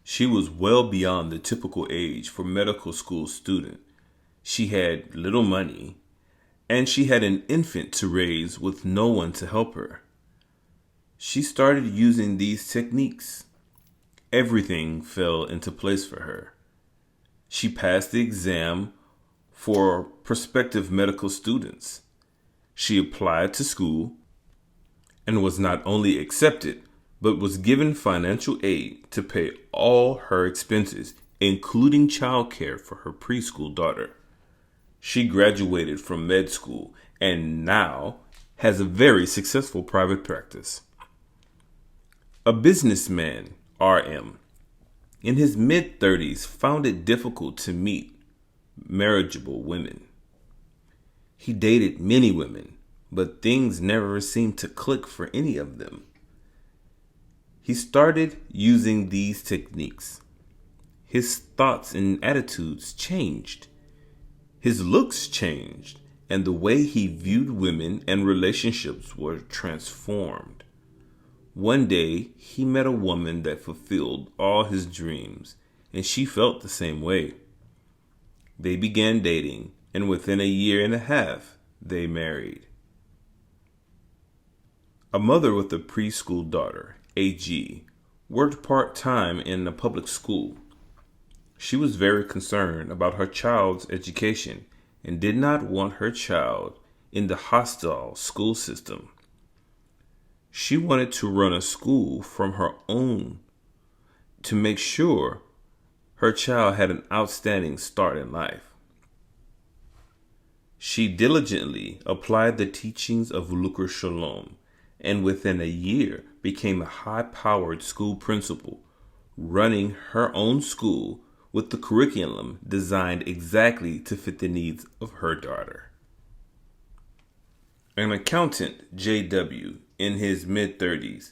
Speaker 2: She was well beyond the typical age for medical school student. She had little money, and she had an infant to raise with no one to help her. She started using these techniques. Everything fell into place for her. She passed the exam for prospective medical students. She applied to school and was not only accepted, but was given financial aid to pay all her expenses, including childcare for her preschool daughter. She graduated from med school and now has a very successful private practice. A businessman, RM, in his mid-30s, found it difficult to meet marriageable women. He dated many women, but things never seemed to click for any of them. He started using these techniques. His thoughts and attitudes changed. His looks changed, and the way he viewed women and relationships were transformed. One day, he met a woman that fulfilled all his dreams, and she felt the same way. They began dating, and within a 1.5 years, they married. A mother with a preschool daughter, AG, worked part-time in a public school. She was very concerned about her child's education and did not want her child in the hostile school system. She wanted to run a school from her own to make sure her child had an outstanding start in life. She diligently applied the teachings of Lucra Shalom and within a year became a high-powered school principal
Speaker 1: running her own school with the curriculum designed exactly to fit the needs of her daughter. An accountant, J.W., in his mid-30s,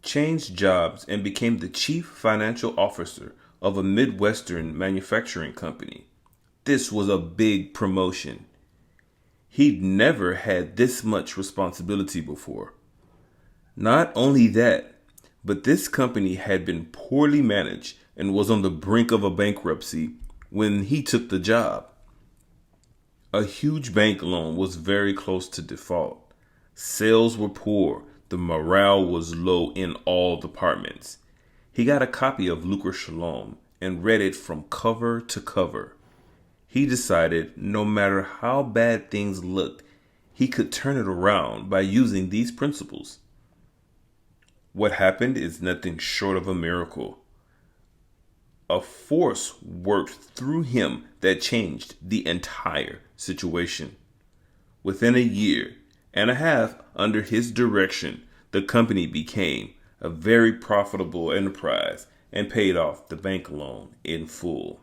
Speaker 1: changed jobs and became the chief financial officer of a Midwestern manufacturing company. This was a big promotion. He'd never had this much responsibility before. Not only that, but this company had been poorly managed and was on the brink of a bankruptcy when he took the job. A huge bank loan was very close to default. Sales were poor. The morale was low in all departments. He got a copy of Lucra Shalom and read it from cover to cover. He decided no matter how bad things looked, he could turn it around by using these principles. What happened is nothing short of a miracle. A force worked through him that changed the entire situation. Within a year and a half under his direction, the company became a very profitable enterprise and paid off the bank loan in full.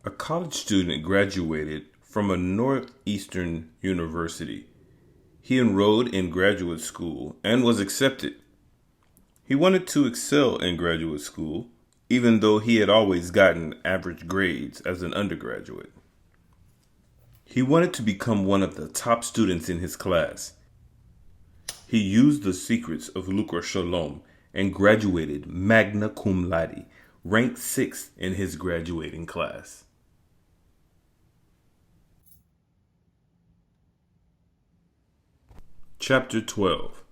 Speaker 1: A college student graduated from a northeastern university. He enrolled in graduate school and was accepted. He wanted to excel in graduate school, even though he had always gotten average grades as an undergraduate. He wanted to become one of the top students in his class. He used the Secrets of Lucra Shalom and graduated magna cum laude, ranked 6th in his graduating class. Chapter 12.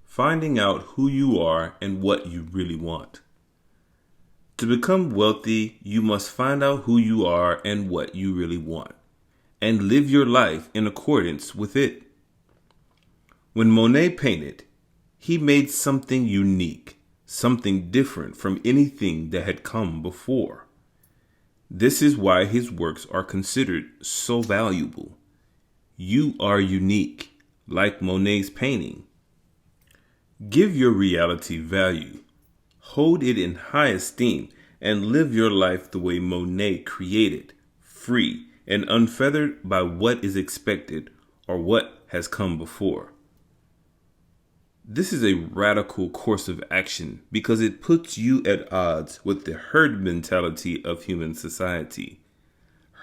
Speaker 1: Finding out who you are and what you really want. To become wealthy, you must find out who you are and what you really want, and live your life in accordance with it. When Monet painted, he made something unique, something different from anything that had come before. This is why his works are considered so valuable. You are unique, like Monet's painting. Give your reality value, hold it in high esteem, and live your life the way Monet created, free and unfeathered by what is expected or what has come before. This is a radical course of action because it puts you at odds with the herd mentality of human society.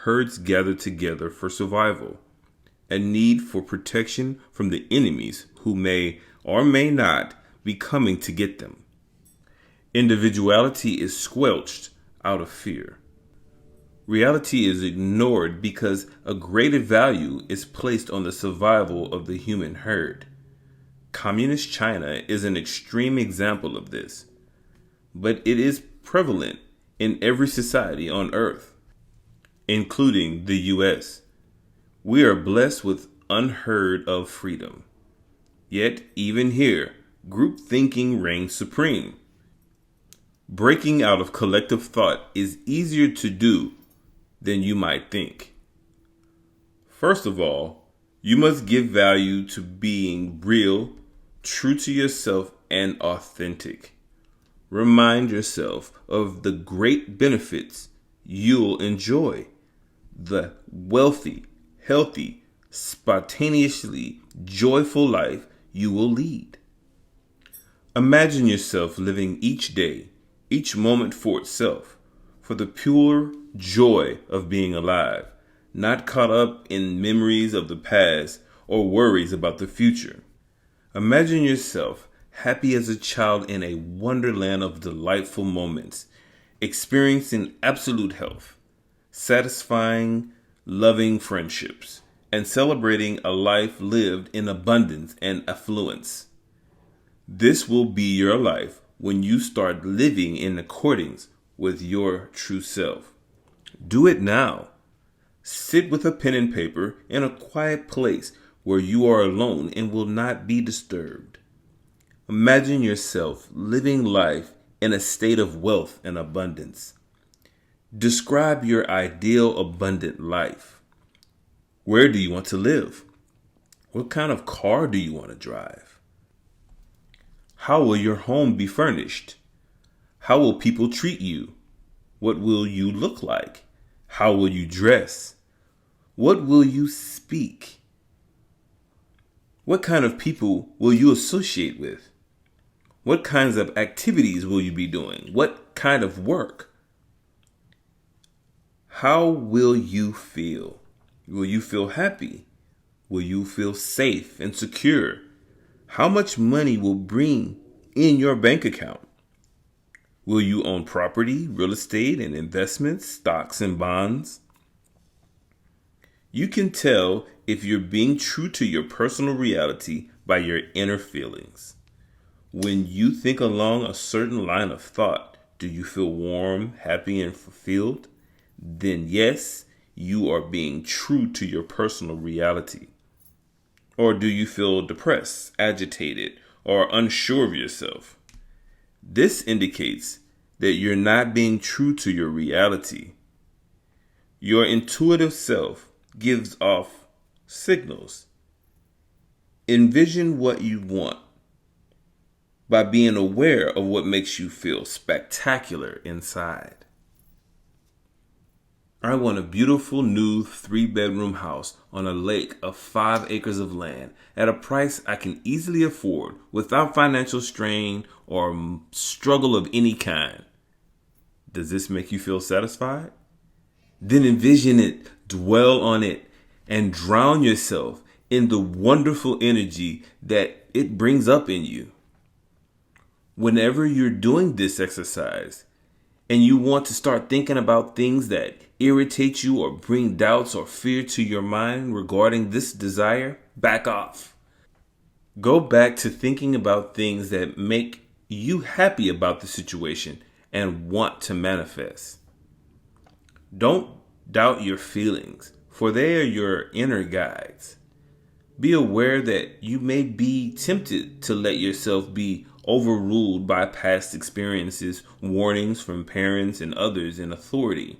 Speaker 1: Herds gather together for survival, a need for protection from the enemies who may or may not be coming to get them. Individuality is squelched out of fear. Reality is ignored because a greater value is placed on the survival of the human herd. Communist China is an extreme example of this, but it is prevalent in every society on earth, including the U.S. We are blessed with unheard of freedom. Yet, even here, group thinking reigns supreme. Breaking out of collective thought is easier to do than you might think. First of all, you must give value to being real, true to yourself, and authentic. Remind yourself of the great benefits you'll enjoy. The wealthy, healthy, spontaneously joyful life you will lead. Imagine yourself living each day, each moment for itself, for the pure joy of being alive, not caught up in memories of the past or worries about the future. Imagine yourself happy as a child in a wonderland of delightful moments, experiencing absolute health, satisfying, loving friendships, and celebrating a life lived in abundance and affluence. This will be your life when you start living in accordance with your true self. Do it now. Sit with a pen and paper in a quiet place where you are alone and will not be disturbed. Imagine yourself living life in a state of wealth and abundance. Describe your ideal abundant life. Where do you want to live? What kind of car do you want to drive? How will your home be furnished? How will people treat you? What will you look like? How will you dress? What will you speak? What kind of people will you associate with? What kinds of activities will you be doing? What kind of work? How will you feel? Will you feel happy? Will you feel safe and secure? How much money will bring in your bank account? Will you own property, real estate, and investments, stocks and bonds? You can tell if you're being true to your personal reality by your inner feelings. When you think along a certain line of thought, do you feel warm, happy, and fulfilled? Then yes, you are being true to your personal reality. Or do you feel depressed, agitated, or unsure of yourself? This indicates that you're not being true to your reality. Your intuitive self gives off signals. Envision what you want by being aware of what makes you feel spectacular inside. I want a beautiful new 3-bedroom house on a lake of 5 acres of land at a price I can easily afford without financial strain or struggle of any kind. Does this make you feel satisfied? Then envision it, dwell on it, and drown yourself in the wonderful energy that it brings up in you. Whenever you're doing this exercise and you want to start thinking about things that irritate you or bring doubts or fear to your mind regarding this desire, back off. Go back to thinking about things that make you happy about the situation and want to manifest. Don't doubt your feelings, for they are your inner guides. Be aware that you may be tempted to let yourself be overruled by past experiences, warnings from parents and others in authority.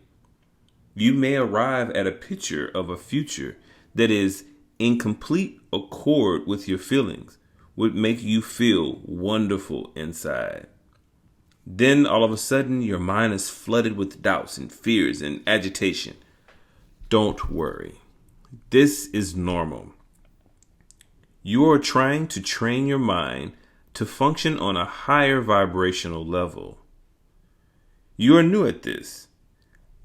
Speaker 1: You may arrive at a picture of a future that is in complete accord with your feelings, would make you feel wonderful inside. Then all of a sudden your mind is flooded with doubts and fears and agitation. Don't worry. This is normal. You are trying to train your mind to function on a higher vibrational level. You are new at this.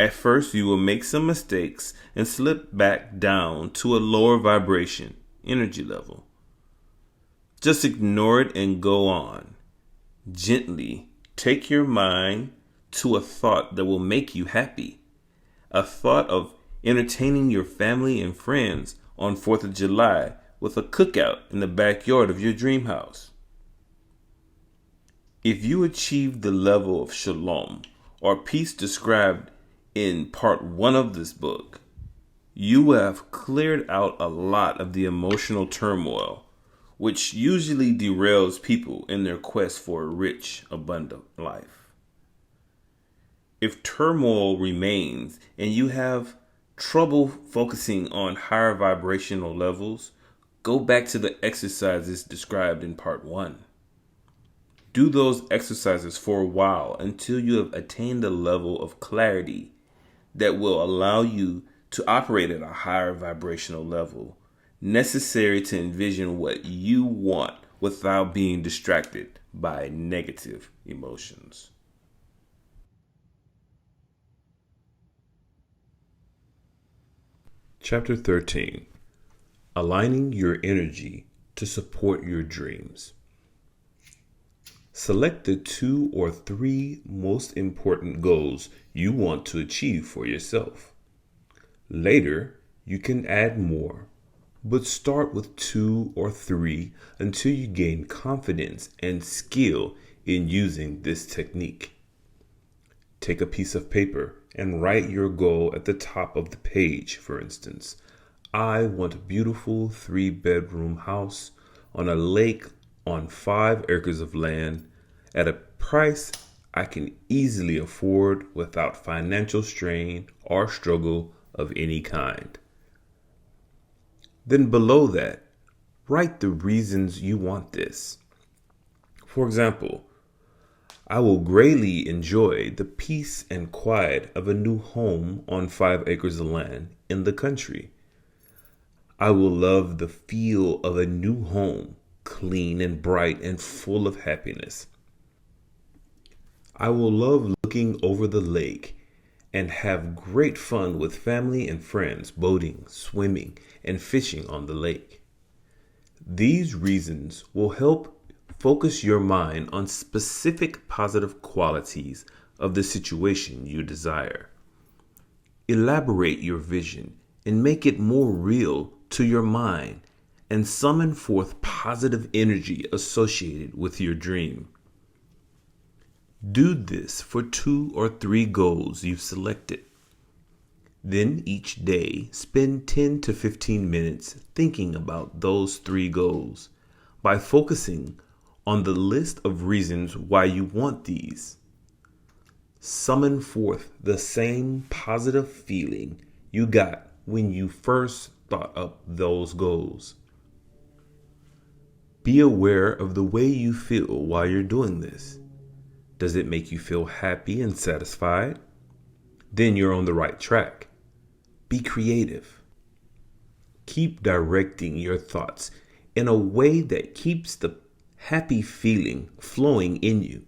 Speaker 1: At first, you will make some mistakes and slip back down to a lower vibration energy level. Just ignore it and go on. Gently take your mind to a thought that will make you happy. A thought of entertaining your family and friends on 4th of July with a cookout in the backyard of your dream house. If you achieve the level of shalom or peace described in part 1 of this book, you have cleared out a lot of the emotional turmoil, which usually derails people in their quest for a rich, abundant life. If turmoil remains and you have trouble focusing on higher vibrational levels, go back to the exercises described in part 1. Do those exercises for a while until you have attained a level of clarity that will allow you to operate at a higher vibrational level, necessary to envision what you want without being distracted by negative emotions. Chapter 13. Aligning your energy to support your dreams. Select the 2 or 3 most important goals you want to achieve for yourself. Later, you can add more, but start with 2 or 3 until you gain confidence and skill in using this technique. Take a piece of paper and write your goal at the top of the page. For instance, I want a beautiful 3-bedroom house on a lake on 5 acres of land at a price I can easily afford without financial strain or struggle of any kind. Then below that, write the reasons you want this.
Speaker 2: For example, I will greatly enjoy the peace and quiet of a new home on 5 acres of land in the country. I will love the feel of a new home, clean and bright and full of happiness. I will love looking over the lake and have great fun with family and friends boating, swimming, and fishing on the lake. These reasons will help focus your mind on specific positive qualities of the situation you desire. Elaborate your vision and make it more real to your mind and summon forth positive energy associated with your dream. Do this for 2 or 3 goals you've selected. Then each day, spend 10 to 15 minutes thinking about those 3 goals by focusing on the list of reasons why you want these. Summon forth the same positive feeling you got when you first thought up those goals. Be aware of the way you feel while you're doing this. Does it make you feel happy and satisfied? Then you're on the right track. Be creative. Keep directing your thoughts in a way that keeps the happy feeling flowing in you.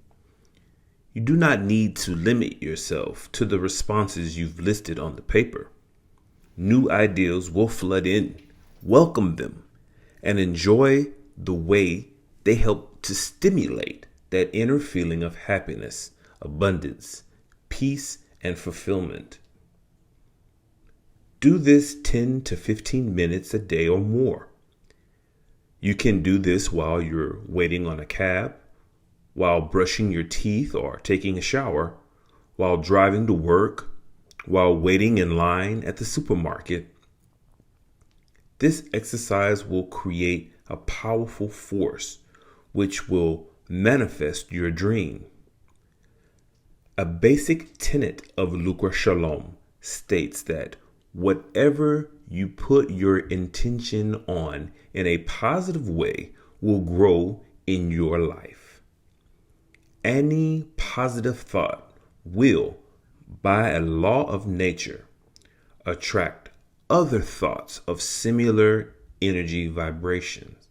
Speaker 2: You do not need to limit yourself to the responses you've listed on the paper. New ideas will flood in. Welcome them and enjoy the way they help to stimulate that inner feeling of happiness, abundance, peace, and fulfillment. Do this 10 to 15 minutes a day or more. You can do this while you're waiting on a cab, while brushing your teeth or taking a shower, while driving to work, while waiting in line at the supermarket. This exercise will create a powerful force which will manifest your dream. A basic tenet of Lucra Shalom states that whatever you put your intention on in a positive way will grow in your life. Any positive thought will, by a law of nature, attract other thoughts of similar energy vibrations.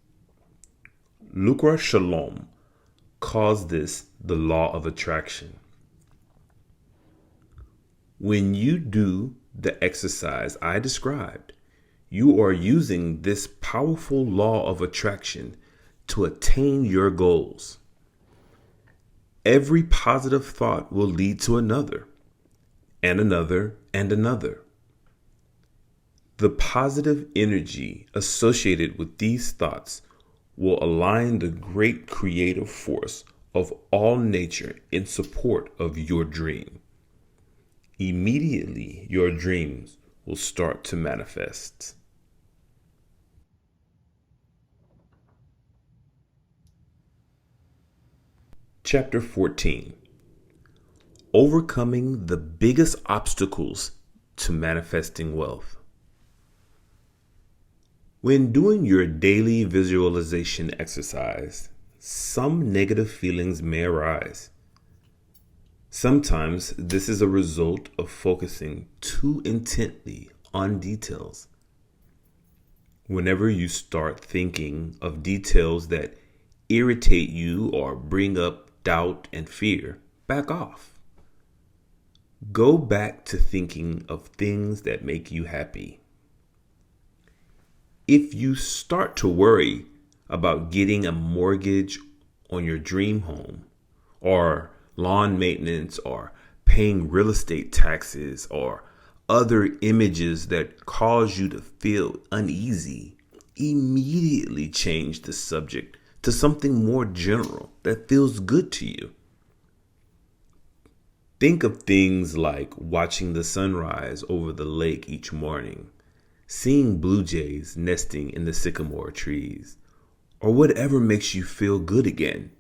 Speaker 2: Lucra Shalom calls this the law of attraction. When you do the exercise I described, you are using this powerful law of attraction to attain your goals. Every positive thought will lead to another, and another, and another. The positive energy associated with these thoughts will align the great creative force of all nature in support of your dream. Immediately, your dreams will start to manifest. Chapter 14. Overcoming the biggest obstacles to manifesting wealth. When doing your daily visualization exercise, some negative feelings may arise. Sometimes this is a result of focusing too intently on details. Whenever you start thinking of details that irritate you or bring up doubt and fear, back off. Go back to thinking of things that make you happy. If you start to worry about getting a mortgage on your dream home, or lawn maintenance, or paying real estate taxes, or other images that cause you to feel uneasy, immediately change the subject to something more general that feels good to you. Think of things like watching the sunrise over the lake each morning, seeing blue jays nesting in the sycamore trees, or whatever makes you feel good again.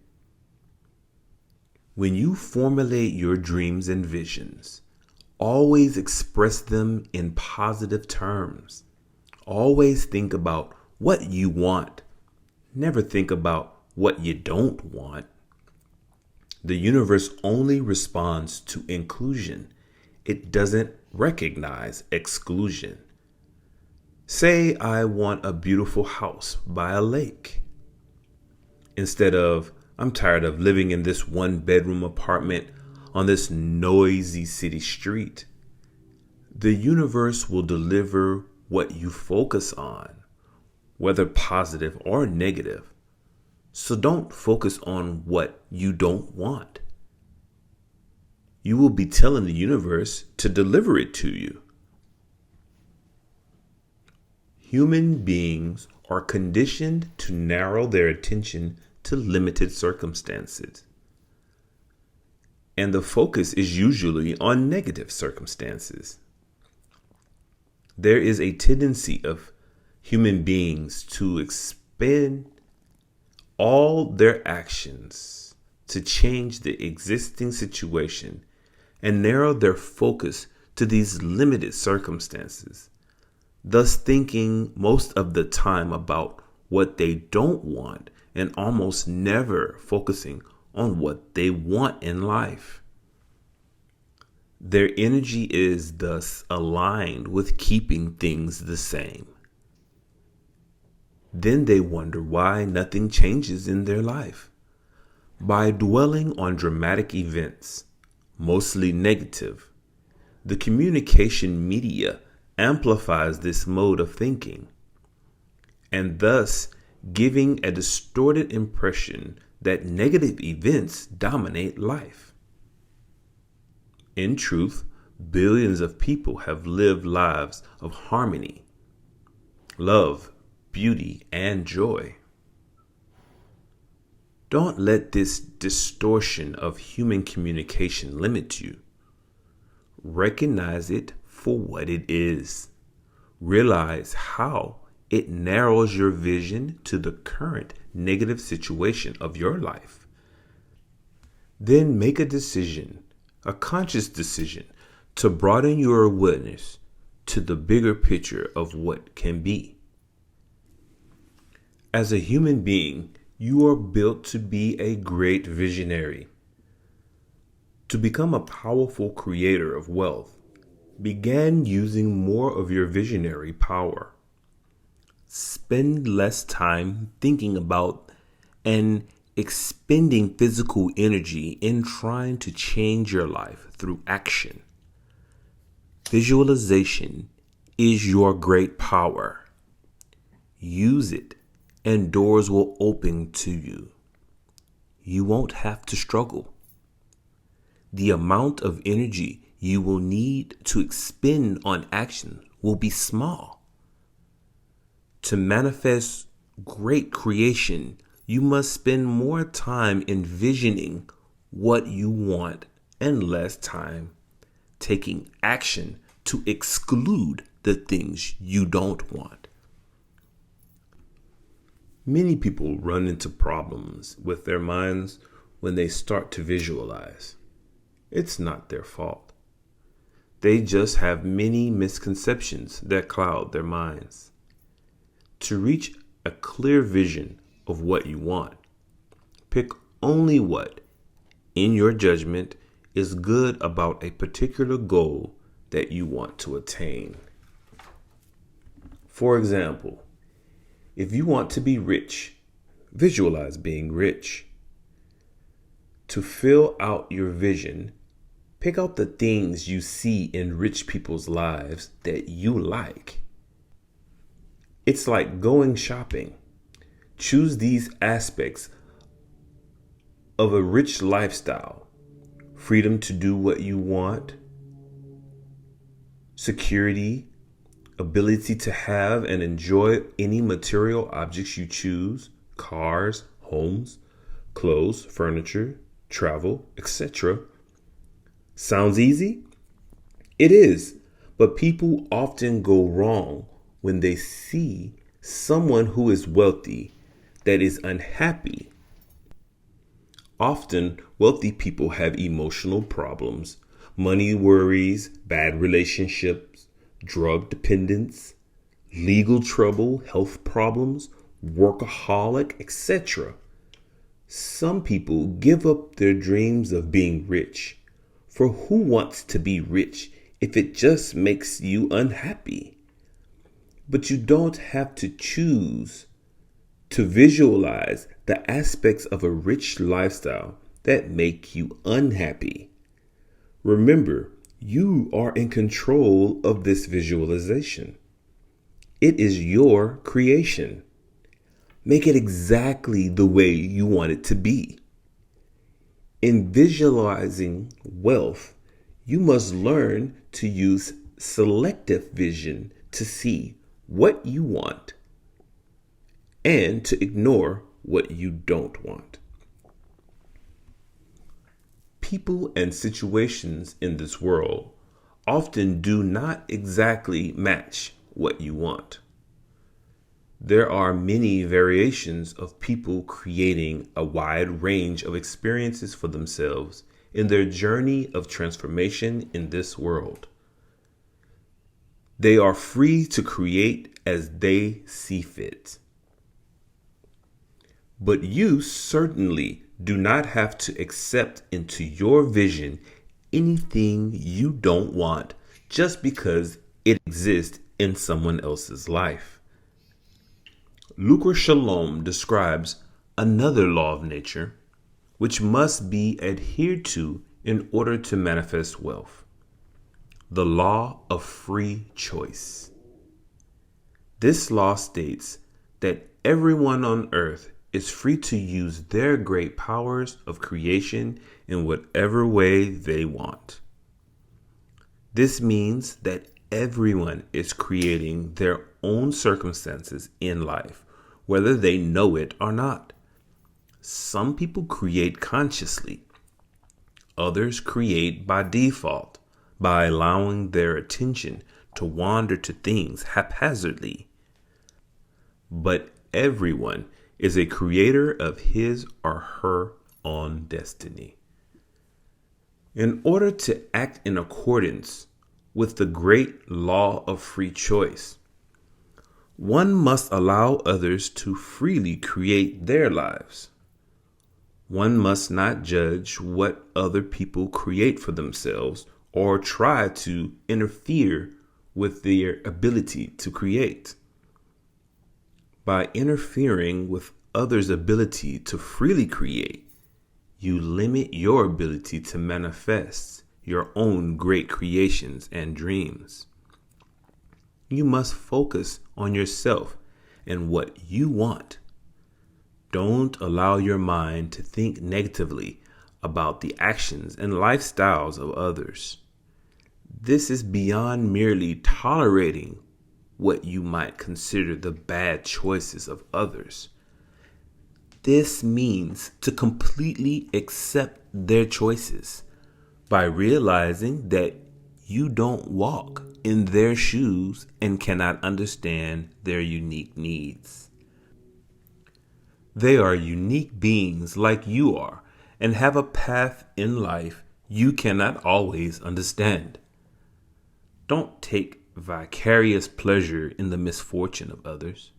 Speaker 2: When you formulate your dreams and visions, always express them in positive terms. Always think about what you want. Never think about what you don't want.
Speaker 1: The universe only responds to inclusion. It doesn't recognize exclusion. Say I want a beautiful house by a lake. Instead of, I'm tired of living in this one-bedroom apartment on this noisy city street. The universe will deliver what you focus on, whether positive or negative. So don't focus on what you don't want. You will be telling the universe to deliver it to you. Human beings are conditioned to narrow their attention to limited circumstances. And the focus is usually on negative circumstances. There is a tendency of human beings to expend all their actions to change the existing situation and narrow their focus to these limited circumstances, thus thinking most of the time about what they don't want and almost never focusing on what they want in life. Their energy is thus aligned with keeping things the same. Then they wonder why nothing changes in their life. By dwelling on dramatic events, mostly negative, the communication media amplifies this mode of thinking, and thus giving a distorted impression that negative events dominate life. In truth, billions of people have lived lives of harmony, love, beauty, and joy. Don't let this distortion of human communication limit you. Recognize it for what it is. Realize how it narrows your vision to the current negative situation of your life. Then make a decision, a conscious decision, to broaden your awareness to the bigger picture of what can be. As a human being, you are built to be a great visionary. To become a powerful creator of wealth, begin using more of your visionary power. Spend less time thinking about and expending physical energy in trying to change your life through action. Visualization is your great power. Use it, and doors will open to you. You won't have to struggle. The amount of energy you will need to expend on action will be small. To manifest great creation, you must spend more time envisioning what you want and less time taking action to exclude the things you don't want. Many people run into problems with their minds when they start to visualize. It's not their fault. They just have many misconceptions that cloud their minds. To reach a clear vision of what you want, pick only what, in your judgment, is good about a particular goal that you want to attain. For example, if you want to be rich, visualize being rich. To fill out your vision, pick out the things you see in rich people's lives that you like. It's like going shopping. Choose these aspects of a rich lifestyle: freedom to do what you want, security, ability to have and enjoy any material objects you choose, cars, homes, clothes, furniture, travel, etc. Sounds easy? It is, but people often go wrong when they see someone who is wealthy that is unhappy. Often, wealthy people have emotional problems, money worries, bad relationships, drug dependence, legal trouble, health problems, workaholic, etc. Some people give up their dreams of being rich. For who wants to be rich if it just makes you unhappy? But you don't have to choose to visualize the aspects of a rich lifestyle that make you unhappy. Remember, you are in control of this visualization. It is your creation. Make it exactly the way you want it to be. In visualizing wealth, you must learn to use selective vision to see what you want and to ignore what you don't want. People and situations in this world often do not exactly match what you want. There are many variations of people creating a wide range of experiences for themselves in their journey of transformation in this world. They are free to create as they see fit. But you certainly do not have to accept into your vision anything you don't want just because it exists in someone else's life. Lucra Shalom describes another law of nature which must be adhered to in order to manifest wealth: the law of free choice. This law states that everyone on earth is free to use their great powers of creation in whatever way they want. This means that everyone is creating their own circumstances in life, whether they know it or not. Some people create consciously. Others create by default, by allowing their attention to wander to things haphazardly. But everyone is a creator of his or her own destiny. In order to act in accordance with the great law of free choice, one must allow others to freely create their lives. One must not judge what other people create for themselves or try to interfere with their ability to create. By interfering with others' ability to freely create, you limit your ability to manifest your own great creations and dreams. You must focus on yourself and what you want. Don't allow your mind to think negatively about the actions and lifestyles of others. This is beyond merely tolerating what you might consider the bad choices of others. This means to completely accept their choices by realizing that you don't walk in their shoes and cannot understand their unique needs. They are unique beings like you are and have a path in life you cannot always understand. Don't take vicarious pleasure in the misfortune of others,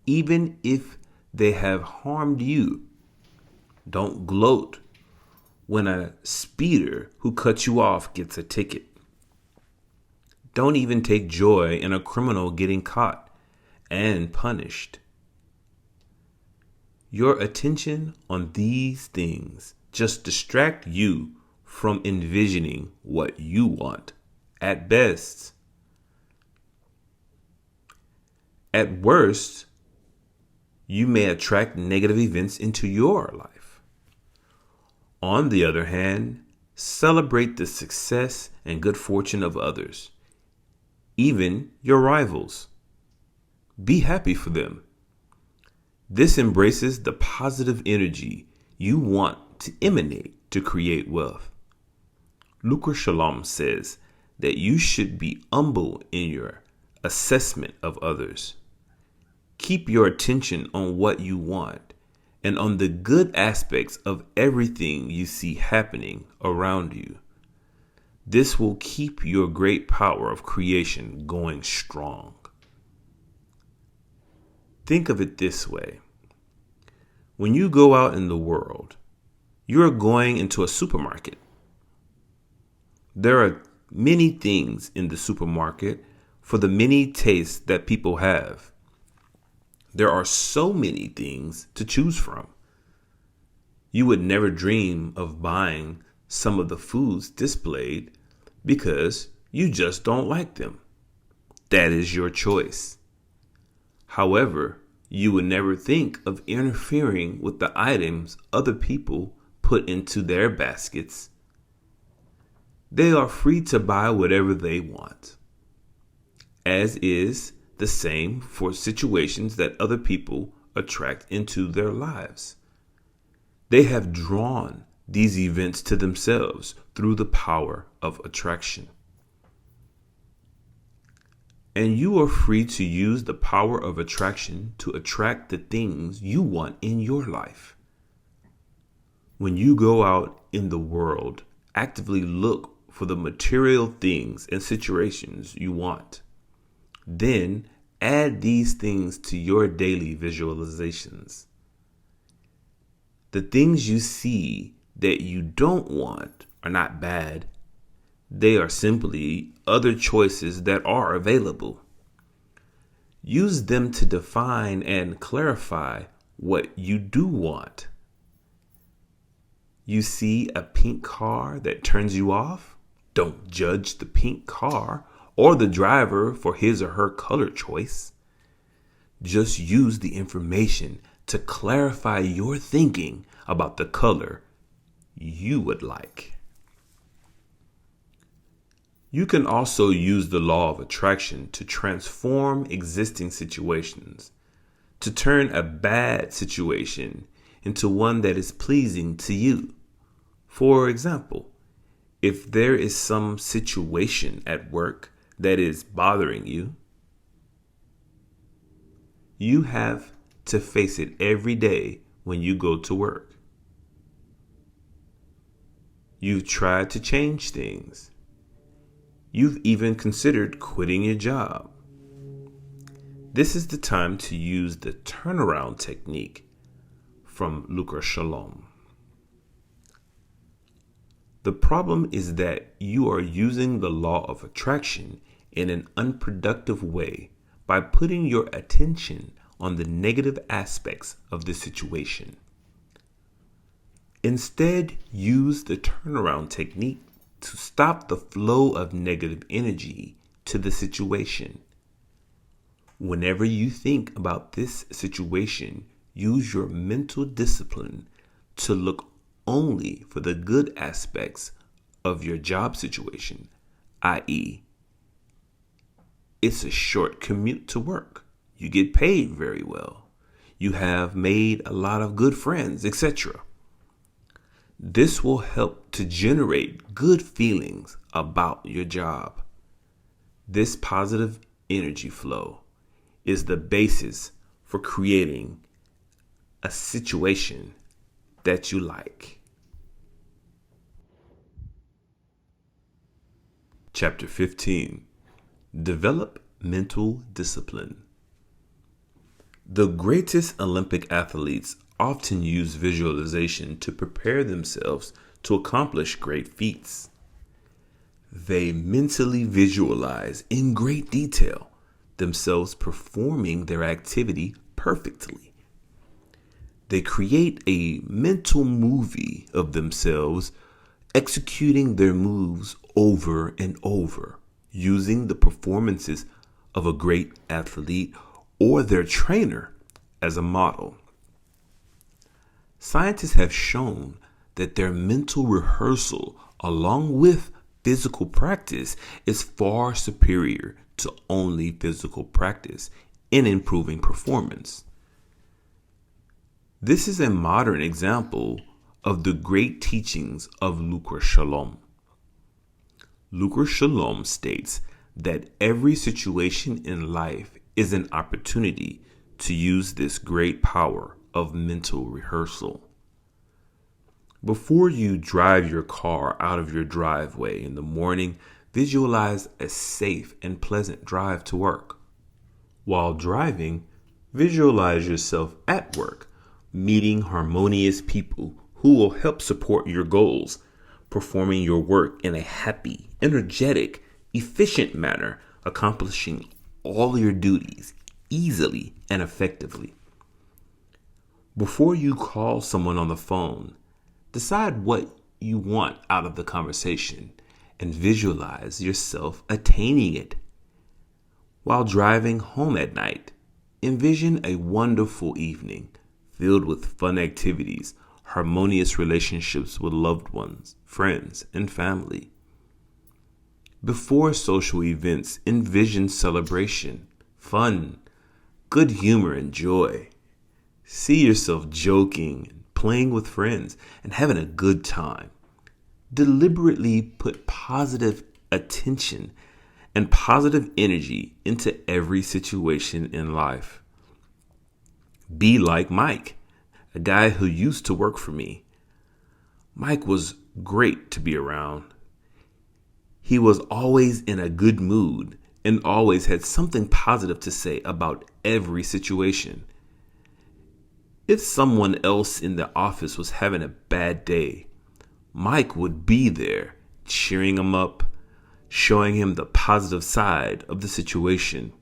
Speaker 1: even if they have harmed you. Don't gloat when a speeder who cuts you off gets a ticket. Don't even take joy in a criminal getting caught and punished. Your attention on these things just distract you from envisioning what you want at best. At worst, you may attract negative events into your life. On the other hand, celebrate the success and good fortune of others, even your rivals. Be happy for them. This embraces the positive energy you want to emanate to create wealth. Lucra Shalom says that you should be humble in your assessment of others. Keep your attention on what you want and on the good aspects of everything you see happening around you. This will keep your great power of creation going strong. Think of it this way. When you go out in the world, you're going into a supermarket. There are many things in the supermarket for the many tastes that people have. There are so many things to choose from. You would never dream of buying some of the foods displayed because you just don't like them. That is your choice. However, you would never think of interfering with the items other people put into their baskets. They are free to buy whatever they want, as is the same for situations that other people attract into their lives. They have drawn these events to themselves through the power of attraction. And you are free to use the power of attraction to attract the things you want in your life. When you go out in the world, actively look for the material things and situations you want. Then add these things to your daily visualizations. The things you see that you don't want are not bad. They are simply other choices that are available. Use them to define and clarify what you do want. You see a pink car that turns you off? Don't judge the pink car or the driver for his or her color choice. Just use the information to clarify your thinking about the color you would like. You can also use the law of attraction to transform existing situations, to turn a bad situation into one that is pleasing to you. For example, if there is some situation at work that is bothering you, you have to face it every day when you go to work. You've tried to change things. You've even considered quitting your job. This is the time to use the turnaround technique from Lucra Shalom. The problem is that you are using the law of attraction in an unproductive way by putting your attention on the negative aspects of the situation. Instead, use the turnaround technique to stop the flow of negative energy to the situation. Whenever you think about this situation, use your mental discipline to look only for the good aspects of your job situation, i.e., it's a short commute to work. You get paid very well. You have made a lot of good friends, etc. This will help to generate good feelings about your job. This positive energy flow is the basis for creating a situation that you like. Chapter 15. Develop mental discipline. The greatest Olympic athletes often use visualization to prepare themselves to accomplish great feats. They mentally visualize in great detail themselves performing their activity perfectly. They create a mental movie of themselves executing their moves over and over, using the performances of a great athlete or their trainer as a model. Scientists have shown that their mental rehearsal, along with physical practice, is far superior to only physical practice in improving performance. This is a modern example of the great teachings of Lucra Shalom. Lucra Shalom states that every situation in life is an opportunity to use this great power of mental rehearsal. Before you drive your car out of your driveway in the morning, visualize a safe and pleasant drive to work. While driving, visualize yourself at work, meeting harmonious people who will help support your goals, performing your work in a happy, energetic, efficient manner, accomplishing all your duties easily and effectively. Before you call someone on the phone, decide what you want out of the conversation and visualize yourself attaining it. While driving home at night, envision a wonderful evening filled with fun activities, harmonious relationships with loved ones, friends, and family. Before social events, envision celebration, fun, good humor, and joy. See yourself joking, playing with friends, and having a good time. Deliberately put positive attention and positive energy into every situation in life. Be like Mike, a guy who used to work for me. Mike was great to be around. He was always in a good mood and always had something positive to say about every situation. If someone else in the office was having a bad day, Mike would be there, cheering him up, showing him the positive side of the situation.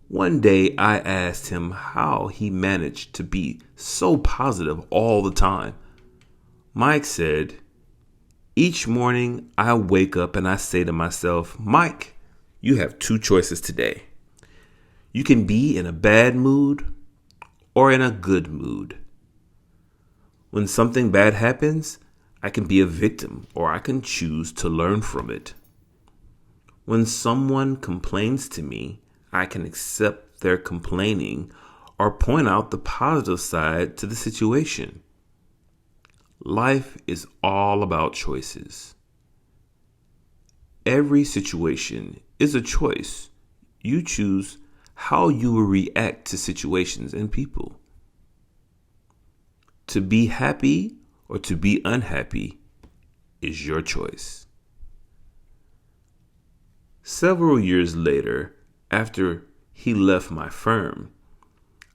Speaker 1: One day I asked him how he managed to be so positive all the time. Mike said, "Each morning I wake up and I say to myself, Mike, you have two choices today. You can be in a bad mood or in a good mood. When something bad happens, I can be a victim or I can choose to learn from it. When someone complains to me, I can accept their complaining or point out the positive side to the situation. Life is all about choices. Every situation is a choice. You choose how you will react to situations and people. To be happy or to be unhappy is your choice." Several years later, after he left my firm,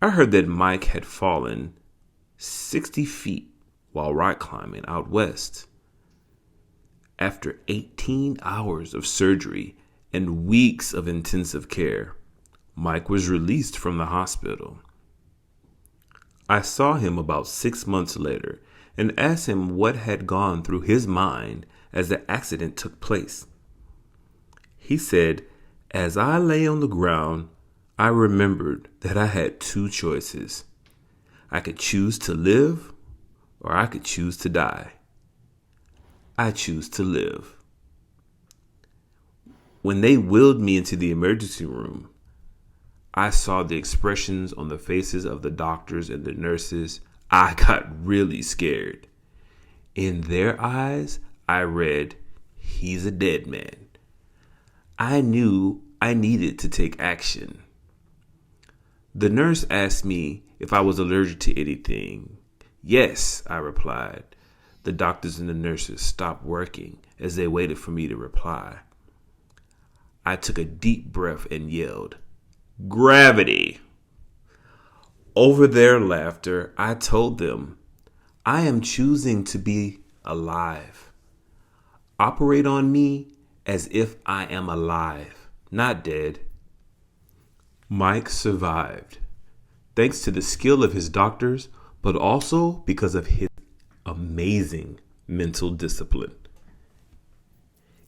Speaker 1: I heard that Mike had fallen 60 feet while rock climbing out west. After 18 hours of surgery and weeks of intensive care, Mike was released from the hospital. I saw him about 6 months later and asked him what had gone through his mind as the accident took place. He said, "As I lay on the ground, I remembered that I had two choices. I could choose to live or I could choose to die. I choose to live." When they wheeled me into the emergency room, I saw the expressions on the faces of the doctors and the nurses. I got really scared. In their eyes, I read, "He's a dead man." I knew I needed to take action. The nurse asked me if I was allergic to anything. "Yes," I replied. The doctors and the nurses stopped working as they waited for me to reply. I took a deep breath and yelled, "Gravity!" Over their laughter, I told them, "I am choosing to be alive. Operate on me as if I am alive, not dead." Mike survived, thanks to the skill of his doctors, but also because of his amazing mental discipline.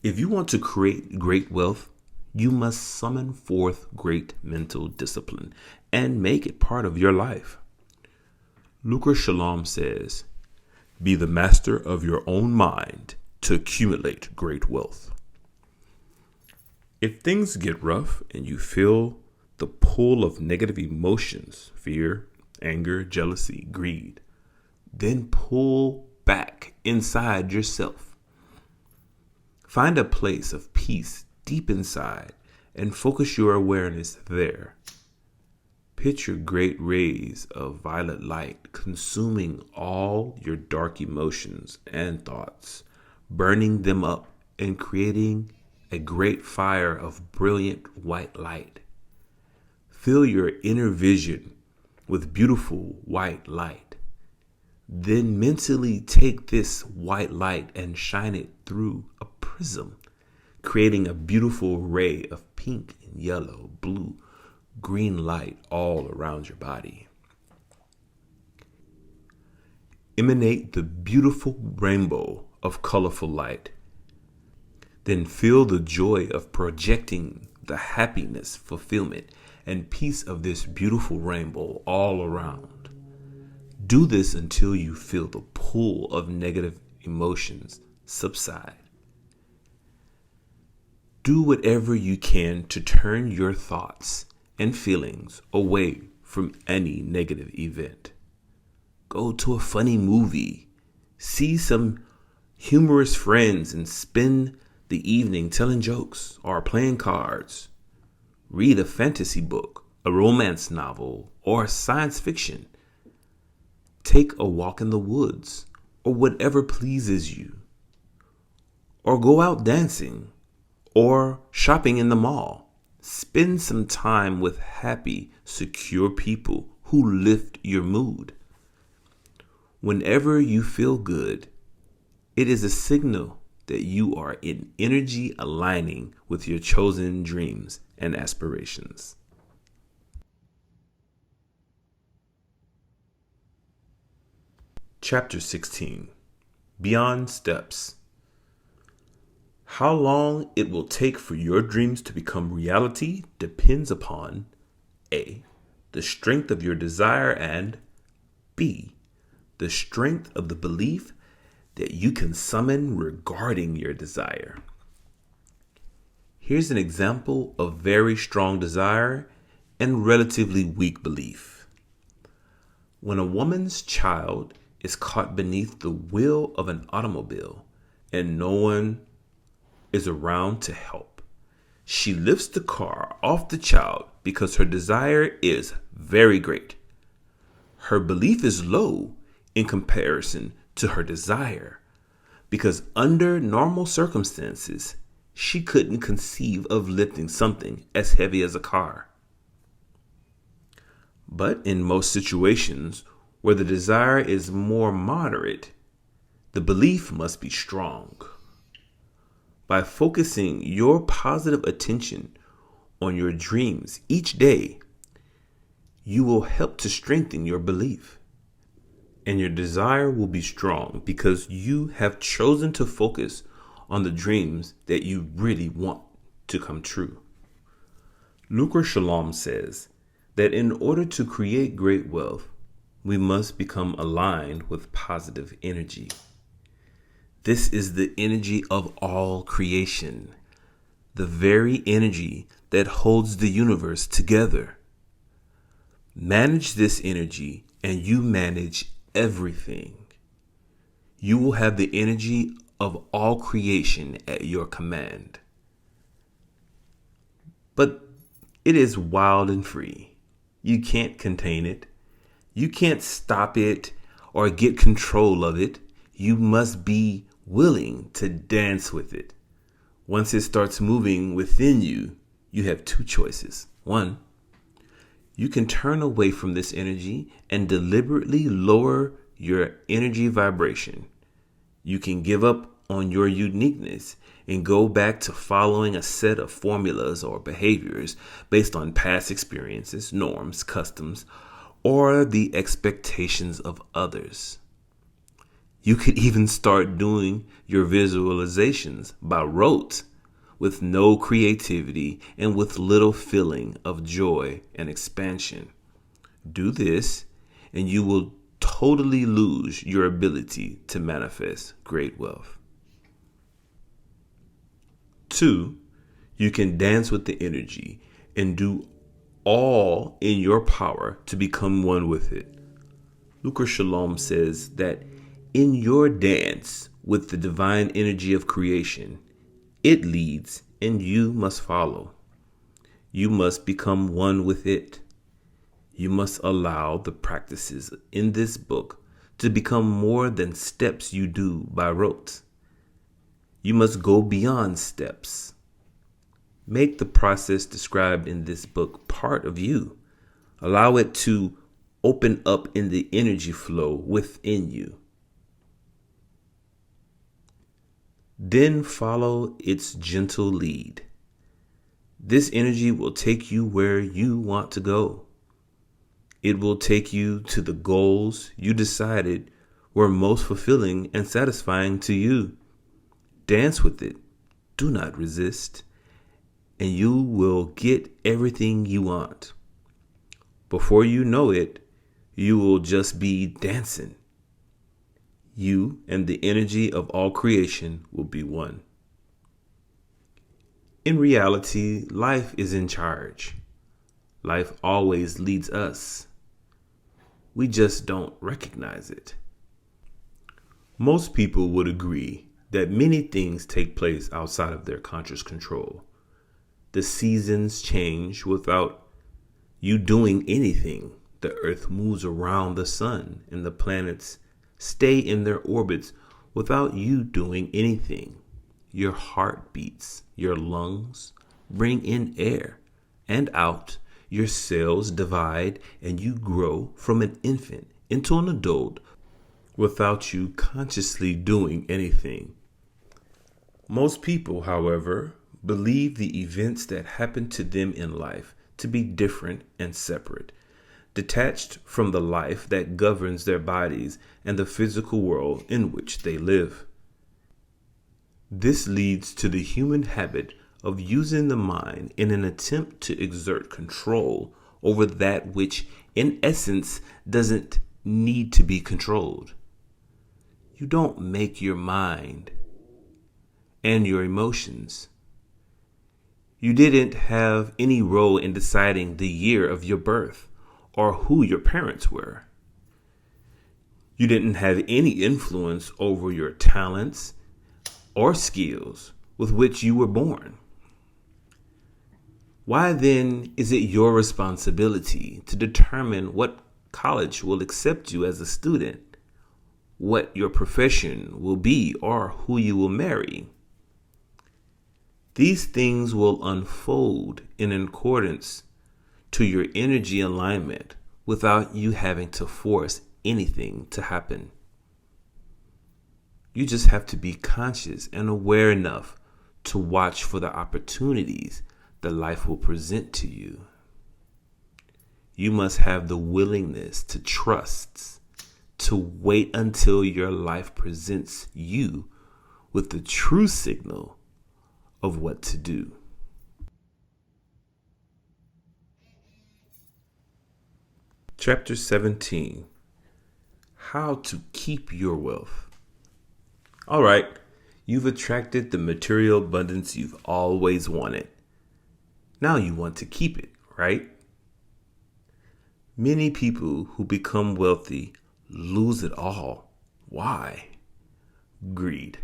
Speaker 1: If you want to create great wealth, you must summon forth great mental discipline and make it part of your life. Lucra Shalom says, "Be the master of your own mind to accumulate great wealth." If things get rough and you feel the pull of negative emotions, fear, anger, jealousy, greed, then pull back inside yourself. Find a place of peace deep inside and focus your awareness there. Picture great rays of violet light consuming all your dark emotions and thoughts, burning them up and creating a great fire of brilliant white light. Fill your inner vision with beautiful white light. Then mentally take this white light and shine it through a prism, creating a beautiful ray of pink and yellow, blue, green light all around your body. Emanate the beautiful rainbow of colorful light. Then feel the joy of projecting the happiness, fulfillment, and peace of this beautiful rainbow all around. Do this until you feel the pull of negative emotions subside. Do whatever you can to turn your thoughts and feelings away from any negative event. Go to a funny movie, see some humorous friends, and spend the evening telling jokes or playing cards. Read a fantasy book, a romance novel, or science fiction. Take a walk in the woods, or whatever pleases you. Or go out dancing, or shopping in the mall. Spend some time with happy, secure people who lift your mood. Whenever you feel good, it is a signal that you are in energy aligning with your chosen dreams and aspirations. Chapter 16. Beyond Steps. How long it will take for your dreams to become reality depends upon A. the strength of your desire, and B. the strength of the belief that you can summon regarding your desire. Here's an example of very strong desire and relatively weak belief. When a woman's child is caught beneath the wheel of an automobile and no one is around to help, she lifts the car off the child because her desire is very great. Her belief is low in comparison to her desire, because under normal circumstances, she couldn't conceive of lifting something as heavy as a car. But in most situations where the desire is more moderate, the belief must be strong. By focusing your positive attention on your dreams each day, you will help to strengthen your belief. And your desire will be strong because you have chosen to focus on the dreams that you really want to come true. Lucra Shalom says that in order to create great wealth, we must become aligned with positive energy. This is the energy of all creation, the very energy that holds the universe together. Manage this energy and you manage everything. You will have the energy of all creation at your command. But it is wild and free. You can't contain it. You can't stop it or get control of it. You must be willing to dance with it. Once it starts moving within you, you have two choices. One, you can turn away from this energy and deliberately lower your energy vibration. You can give up on your uniqueness and go back to following a set of formulas or behaviors based on past experiences, norms, customs, or the expectations of others. You could even start doing your visualizations by rote, with no creativity and with little feeling of joy and expansion. Do this, and you will totally lose your ability to manifest great wealth. 2, you can dance with the energy and do all in your power to become one with it. Lucra Shalom says that in your dance with the divine energy of creation, it leads and you must follow. You must become one with it. You must allow the practices in this book to become more than steps you do by rote. You must go beyond steps. Make the process described in this book part of you. Allow it to open up in the energy flow within you. Then follow its gentle lead. This energy will take you where you want to go. It will take you to the goals you decided were most fulfilling and satisfying to you. Dance with it. Do not resist. And you will get everything you want. Before you know it, you will just be dancing. You and the energy of all creation will be one. In reality, life is in charge. Life always leads us. We just don't recognize it. Most people would agree that many things take place outside of their conscious control. The seasons change without you doing anything. The earth moves around the sun and the planets stay in their orbits without you doing anything. Your heart beats, your lungs bring in air and out. Your cells divide and you grow from an infant into an adult without you consciously doing anything. Most people, however, believe the events that happen to them in life to be different and separate, detached from the life that governs their bodies and the physical world in which they live. This leads to the human habit of using the mind in an attempt to exert control over that which, in essence, doesn't need to be controlled. You don't make your mind and your emotions. You didn't have any role in deciding the year of your birth or who your parents were. You didn't have any influence over your talents or skills with which you were born. Why then is it your responsibility to determine what college will accept you as a student, what your profession will be, or who you will marry? These things will unfold in accordance to your energy alignment without you having to force anything to happen. You just have to be conscious and aware enough to watch for the opportunities that life will present to you. You must have the willingness to trust, to wait until your life presents you with the true signal of what to do. Chapter 17. How to keep your wealth. All right, you've attracted the material abundance you've always wanted. Now you want to keep it, right? Many people who become wealthy lose it all. Why? Greed.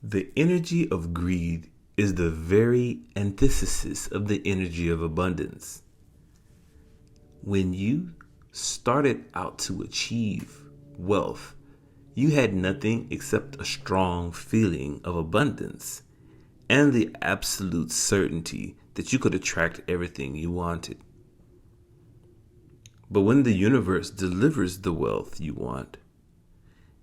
Speaker 1: The energy of greed is the very antithesis of the energy of abundance. When you started out to achieve wealth, you had nothing except a strong feeling of abundance and the absolute certainty that you could attract everything you wanted. But when the universe delivers the wealth you want,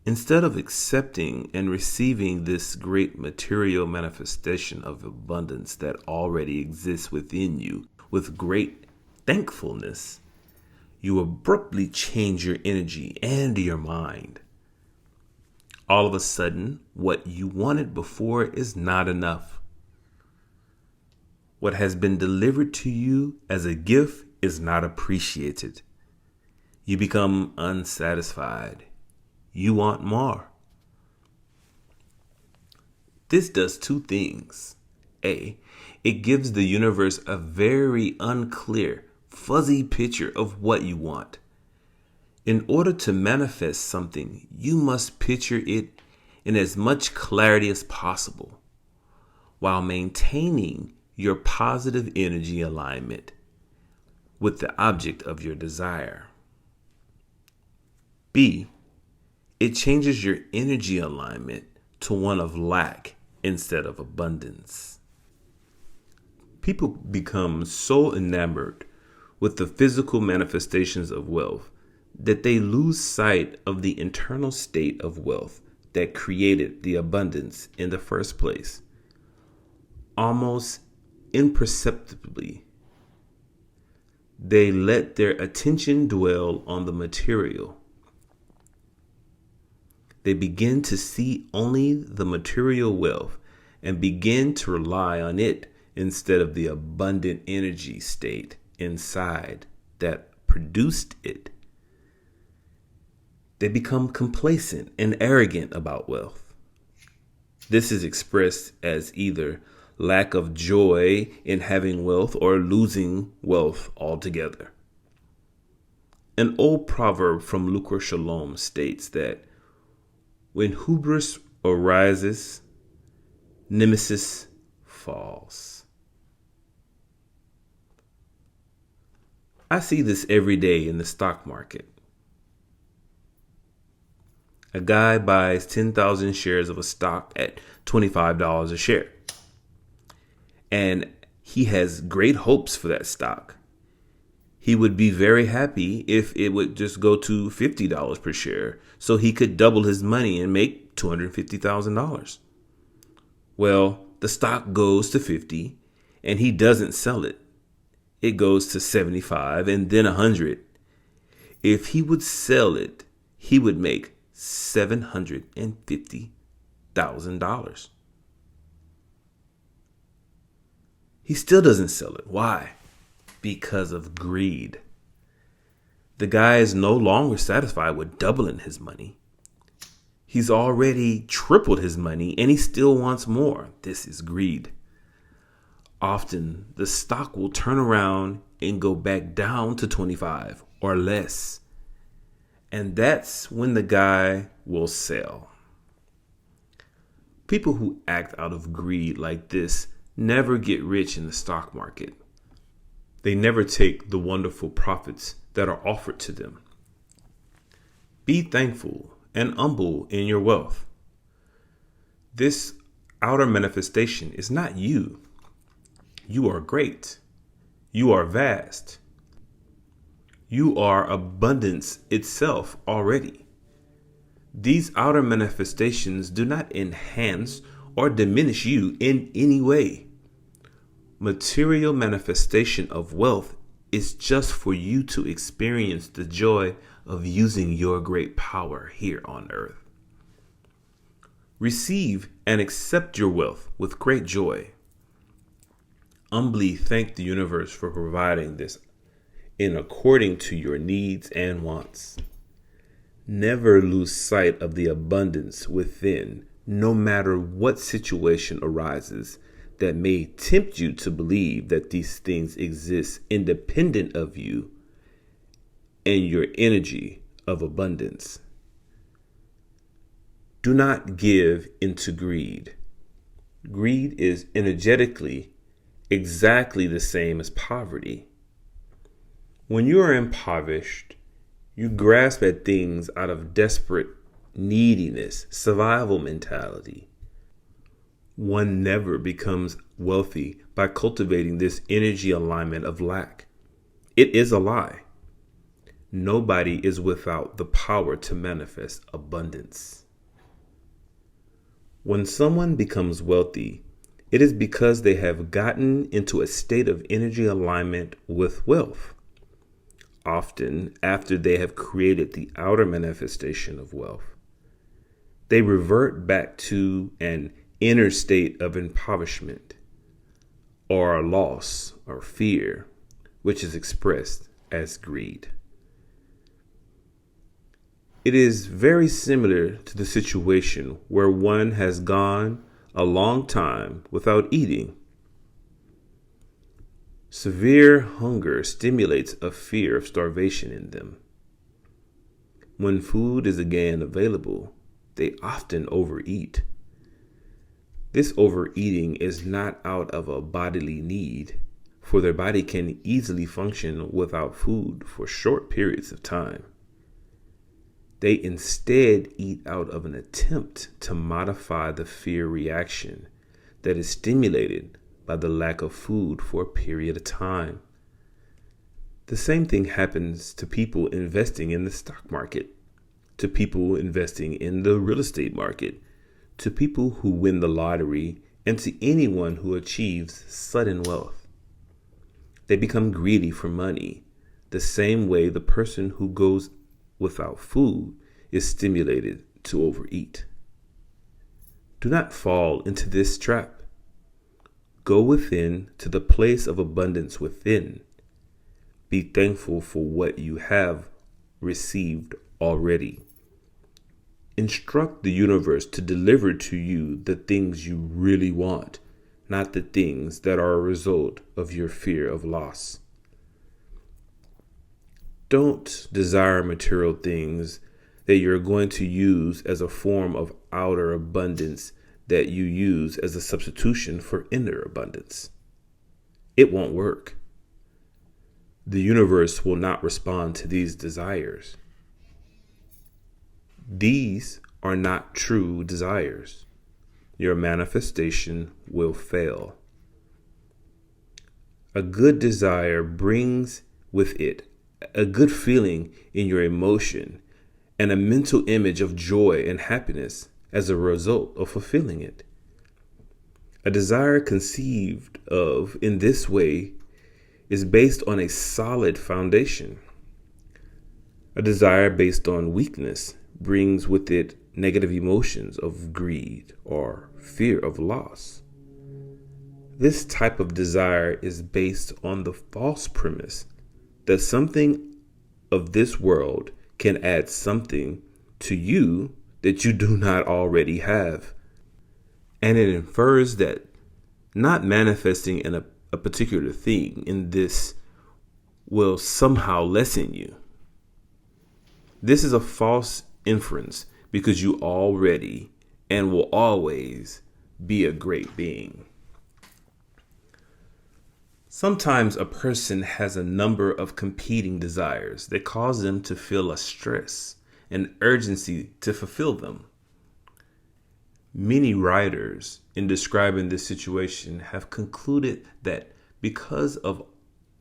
Speaker 1: instead of accepting and receiving this great material manifestation of abundance that already exists within you with great thankfulness, you abruptly change your energy and your mind. All of a sudden, what you wanted before is not enough. What has been delivered to you as a gift is not appreciated. You become unsatisfied. You want more. This does two things. A, it gives the universe a very unclear, fuzzy picture of what you want. In order to manifest something, you must picture it in as much clarity as possible, while maintaining your positive energy alignment with the object of your desire. B, it changes your energy alignment to one of lack instead of abundance. People become so enamored with the physical manifestations of wealth that they lose sight of the internal state of wealth that created the abundance in the first place. Almost imperceptibly, they let their attention dwell on the material. They begin to see only the material wealth and begin to rely on it instead of the abundant energy state inside that produced it. They become complacent and arrogant about wealth. This is expressed as either lack of joy in having wealth or losing wealth altogether. An old proverb from Lucra Shalom states that when hubris arises, nemesis falls. I see this every day in the stock market. A guy buys 10,000 shares of a stock at $25 a share. And he has great hopes for that stock. He would be very happy if it would just go to $50 per share so he could double his money and make $250,000. Well, the stock goes to 50 and he doesn't sell it. It goes to 75 and then 100. If he would sell it, he would make $750,000. He still doesn't sell it. Why? Because of greed. The guy is no longer satisfied with doubling his money. He's already tripled his money and he still wants more. This is greed. Often the stock will turn around and go back down to 25 or less. And that's when the guy will sell. People who act out of greed like this never get rich in the stock market. They never take the wonderful profits that are offered to them. Be thankful and humble in your wealth. This outer manifestation is not you. You are great. You are vast. You are abundance itself already. These outer manifestations do not enhance or diminish you in any way. Material manifestation of wealth is just for you to experience the joy of using your great power here on earth. Receive and accept your wealth with great joy. Humbly thank the universe for providing this in according to your needs and wants. Never lose sight of the abundance within, no matter what situation arises that may tempt you to believe that these things exist independent of you and your energy of abundance. Do not give into greed. Greed is energetically exactly the same as poverty. When you are impoverished, you grasp at things out of desperate neediness, survival mentality. One never becomes wealthy by cultivating this energy alignment of lack. It is a lie. Nobody is without the power to manifest abundance. When someone becomes wealthy, it is because they have gotten into a state of energy alignment with wealth. Often, after they have created the outer manifestation of wealth, they revert back to an inner state of impoverishment or loss or fear, which is expressed as greed. It is very similar to the situation where one has gone a long time without eating. Severe hunger stimulates a fear of starvation in them. When food is again available, they often overeat. This overeating is not out of a bodily need, for their body can easily function without food for short periods of time. They instead eat out of an attempt to modify the fear reaction that is stimulated by the lack of food for a period of time. The same thing happens to people investing in the stock market, to people investing in the real estate market, to people who win the lottery, and to anyone who achieves sudden wealth. They become greedy for money, the same way the person who goes without food is stimulated to overeat. Do not fall into this trap. Go within to the place of abundance within. Be thankful for what you have received already. Instruct the universe to deliver to you the things you really want, not the things that are a result of your fear of loss. Don't desire material things that you're going to use as a form of outer abundance that you use as a substitution for inner abundance. It won't work. The universe will not respond to these desires. These are not true desires. Your manifestation will fail. A good desire brings with it a good feeling in your emotion and a mental image of joy and happiness as a result of fulfilling it. A desire conceived of in this way is based on a solid foundation. A desire based on weakness brings with it negative emotions of greed or fear of loss. This type of desire is based on the false premise that something of this world can add something to you that you do not already have. And it infers that not manifesting in a particular thing in this will somehow lessen you. This is a false inference because you already and will always be a great being. Sometimes a person has a number of competing desires that cause them to feel a stress and urgency to fulfill them. Many writers, in describing this situation, have concluded that because of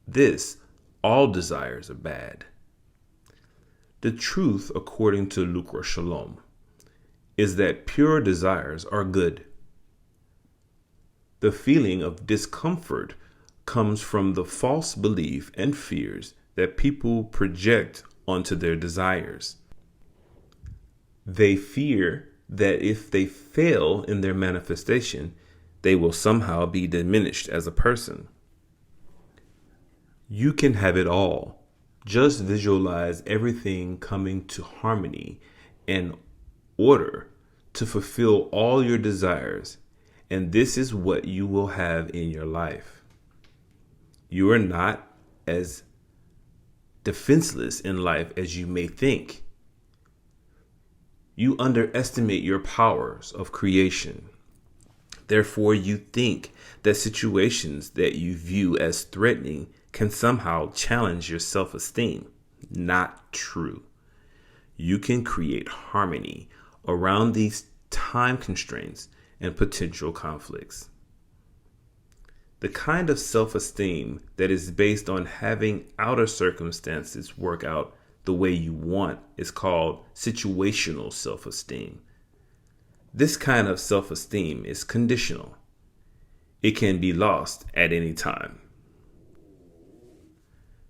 Speaker 1: this, all desires are bad. The truth, according to Lucra Shalom, is that pure desires are good. The feeling of discomfort comes from the false belief and fears that people project onto their desires. They fear that if they fail in their manifestation, they will somehow be diminished as a person. You can have it all. Just visualize everything coming to harmony and order to fulfill all your desires, and this is what you will have in your life. You are not as defenseless in life as you may think. You underestimate your powers of creation. Therefore, you think that situations that you view as threatening can somehow challenge your self-esteem. Not true. You can create harmony around these time constraints and potential conflicts. The kind of self-esteem that is based on having outer circumstances work out the way you want is called situational self-esteem. This kind of self-esteem is conditional. It can be lost at any time.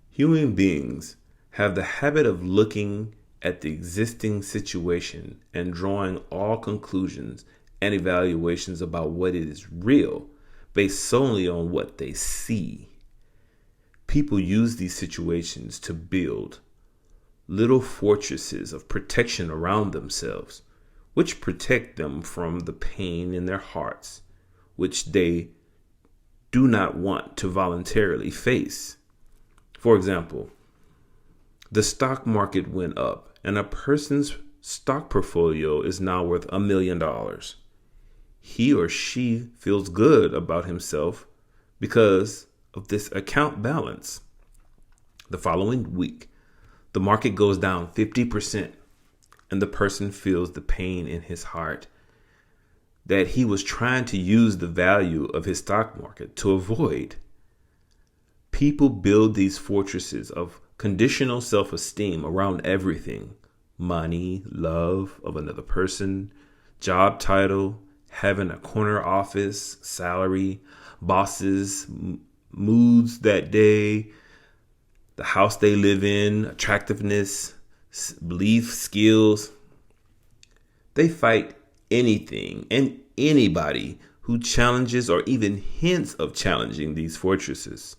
Speaker 1: Human beings have the habit of looking at the existing situation and drawing all conclusions and evaluations about what is real based solely on what they see. People use these situations to build little fortresses of protection around themselves, which protect them from the pain in their hearts, which they do not want to voluntarily face. For example, the stock market went up and a person's stock portfolio is now worth $1 million. He or she feels good about himself because of this account balance. The following week, the market goes down 50% and the person feels the pain in his heart that he was trying to use the value of his stock market to avoid. People build these fortresses of conditional self-esteem around everything: money, love of another person, job title, having a corner office, salary, bosses, moods that day, the house they live in, attractiveness, belief, skills. They fight anything and anybody who challenges or even hints of challenging these fortresses.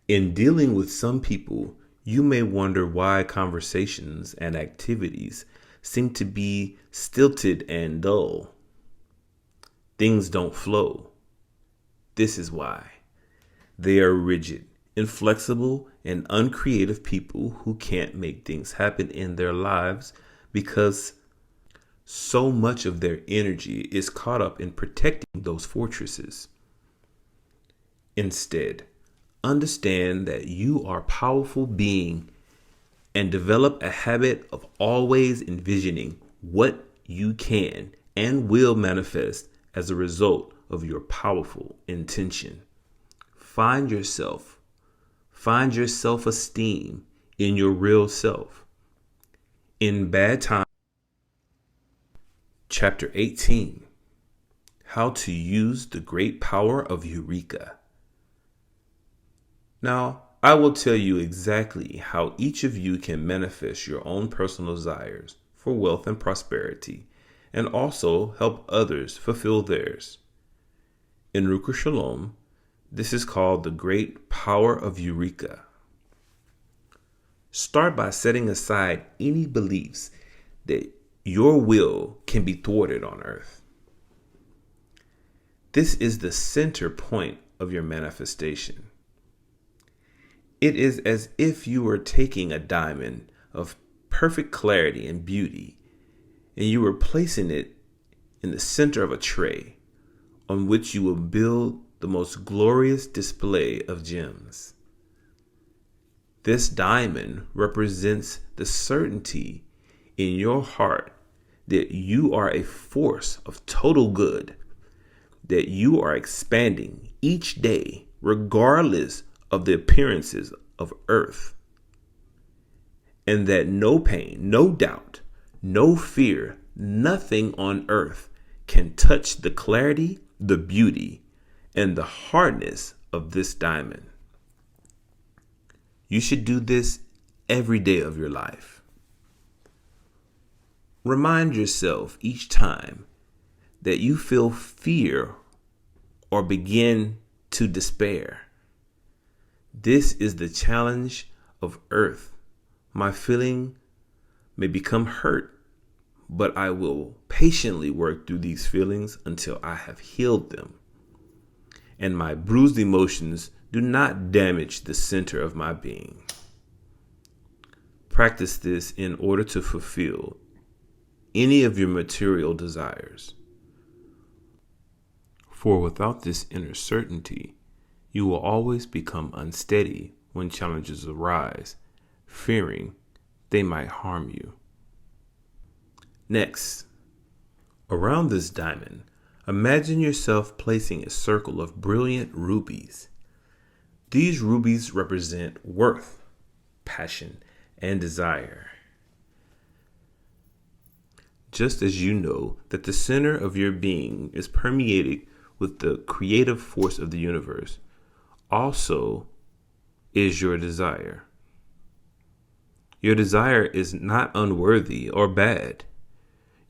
Speaker 1: In dealing with some people, you may wonder why conversations and activities seem to be stilted and dull. Things don't flow. This is why. They are rigid, inflexible, and uncreative people who can't make things happen in their lives because so much of their energy is caught up in protecting those fortresses. Instead, understand that you are a powerful being and develop a habit of always envisioning what you can and will manifest as a result of your powerful intention. Find your self-esteem in your real self. In Bad Time, Chapter 18, How to Use the Great Power of Eureka. Now, I will tell you exactly how each of you can manifest your own personal desires for wealth and prosperity, and also help others fulfill theirs. In Lucra Shalom, this is called the Great Power of Eureka. Start by setting aside any beliefs that your will can be thwarted on earth. This is the center point of your manifestation. It is as if you were taking a diamond of perfect clarity and beauty, and you were placing it in the center of a tray on which you will build the most glorious display of gems. This diamond represents the certainty in your heart that you are a force of total good, that you are expanding each day regardless of the appearances of earth, and that no pain, no doubt, no fear, nothing on earth can touch the clarity, the beauty, and the hardness of this diamond. You should do this every day of your life. Remind yourself each time that you feel fear or begin to despair. This is the challenge of earth. My feeling may become hurt, but I will patiently work through these feelings until I have healed them, and my bruised emotions do not damage the center of my being. Practice this in order to fulfill any of your material desires. For without this inner certainty, you will always become unsteady when challenges arise, fearing they might harm you. Next, around this diamond, imagine yourself placing a circle of brilliant rubies. These rubies represent worth, passion, and desire. Just as you know that the center of your being is permeated with the creative force of the universe, also is your desire. Your desire is not unworthy or bad.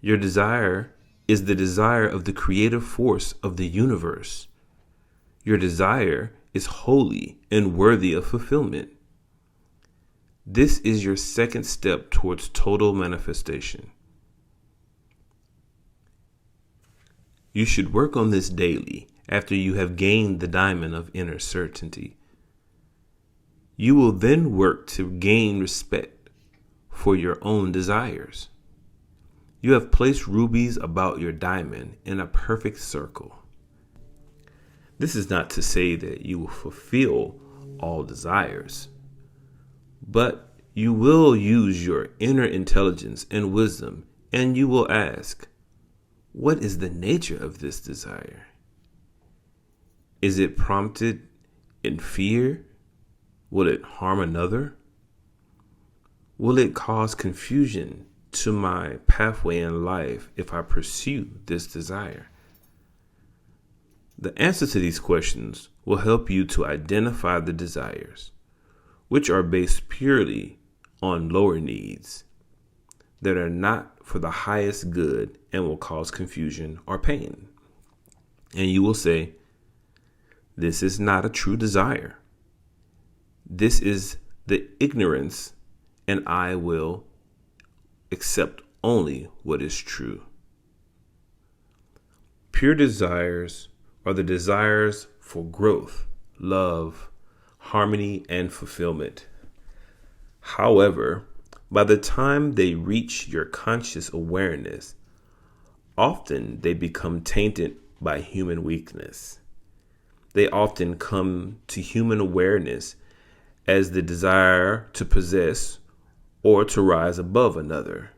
Speaker 1: Your desire is the desire of the creative force of the universe. Your desire is holy and worthy of fulfillment. This is your second step towards total manifestation. You should work on this daily after you have gained the diamond of inner certainty. You will then work to gain respect for your own desires. You have placed rubies about your diamond in a perfect circle. This is not to say that you will fulfill all desires, but you will use your inner intelligence and wisdom, and you will ask, what is the nature of this desire? Is it prompted in fear? Will it harm another? Will it cause confusion to my pathway in life if I pursue this desire? The answer to these questions will help you to identify the desires, which are based purely on lower needs that are not for the highest good and will cause confusion or pain. And you will say, this is not a true desire. This is the ignorance, and I will accept only what is true. Pure desires are the desires for growth, love, harmony, and fulfillment. However, by the time they reach your conscious awareness, often they become tainted by human weakness. They often come to human awareness as the desire to possess or to rise above another.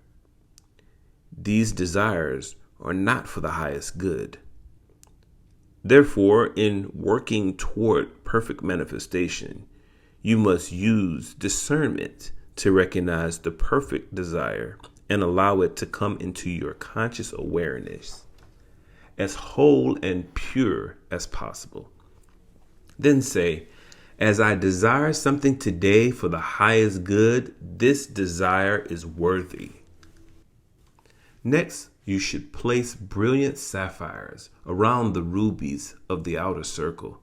Speaker 1: These desires are not for the highest good. Therefore, in working toward perfect manifestation, you must use discernment to recognize the perfect desire and allow it to come into your conscious awareness as whole and pure as possible. Then say, as I desire something today for the highest good, this desire is worthy. Next, you should place brilliant sapphires around the rubies of the outer circle.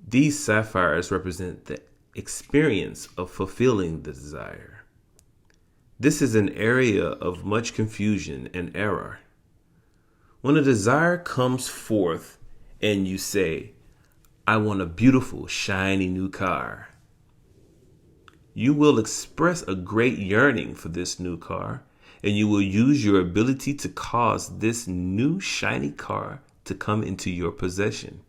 Speaker 1: These sapphires represent the experience of fulfilling the desire. This is an area of much confusion and error. When a desire comes forth and you say, I want a beautiful, shiny new car, you will express a great yearning for this new car, and you will use your ability to cause this new shiny car to come into your possession.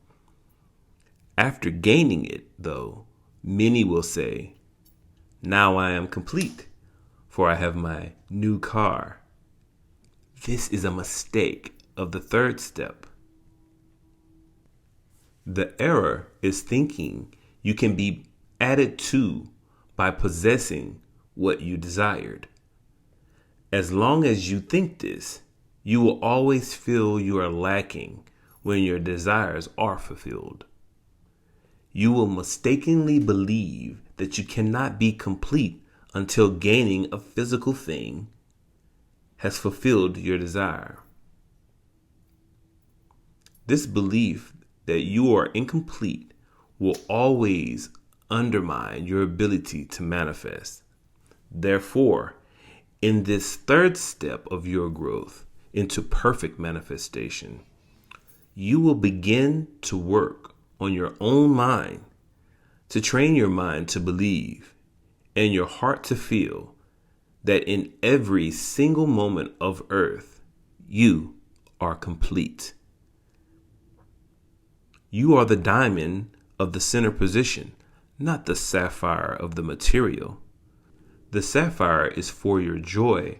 Speaker 1: After gaining it, though, many will say, now I am complete, for I have my new car. This is a mistake of the third step. The error is thinking you can be added to by possessing what you desired. As long as you think this, you will always feel you are lacking when your desires are fulfilled. You will mistakenly believe that you cannot be complete until gaining a physical thing has fulfilled your desire. This belief that you are incomplete will always undermine your ability to manifest. Therefore, in this third step of your growth into perfect manifestation, you will begin to work on your own mind, to train your mind to believe and your heart to feel that in every single moment of earth, you are complete. You are the diamond of the center position, not the sapphire of the material. The sapphire is for your joy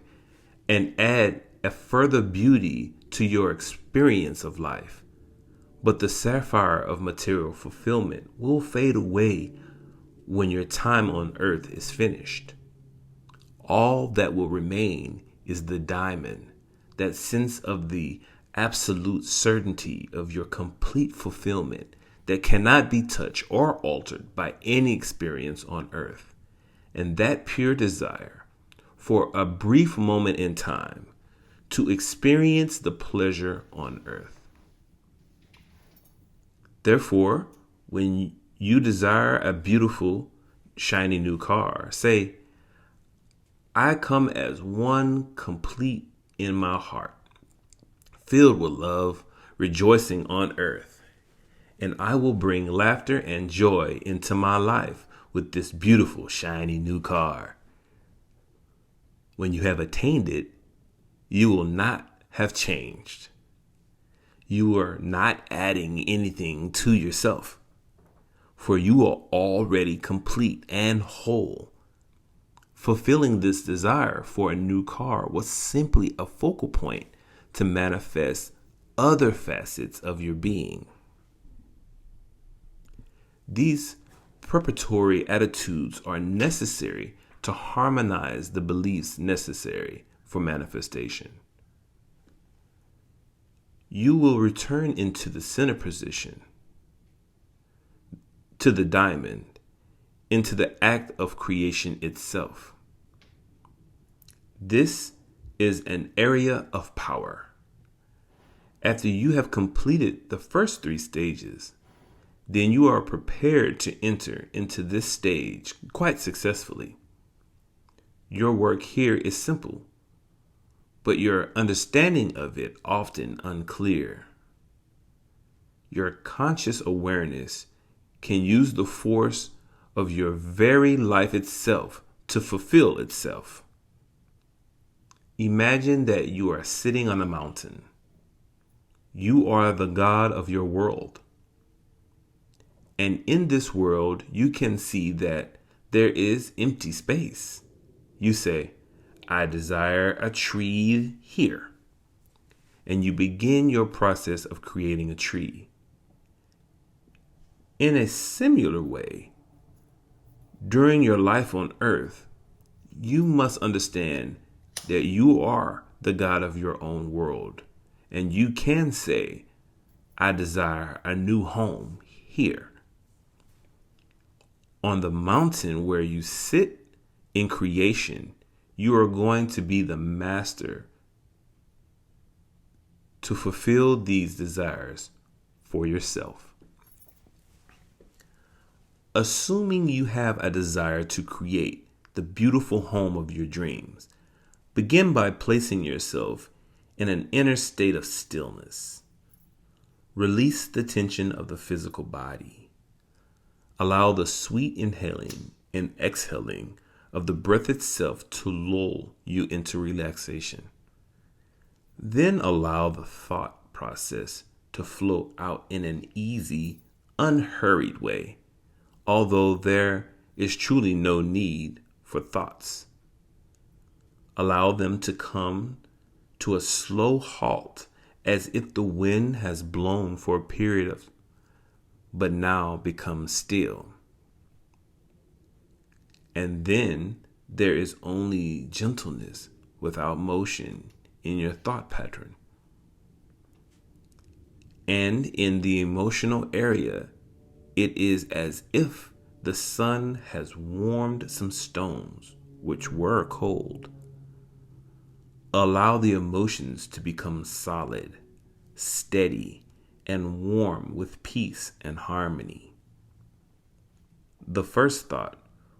Speaker 1: and add a further beauty to your experience of life. But the sapphire of material fulfillment will fade away when your time on earth is finished. All that will remain is the diamond, that sense of the absolute certainty of your complete fulfillment that cannot be touched or altered by any experience on earth. And that pure desire for a brief moment in time to experience the pleasure on earth. Therefore, when you desire a beautiful, shiny new car, say, I come as one complete in my heart, filled with love, rejoicing on earth, and I will bring laughter and joy into my life with this beautiful, shiny new car. When you have attained it, you will not have changed. You are not adding anything to yourself, for you are already complete and whole. Fulfilling this desire for a new car was simply a focal point to manifest other facets of your being. These preparatory attitudes are necessary to harmonize the beliefs necessary for manifestation. You will return into the center position, to the diamond, into the act of creation itself. This is an area of power. After you have completed the first 3 stages, then you are prepared to enter into this stage quite successfully. Your work here is simple, but your understanding of it often unclear. Your conscious awareness can use the force of your very life itself to fulfill itself. Imagine that you are sitting on a mountain. You are the God of your world. And in this world, you can see that there is empty space. You say, I desire a tree here. And you begin your process of creating a tree. In a similar way, during your life on earth, you must understand that you are the God of your own world. And you can say, I desire a new home here. On the mountain where you sit in creation, you are going to be the master to fulfill these desires for yourself. Assuming you have a desire to create the beautiful home of your dreams, begin by placing yourself in an inner state of stillness. Release the tension of the physical body. Allow the sweet inhaling and exhaling of the breath itself to lull you into relaxation. Then allow the thought process to flow out in an easy, unhurried way, although there is truly no need for thoughts. Allow them to come to a slow halt as if the wind has blown for a period of but now becomes still. And then there is only gentleness without motion in your thought pattern. And in the emotional area, it is as if the sun has warmed some stones which were cold. Allow the emotions to become solid, steady, and warm with peace and harmony. The first thought,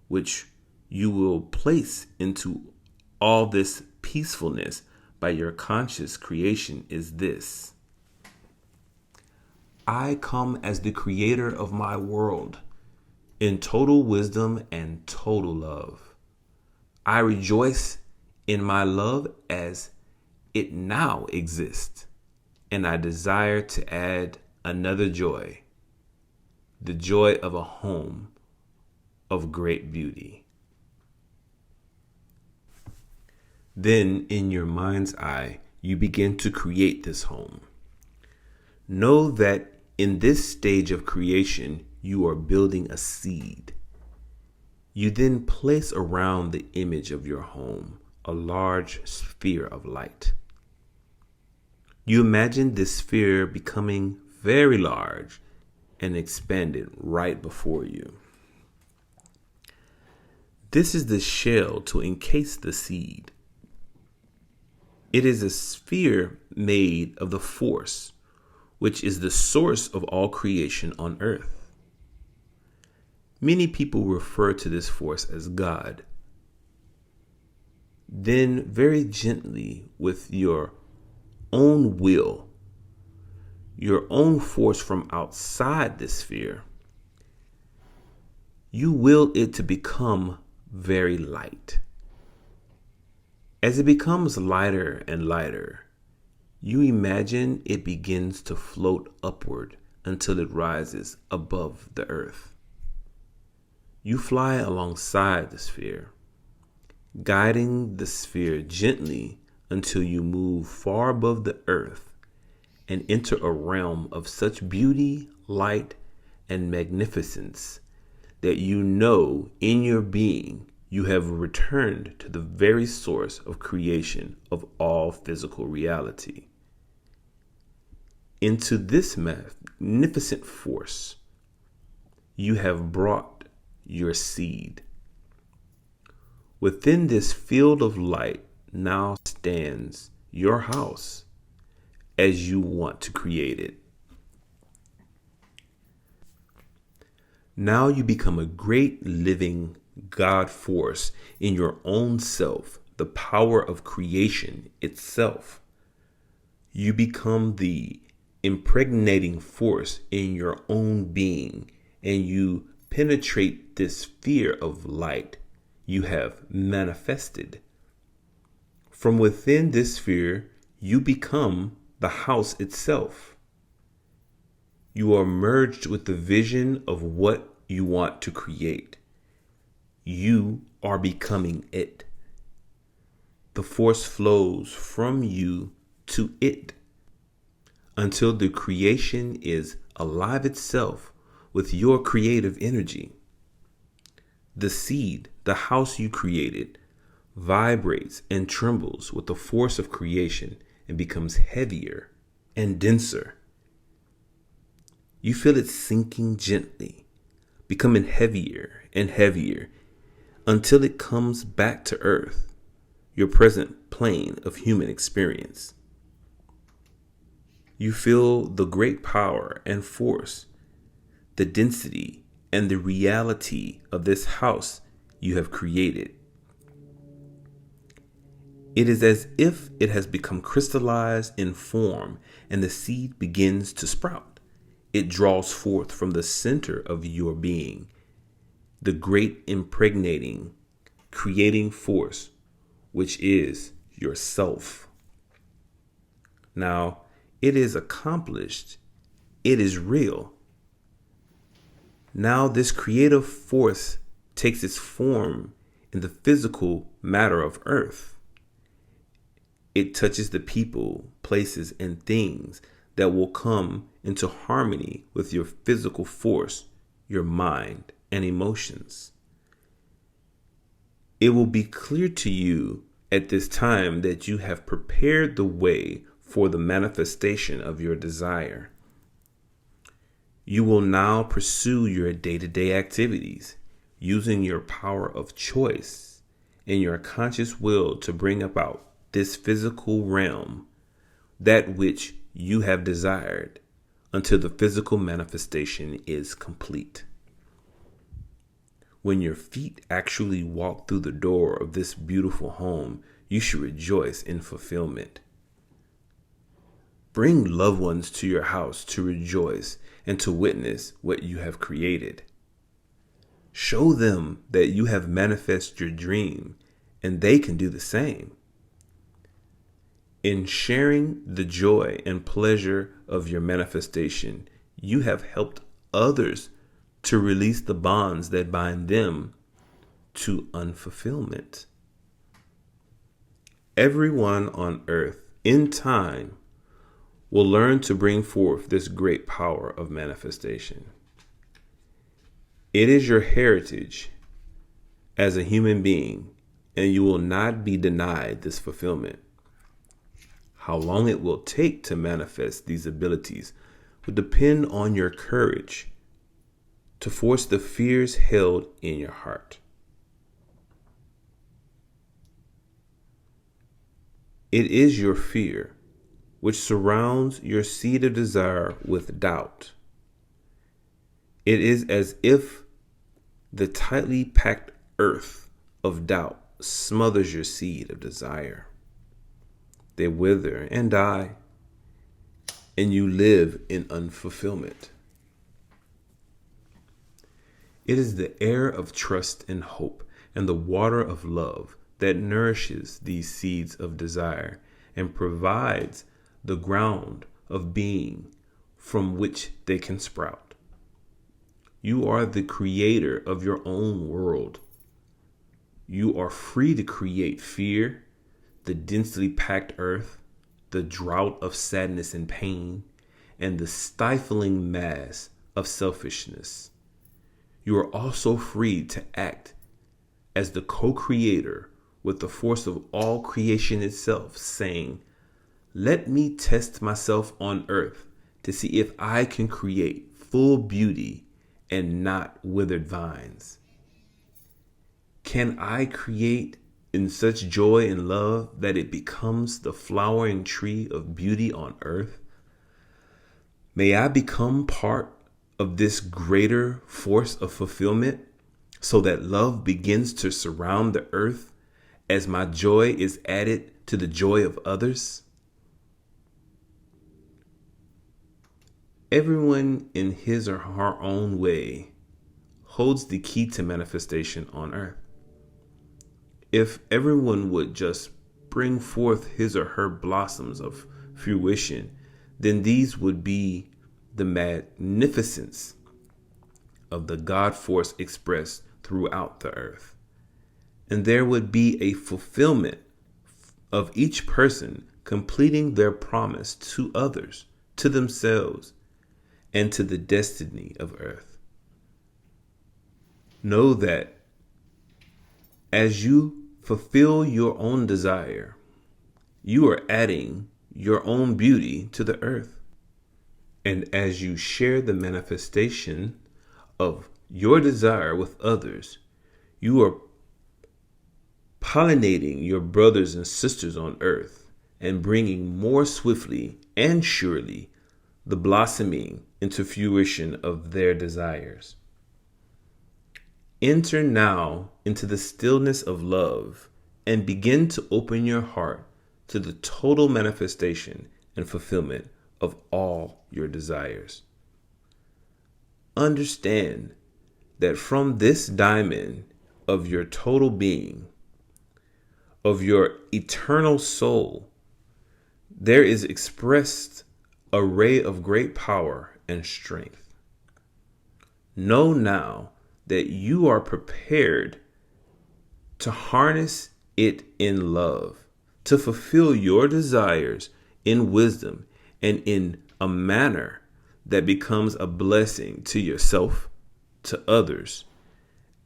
Speaker 1: which you will place into all this peacefulness by your conscious creation, is this: I come as the creator of my world in total wisdom and total love. I rejoice in my love as it now exists. And I desire to add another joy, the joy of a home of great beauty. Then, in your mind's eye, you begin to create this home. Know that in this stage of creation, you are building a seed. You then place around the image of your home a large sphere of light. You imagine this sphere becoming very large and expanded right before you. This is the shell to encase the seed. It is a sphere made of the force, which is the source of all creation on earth. Many people refer to this force as God. Then very gently, with your own will, your own force from outside this sphere, you will it to become very light. As it becomes lighter and lighter, you imagine it begins to float upward until it rises above the earth. You fly alongside the sphere, guiding the sphere gently until you move far above the earth and enter a realm of such beauty, light, and magnificence that you know in your being you have returned to the very source of creation of all physical reality. Into this magnificent force, you have brought your seed. Within this field of light now stands your house as you want to create it. Now you become a great living God force in your own self, the power of creation itself. You become the impregnating force in your own being, and you penetrate this sphere of light you have manifested. From within this sphere, you become the house itself. You are merged with the vision of what you want to create. You are becoming it. The force flows from you to it until the creation is alive itself with your creative energy. The seed, the house you created, vibrates and trembles with the force of creation and becomes heavier and denser. You feel it sinking gently, becoming heavier and heavier until it comes back to earth, your present plane of human experience. You feel the great power and force, the density and the reality of this house you have created. It is as if it has become crystallized in form and the seed begins to sprout. It draws forth from the center of your being, the great impregnating, creating force, which is yourself. Now, it is accomplished. It is real. Now, this creative force takes its form in the physical matter of earth. It touches the people, places, and things that will come into harmony with your physical force, your mind, and emotions. It will be clear to you at this time that you have prepared the way for the manifestation of your desire. You will now pursue your day-to-day activities using your power of choice and your conscious will to bring about this physical realm, that which you have desired, until the physical manifestation is complete. When your feet actually walk through the door of this beautiful home, you should rejoice in fulfillment. Bring loved ones to your house to rejoice and to witness what you have created. Show them that you have manifested your dream, and they can do the same. In sharing the joy and pleasure of your manifestation, you have helped others to release the bonds that bind them to unfulfillment. Everyone on earth, in time, will learn to bring forth this great power of manifestation. It is your heritage as a human being, and you will not be denied this fulfillment. How long it will take to manifest these abilities will depend on your courage to force the fears held in your heart. It is your fear which surrounds your seed of desire with doubt. It is as if the tightly packed earth of doubt smothers your seed of desire. They wither and die, and you live in unfulfillment. It is the air of trust and hope and the water of love that nourishes these seeds of desire and provides the ground of being from which they can sprout. You are the creator of your own world. You are free to create fear, the densely packed earth, the drought of sadness and pain, and the stifling mass of selfishness. You are also free to act as the co-creator with the force of all creation itself, saying, "Let me test myself on earth to see if I can create full beauty and not withered vines. Can I create in such joy and love that it becomes the flowering tree of beauty on earth? May I become part of this greater force of fulfillment so that love begins to surround the earth as my joy is added to the joy of others?" Everyone in his or her own way holds the key to manifestation on earth. If everyone would just bring forth his or her blossoms of fruition, then these would be the magnificence of the God force expressed throughout the earth. And there would be a fulfillment of each person completing their promise to others, to themselves, and to the destiny of earth. Know that as you fulfill your own desire, you are adding your own beauty to the earth. And as you share the manifestation of your desire with others, you are pollinating your brothers and sisters on earth and bringing more swiftly and surely the blossoming into fruition of their desires. Enter now into the stillness of love and begin to open your heart to the total manifestation and fulfillment of all your desires. Understand that from this diamond of your total being, of your eternal soul, there is expressed a ray of great power and strength. Know now that you are prepared to harness it in love, to fulfill your desires in wisdom and in a manner that becomes a blessing to yourself, to others,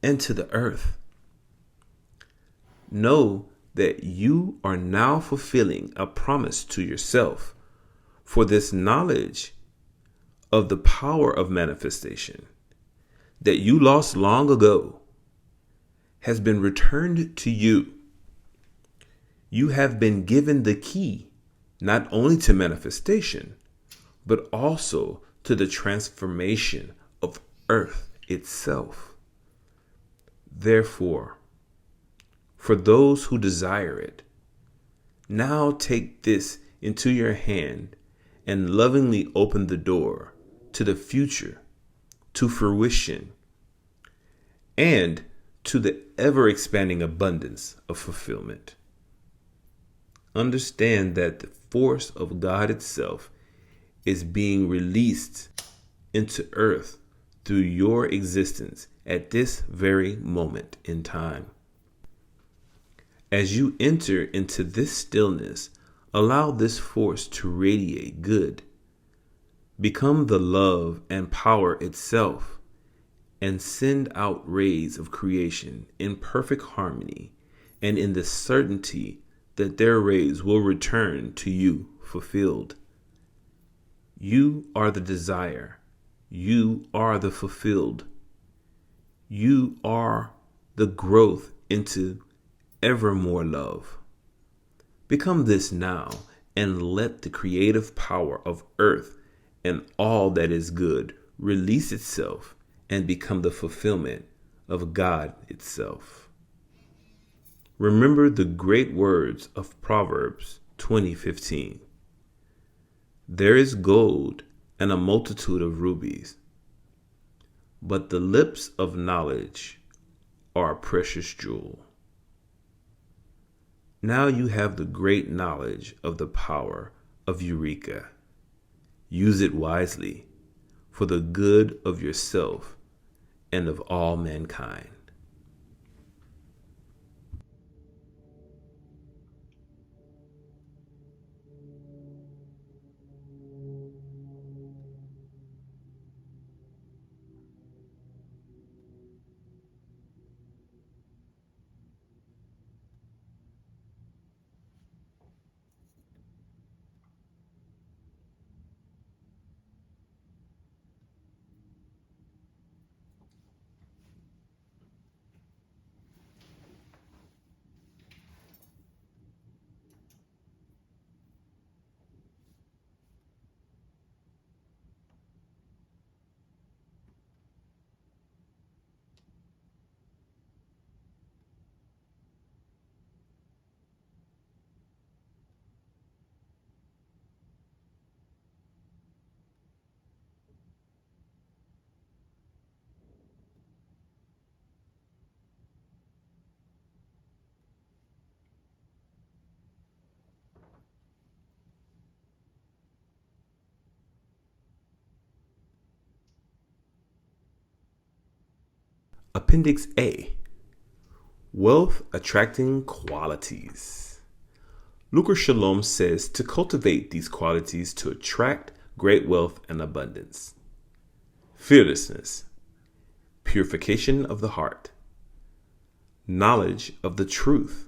Speaker 1: and to the earth. Know that you are now fulfilling a promise to yourself, for this knowledge of the power of manifestation that you lost long ago has been returned to you. You have been given the key not only to manifestation, but also to the transformation of earth itself. Therefore, for those who desire it, now take this into your hand and lovingly open the door to the future, to fruition, and to the ever-expanding abundance of fulfillment. Understand that the force of God itself is being released into earth through your existence at this very moment in time. As you enter into this stillness, allow this force to radiate good. Become the love and power itself, and send out rays of creation in perfect harmony and in the certainty that their rays will return to you fulfilled. You are the desire. You are the fulfilled. You are the growth into ever more love. Become this now and let the creative power of earth and all that is good release itself and become the fulfillment of God itself. Remember the great words of Proverbs 20:15. There is gold and a multitude of rubies, but the lips of knowledge are a precious jewel. Now you have the great knowledge of the power of Eureka. Use it wisely for the good of yourself and of all mankind. Appendix A, wealth attracting qualities. Lucra Shalom says to cultivate these qualities to attract great wealth and abundance. Fearlessness, purification of the heart, knowledge of the truth,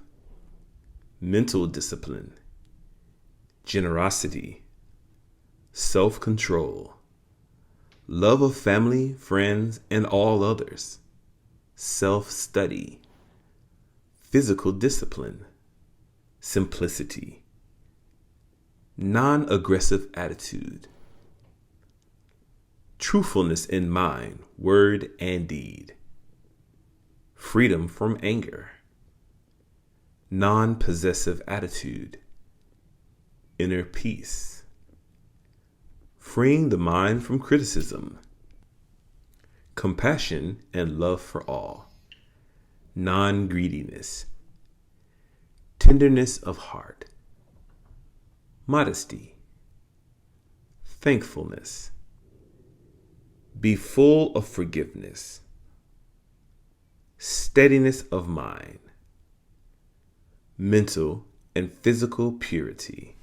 Speaker 1: mental discipline, generosity, self-control, love of family, friends, and all others, self-study, physical discipline, simplicity, non-aggressive attitude, truthfulness in mind, word, and deed, freedom from anger, non-possessive attitude, inner peace, freeing the mind from criticism, compassion and love for all, non-greediness, tenderness of heart, modesty, thankfulness, be full of forgiveness, steadiness of mind, mental and physical purity.